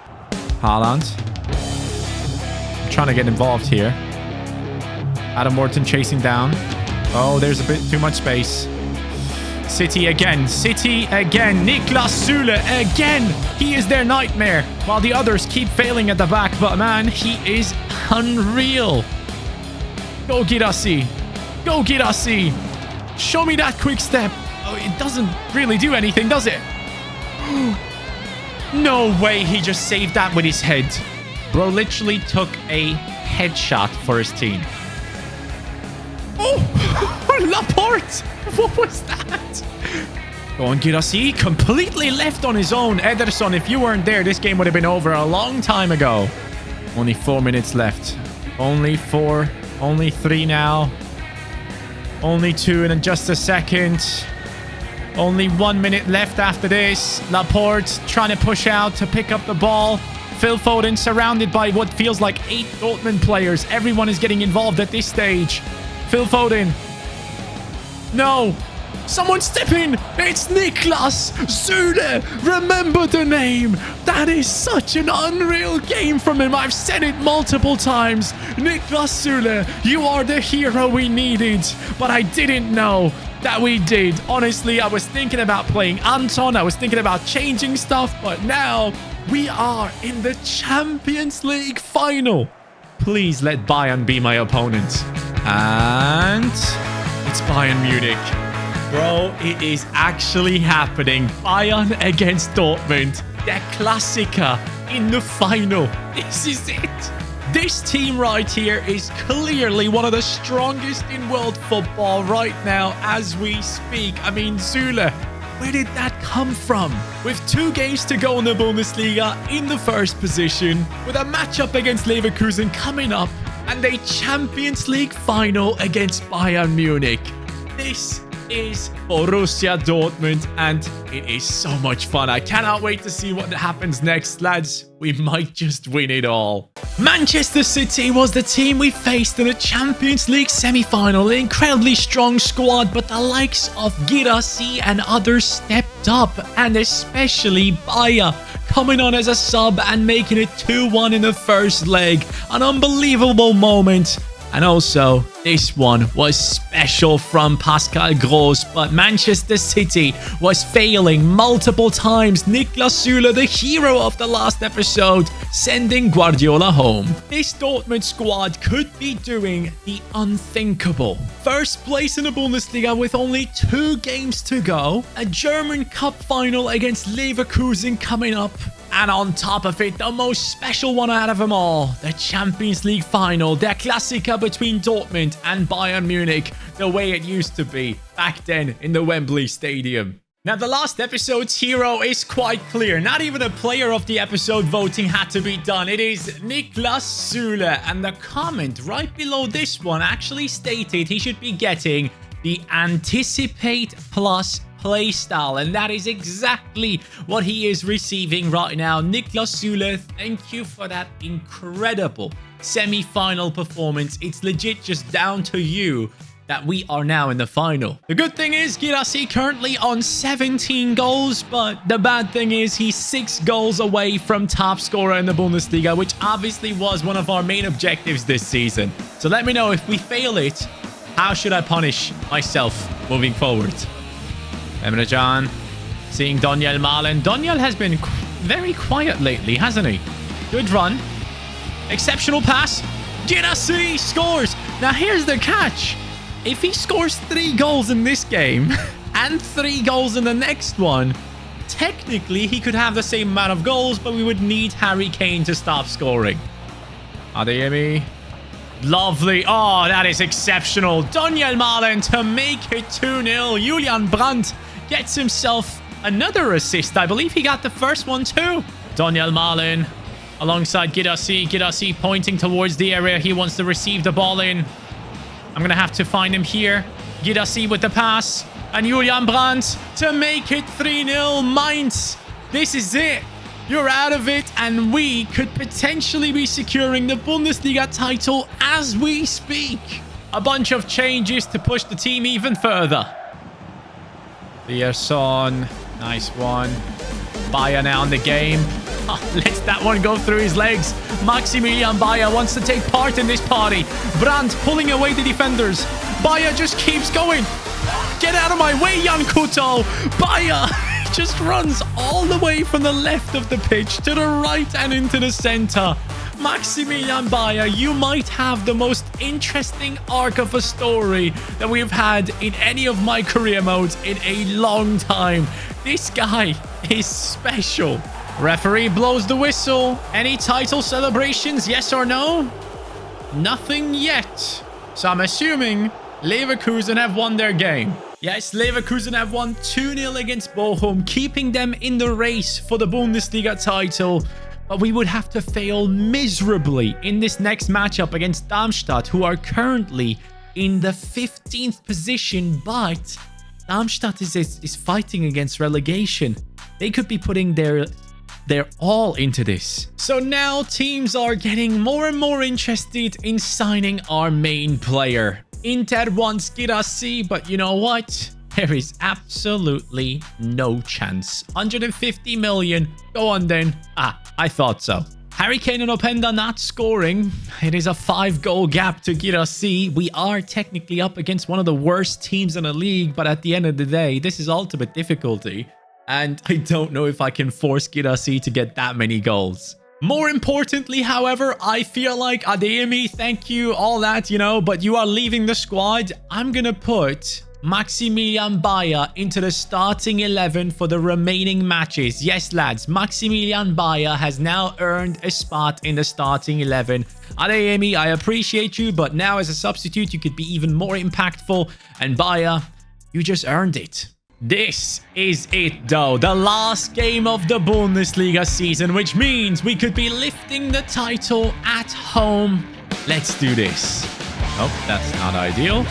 Haaland. I'm trying to get involved here. Adam Wharton chasing down. Oh, there's a bit too much space. City again. Niklas Süle again. He is their nightmare. While the others keep failing at the back. But man, he is unreal. Go Girassi. Show me that quick step. Oh, it doesn't really do anything, does it? No way he just saved that with his head. Bro literally took a headshot for his team. Oh, Laporte. What was that? Go on, Girassi. Completely left on his own. Ederson, if you weren't there, this game would have been over a long time ago. Only 4 minutes left. Only 4. Only 3 now. Only 2 in just a second. Only 1 minute left after this. Laporte trying to push out to pick up the ball. Phil Foden surrounded by what feels like 8 Dortmund players. Everyone is getting involved at this stage. Phil Foden. No. Someone step in. It's Niklas Süle. Remember the name. That is such an unreal game from him. I've said it multiple times. Niklas Süle, you are the hero we needed. But I didn't know that we did. Honestly, I was thinking about playing Anton. I was thinking about changing stuff. But now we are in the Champions League final. Please let Bayern be my opponent. And it's Bayern Munich. Bro, it is actually happening. Bayern against Dortmund. The Klassiker in the final. This is it. This team right here is clearly one of the strongest in world football right now as we speak. I mean, Süle, where did that come from? With 2 games to go in the Bundesliga, in the first position, with a matchup against Leverkusen coming up, and a Champions League final against Bayern Munich. This is Borussia Dortmund, and it is so much fun. I cannot wait to see what happens next, lads. We might just win it all. Manchester City was the team we faced in the Champions League semi-final. An incredibly strong squad, but the likes of Girassi and others stepped up, and especially Beier coming on as a sub and making it 2-1 in the first leg. An unbelievable moment. And also, this one was special from Pascal Gross, but Manchester City was failing multiple times. Niklas Süle, the hero of the last episode, sending Guardiola home. This Dortmund squad could be doing the unthinkable. First place in the Bundesliga with only 2 games to go. A German Cup final against Leverkusen coming up. And on top of it, the most special one out of them all, the Champions League final, the Klassiker between Dortmund and Bayern Munich, the way it used to be back then in the Wembley Stadium. Now, the last episode's hero is quite clear. Not even a player of the episode voting had to be done. It is Niklas Süle. And the comment right below this one actually stated he should be getting the Anticipate Plus playstyle, and that is exactly what he is receiving right now. Niklas Süle, thank you for that incredible semi-final performance. It's legit just down to you that we are now in the final. The good thing is Guirassy currently on 17 goals, but the bad thing is he's 6 goals away from top scorer in the Bundesliga, which obviously was one of our main objectives this season. So let me know, if we fail it, how should I punish myself moving forward? Emre Can, seeing Daniel Malen. Daniel has been very quiet lately, hasn't he? Good run. Exceptional pass. Guirassy scores. Now here's the catch. If he scores 3 goals in this game and 3 goals in the next one, technically he could have the same amount of goals, but we would need Harry Kane to stop scoring. Adeyemi. Lovely. Oh, that is exceptional. Daniel Malen to make it 2-0. Julian Brandt gets himself another assist. I believe he got the first one too. Daniel Malen alongside Guirassy. Guirassy pointing towards the area he wants to receive the ball in. I'm going to have to find him here. Guirassy with the pass. And Julian Brandt to make it 3-0. Mainz, this is it. You're out of it, and we could potentially be securing the Bundesliga title as we speak. A bunch of changes to push the team even further. Bierson, nice one. Beier now in the game. Lets that one go through his legs. Maximilian Beier wants to take part in this party. Brandt pulling away the defenders. Beier just keeps going. Get out of my way, Jan Kuto. Beier just runs all the way from the left of the pitch to the right and into the center. Maximilian Beier, you might have the most interesting arc of a story that we've had in any of my career modes in a long time. This guy is special. Referee blows the whistle. Any title celebrations, yes or no? Nothing yet. So I'm assuming Leverkusen have won their game. Yes, Leverkusen have won 2-0 against Bochum, keeping them in the race for the Bundesliga title. But we would have to fail miserably in this next matchup against Darmstadt, who are currently in the 15th position. But Darmstadt is fighting against relegation. They could be putting their all into this. So now teams are getting more and more interested in signing our main player. Inter wants Guirassy, but you know what? There is absolutely no chance. 150 million. Go on then. I thought so. Harry Kane and Openda not scoring. It is a 5-goal gap to Guirassy. We are technically up against one of the worst teams in the league, but at the end of the day, this is ultimate difficulty. And I don't know if I can force Guirassy to get that many goals. More importantly, however, I feel like Adeyemi, thank you, all that, you know, but you are leaving the squad. I'm going to put Maximilian Beier into the starting 11 for the remaining matches. Yes, lads, Maximilian Beier has now earned a spot in the starting 11. Adeyemi, I appreciate you, but now as a substitute, you could be even more impactful. And Beier, you just earned it. This is it though, the last game of the Bundesliga season, which means we could be lifting the title at home. Let's do this. Oh, that's not ideal.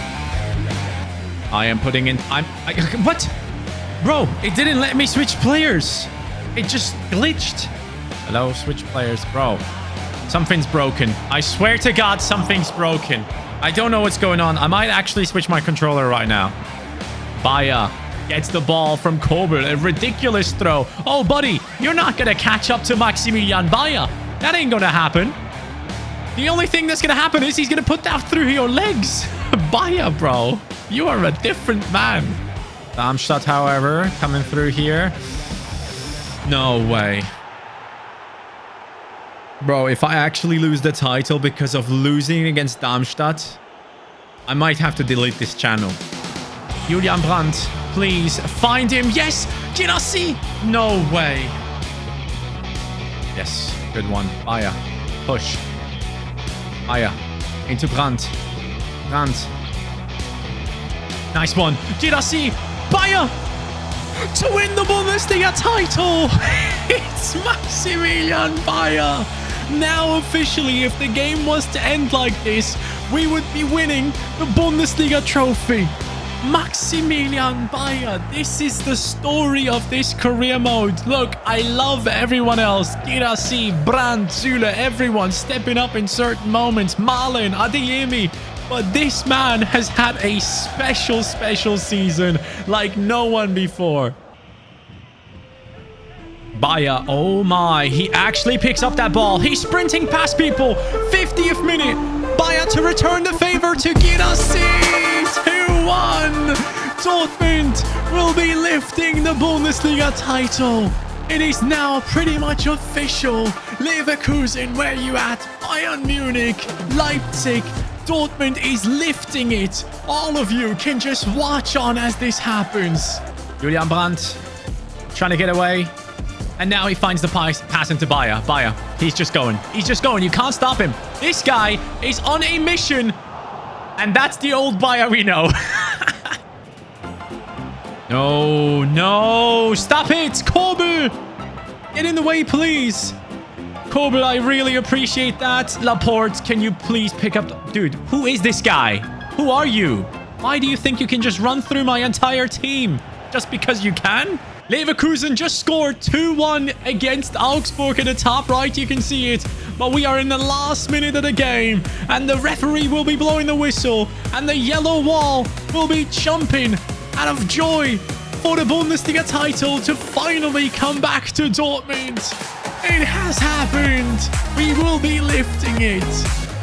I am putting in... what? Bro, it didn't let me switch players. It just glitched. Hello, switch players, bro. Something's broken. I swear to God, something's broken. I don't know what's going on. I might actually switch my controller right now. Beier gets the ball from Kobel. A ridiculous throw. Oh, buddy, you're not going to catch up to Maximilian Beier. That ain't going to happen. The only thing that's going to happen is he's going to put that through your legs. Beier, bro. You are a different man. Darmstadt, however, coming through here. No way. Bro, if I actually lose the title because of losing against Darmstadt, I might have to delete this channel. Julian Brandt, please find him. Yes, Girassi. No way. Yes, good one. Beier, push. Beier into Brandt. Brandt. Nice one. Girassi. Beier to win the Bundesliga title. It's Maximilian Beier. Now officially, if the game was to end like this, we would be winning the Bundesliga trophy. Maximilian Beier. This is the story of this career mode. Look, I love everyone else. Girassi, Brandt, Süle, everyone stepping up in certain moments. Milan, Adeyemi. But this man has had a special season like no one before. Beier, oh my, he actually picks up that ball. He's sprinting past people. 50th minute. Beier to return the favor to Girassi. 2-1. Dortmund will be lifting the Bundesliga title. It is now pretty much official. Leverkusen, where you at? Bayern Munich, Leipzig. Dortmund is lifting it. All of you can just watch on as this happens. Julian Brandt trying to get away. And now he finds the pass into Beier. Beier, he's just going. He's just going. You can't stop him. This guy is on a mission. And that's the old Beier we know. No, no. Stop it. Kobel. Get in the way, please. Kobel, I really appreciate that. Laporte, can you please pick up... Dude, who is this guy? Who are you? Why do you think you can just run through my entire team? Just because you can? Leverkusen just scored 2-1 against Augsburg in the top right. You can see it. But we are in the last minute of the game. And the referee will be blowing the whistle. And the yellow wall will be jumping out of joy for the Bundesliga title to finally come back to Dortmund. It has happened. We will be lifting it.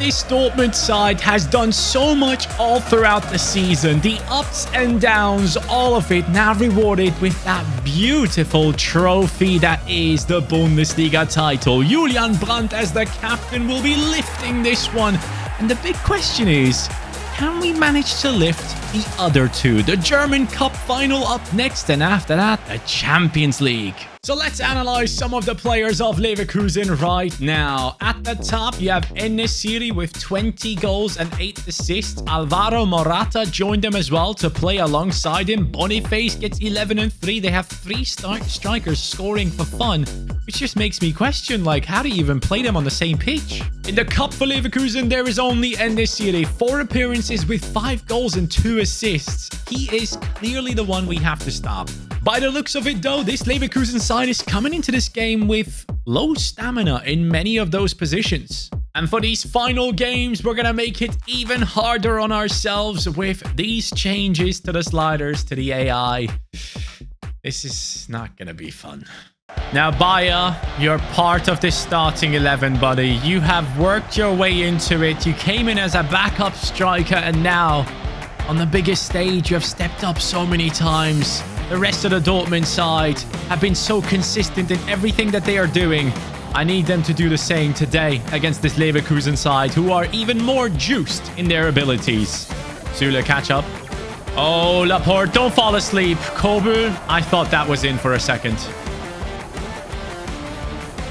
This Dortmund side has done so much all throughout the season. The ups and downs, all of it now rewarded with that beautiful trophy that is the Bundesliga title. Julian Brandt as the captain will be lifting this one. And the big question is, can we manage to lift the other two? The German Cup final up next, and after that, the Champions League. So let's analyze some of the players of Leverkusen right now. At the top, you have En-Nesyri with 20 goals and 8 assists. Alvaro Morata joined them as well to play alongside him. Boniface gets 11 and 3. They have 3 strikers scoring for fun, which just makes me question, like, how do you even play them on the same pitch? In the cup for Leverkusen, there is only En-Nesyri. 4 appearances with 5 goals and 2 assists. He is clearly the one we have to stop. By the looks of it though, this Leverkusen side is coming into this game with low stamina in many of those positions. And for these final games, we're going to make it even harder on ourselves with these changes to the sliders, to the AI. This is not going to be fun. Now, Beier, you're part of this starting 11, buddy. You have worked your way into it. You came in as a backup striker, and now, on the biggest stage, you have stepped up so many times. The rest of the Dortmund side have been so consistent in everything that they are doing. I need them to do the same today against this Leverkusen side, who are even more juiced in their abilities. Süle catch up. Oh, Laporte, don't fall asleep. Kobel, I thought that was in for a second.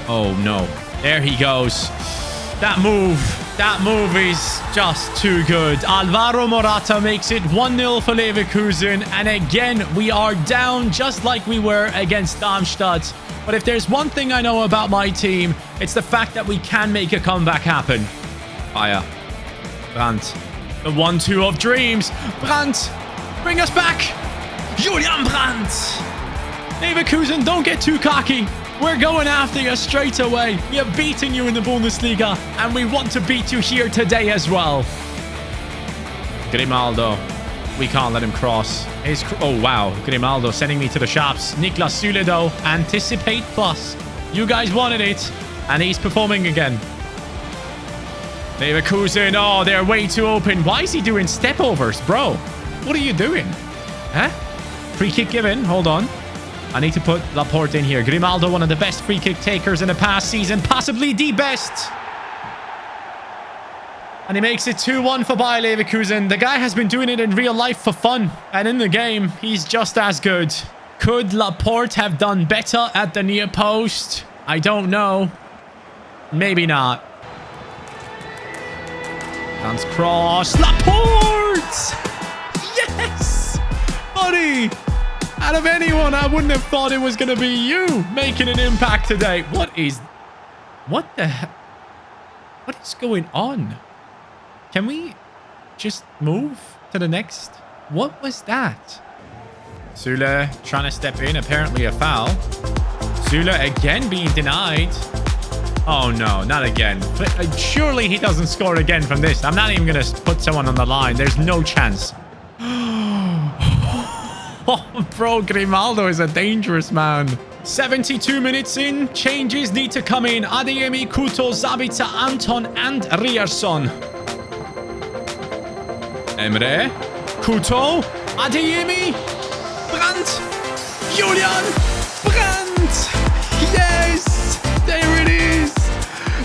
Oh, no. There he goes. That move is just too good. Alvaro Morata makes it 1-0 for Leverkusen. And again, we are down just like we were against Darmstadt. But if there's one thing I know about my team, it's the fact that we can make a comeback happen. Beier. Brandt. The 1-2 of dreams. Brandt, bring us back. Julian Brandt. Leverkusen, don't get too cocky. We're going after you straight away. We have beaten you in the Bundesliga, and we want to beat you here today as well. Grimaldo. We can't let him cross. Oh, wow. Grimaldo sending me to the shops. Niklas Süle, though. Anticipate plus. You guys wanted it, and he's performing again. Leverkusen, oh, they're way too open. Why is he doing step overs, bro? What are you doing? Huh? Free kick given. Hold on. I need to put Laporte in here. Grimaldo, one of the best free kick takers in the past season. Possibly the best. And he makes it 2-1 for Bayer Leverkusen. The guy has been doing it in real life for fun. And in the game, he's just as good. Could Laporte have done better at the near post? I don't know. Maybe not. Dance cross. Laporte! Yes! Buddy! Out of anyone, I wouldn't have thought it was going to be you making an impact today. What the heck? What is going on? Can we just move to the next? What was that? Süle trying to step in. Apparently a foul. Süle again being denied. Oh no, not again. But, surely he doesn't score again from this. I'm not even going to put someone on the line. There's no chance. Oh, bro, Grimaldo is a dangerous man. 72 minutes in. Changes need to come in. Adeyemi, Couto, Zabitzer, Anton, and Ryerson. Emre. Couto. Adeyemi. Brandt. Julian. Brandt. Yes. There it is.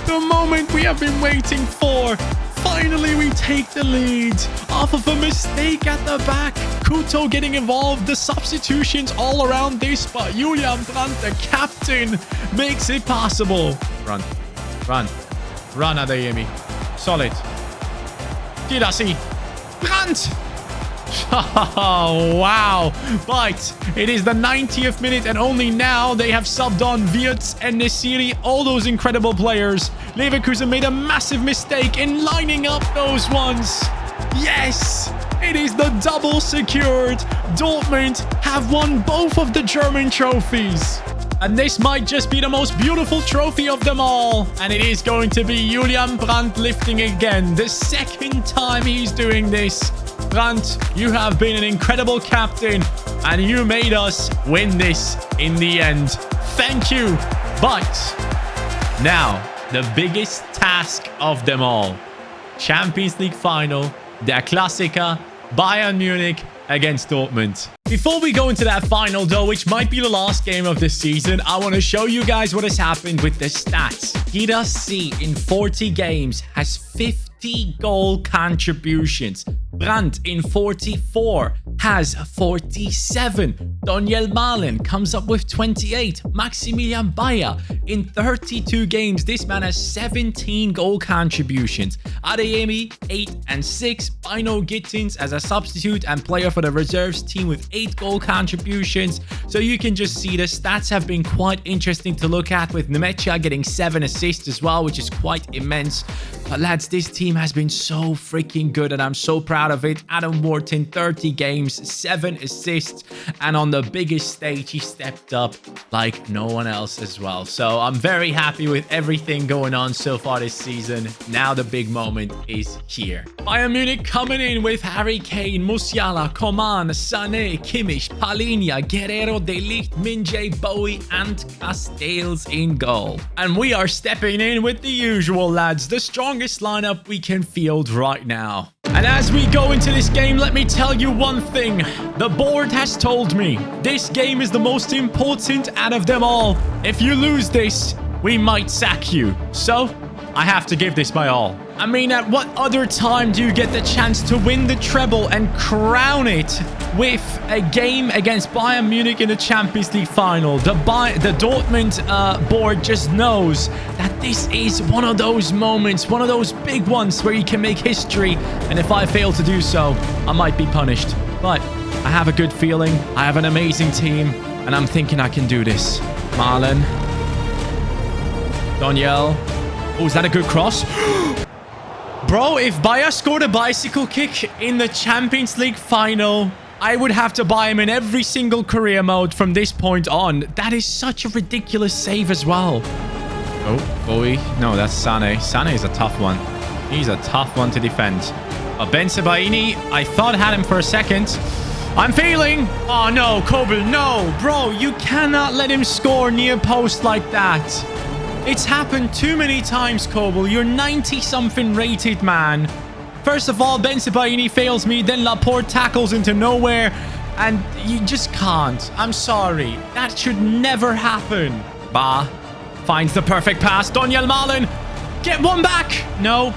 The moment we have been waiting for. Finally, we take the lead off of a mistake at the back. Couto getting involved. The substitutions all around this, but Julian Brandt, the captain, makes it possible. Run. Run. Run, Adeyemi. Solid. Girassi. Brandt. Oh, wow. But it is the 90th minute, and only now they have subbed on Wirtz and Nesiri, all those incredible players. Leverkusen made a massive mistake in lining up those ones. Yes, it is the double secured. Dortmund have won both of the German trophies. And this might just be the most beautiful trophy of them all. And it is going to be Julian Brandt lifting again. The second time he's doing this. Brandt, you have been an incredible captain. And you made us win this in the end. Thank you. But now, the biggest task of them all. Champions League final. Der Klassiker. Bayern Munich against Dortmund. Before we go into that final though, which might be the last game of the season, I want to show you guys what has happened with the stats. Girassi in 40 games has 50 goal contributions. Brandt in 44 has 47. Daniel Milan comes up with 28. Maximilian Beier in 32 games. This man has 17 goal contributions. Adeyemi 8 and 6. Bino Gittins as a substitute and player for the reserves team with 8 goal contributions. So you can just see the stats have been quite interesting to look at, with Nemecha getting 7 assists as well, which is quite immense. But lads, this team has been so freaking good and I'm so proud of it. Adam Wharton, 30 games, 7 assists, and on the biggest stage he stepped up like no one else as well. So I'm very happy with everything going on so far this season. Now the big moment is here. Bayern Munich coming in with Harry Kane, Musiala, Coman, Sané, Kimmich, Palhinha, Guerrero, De Ligt, Min-jae, Bowie, and Castells in goal. And we are stepping in with the usual, lads. The strongest lineup we can field right now. And as we go into this game, let me tell you one thing. The board has told me this game is the most important out of them all. If you lose this, we might sack you. So, I have to give this my all. I mean, at what other time do you get the chance to win the treble and crown it with a game against Bayern Munich in the Champions League final? The Dortmund board just knows that this is one of those moments, one of those big ones where you can make history. And if I fail to do so, I might be punished. But I have a good feeling. I have an amazing team. And I'm thinking I can do this. Marlon. Daniel. Oh, is that a good cross? Bro, if Beier scored a bicycle kick in the Champions League final, I would have to buy him in every single career mode from this point on. That is such a ridiculous save as well. Oh, Bowie. No, that's Sané. Sané is a tough one. He's a tough one to defend. Ben Sebaini, I thought had him for a second. I'm failing. Oh, no, Kobel. No, bro, you cannot let him score near post like that. It's happened too many times, Kobel. You're 90-something rated, man. First of all, Bensebaini fails me, then Laporte tackles into nowhere, and you just can't. I'm sorry. That should never happen. Bah finds the perfect pass. Daniel Malen, get one back. No,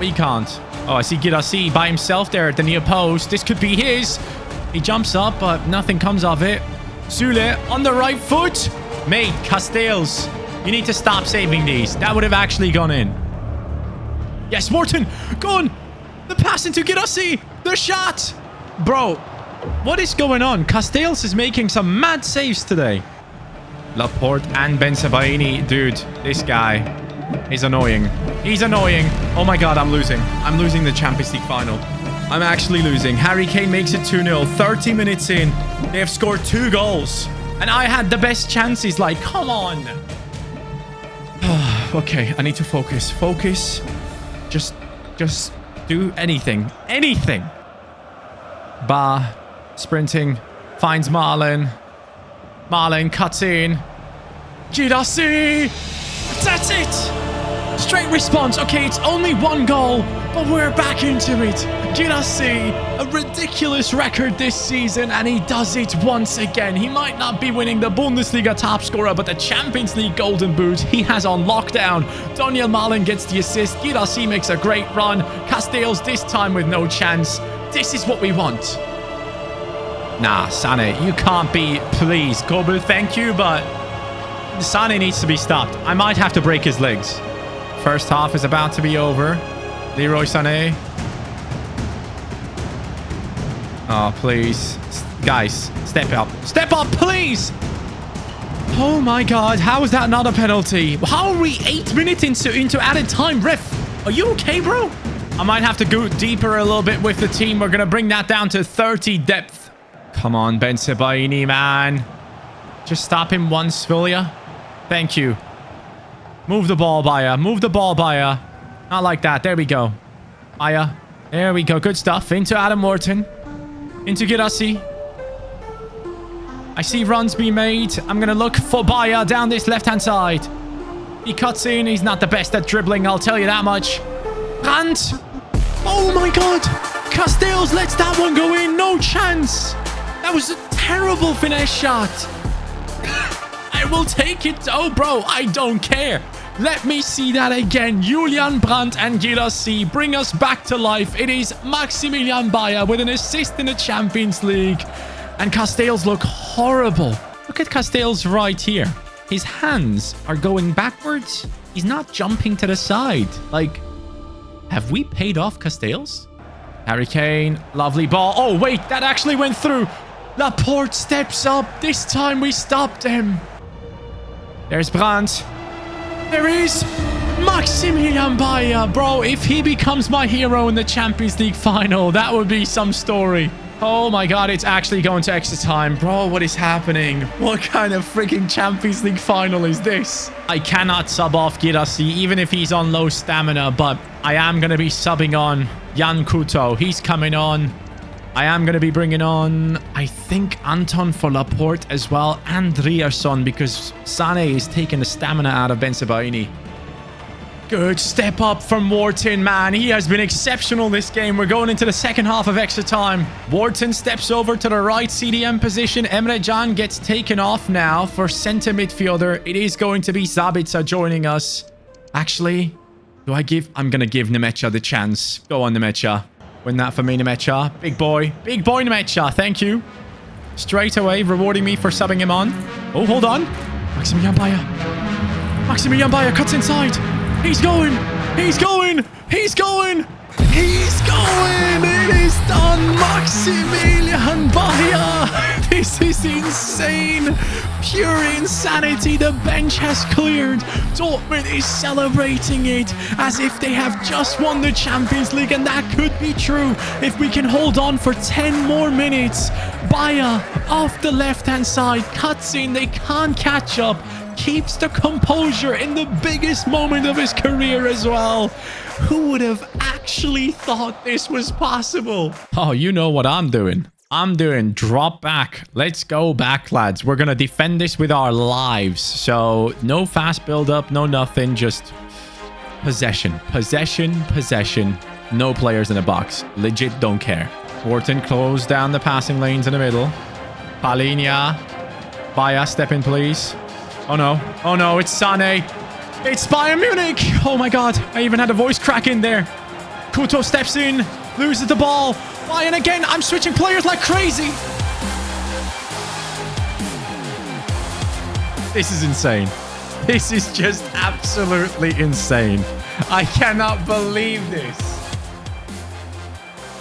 we can't. Oh, I see Girassi by himself there at the near post. This could be his. He jumps up, but nothing comes of it. Sule on the right foot. Mate, Castells, you need to stop saving these. That would have actually gone in. Yes, Wharton, go on. The pass into Girassi. The shot. Bro, what is going on? Castells is making some mad saves today. Laporte and Bensebaini. Dude, this guy is annoying. He's annoying. Oh my god, I'm losing. I'm losing the Champions League final. I'm actually losing. Harry Kane makes it 2-0. 30 minutes in. They have scored 2 goals. And I had the best chances. Like, come on. Okay, I need to focus. Focus. Just do anything. Anything. Ba sprinting. Finds Marlon. Marlon cuts in. Girassi. That's it. Straight response. Okay, it's only 1 goal, but we're back into it. Girassi, a ridiculous record this season, and he does it once again. He might not be winning the Bundesliga top scorer, but the Champions League Golden Boot he has on lockdown. Daniel Malen gets the assist. Girassi makes a great run. Castells this time with no chance. This is what we want. Nah, Sané, you can't be. Please, Kobel, thank you, but Sané needs to be stopped. I might have to break his legs. First half is about to be over. Leroy Sané. Oh, please. Guys, step up. Step up, please! Oh my god, how is that not a penalty? How are we 8 minutes into added time, ref? Are you okay, bro? I might have to go deeper a little bit with the team. We're going to bring that down to 30 depth. Come on, Bensebaini, man. Just stop him once, will ya? Thank you. Move the ball, Beier. Move the ball, Beier. Not like that. There we go. Beier. There we go. Good stuff. Into Adam Wharton. Into Girassi. I see runs being made. I'm going to look for Beier down this left-hand side. He cuts in. He's not the best at dribbling, I'll tell you that much. Brandt. Oh my god. Castells lets that one go in. No chance. That was a terrible finesse shot. I will take it. Oh, bro, I don't care. Let me see that again. Julian Brandt and Girassi bring us back to life. It is Maximilian Beier with an assist in the Champions League. And Castells look horrible. Look at Castells right here. His hands are going backwards. He's not jumping to the side. Like, have we paid off Castells? Harry Kane, lovely ball. Oh, wait, that actually went through. Laporte steps up. This time we stopped him. There's Brandt. There is Maximilian Beier. Bro, if he becomes my hero in the Champions League final, that would be some story. Oh my god, it's actually going to extra time. Bro, what is happening? What kind of freaking Champions League final is this? I cannot sub off Girassi, even if he's on low stamina, but I am going to be subbing on Jan Couto. He's coming on. I am going to be bringing on, I think, Anton for Laporte as well, and Rierson, because Sané is taking the stamina out of Bensebaini. Good step up from Wharton, man. He has been exceptional this game. We're going into the second half of extra time. Wharton steps over to the right CDM position. Emre Can gets taken off now for center midfielder. It is going to be Zabitzer joining us. Actually, I'm going to give Nemecha the chance. Go on, Nemecha. Win that for me, Nemecha. Big boy. Big boy, Nemecha. Thank you. Straight away, rewarding me for subbing him on. Oh, hold on. Maximilian Beier. Maximilian Beier cuts inside. He's going. He's going. He's going. He's going. It is done. Maximilian Beier. This is insane. Pure insanity. The bench has cleared. Dortmund is celebrating it as if they have just won the Champions League, and that could be true if we can hold on for 10 more minutes. Beier off the left-hand side cuts in. They can't catch up. Keeps the composure in the biggest moment of his career as well. Who would have actually thought this was possible? Oh, you know what I'm doing. I'm doing drop back. Let's go back, lads. We're going to defend this with our lives. So no fast build up, no nothing. Just possession, possession, possession. No players in the box. Legit don't care. Wharton closed down the passing lanes in the middle. Palinia. Beier, step in, please. Oh no. Oh no, it's Sané. It's Bayern Munich. Oh my god. I even had a voice crack in there. Couto steps in. Loses the ball. Bayern again. I'm switching players like crazy. This is insane. This is just absolutely insane. I cannot believe this.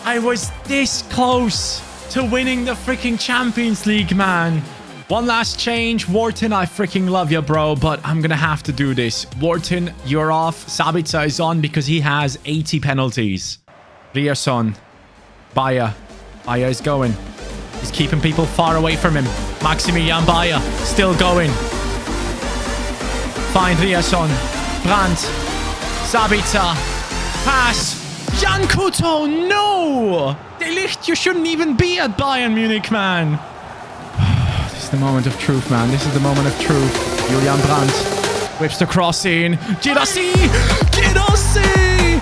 I was this close to winning the freaking Champions League, man. One last change. Wharton, I freaking love you, bro, but I'm going to have to do this. Wharton, you're off. Sabitzer is on because he has 80 penalties. Rierson. Beier. Beier is going. He's keeping people far away from him. Maximilian Beier still going. Find Rierson. Brandt. Sabitzer. Pass. Jan Couto, no! De Ligt, you shouldn't even be at Bayern Munich, man. This is the moment of truth, man. This is the moment of truth. Julian Brandt whips the cross in. Girassi! Girassi!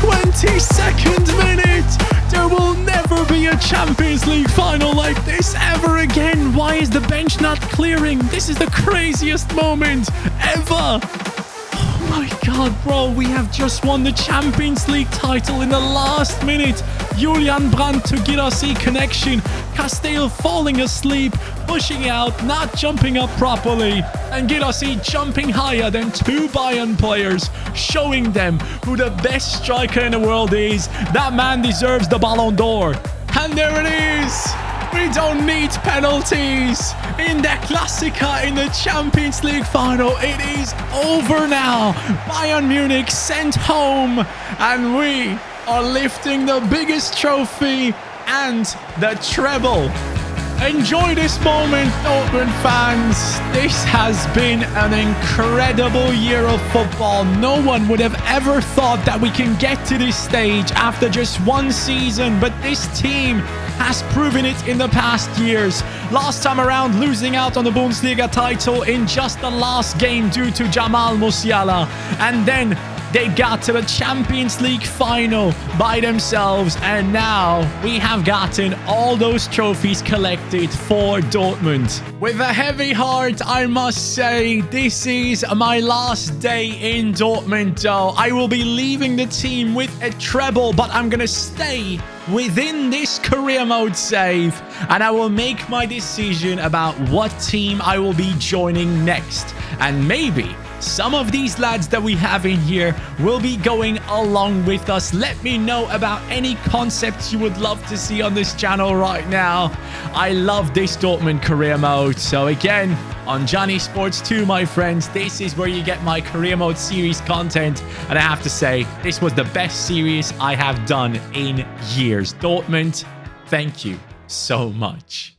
122nd minute! There will never be a Champions League final like this ever again. Why is the bench not clearing? This is the craziest moment ever. Oh my god, bro, we have just won the Champions League title in the last minute. Julian Brandt to Girassi connection. Castile falling asleep, pushing out, not jumping up properly. And Girassi jumping higher than two Bayern players, showing them who the best striker in the world is. That man deserves the Ballon d'Or. And there it is. We don't need penalties in the Klassiker in the Champions League final. It is over now. Bayern Munich sent home, and we are lifting the biggest trophy and the treble. Enjoy this moment, Dortmund fans. This has been an incredible year of football. No one would have ever thought that we can get to this stage after just one season, but this team has proven it in the past years. Last time around, losing out on the Bundesliga title in just the last game due to Jamal Musiala. And then they got to the Champions League final by themselves, and now we have gotten all those trophies collected for Dortmund. With a heavy heart, I must say, this is my last day in Dortmund, though. I will be leaving the team with a treble, but I'm gonna stay within this career mode save, and I will make my decision about what team I will be joining next. And maybe some of these lads that we have in here will be going along with us. Let me know about any concepts you would love to see on this channel right now. I love this Dortmund career mode. So again, on CaniSports 2, my friends, this is where you get my career mode series content. And I have to say, this was the best series I have done in years. Dortmund, thank you so much.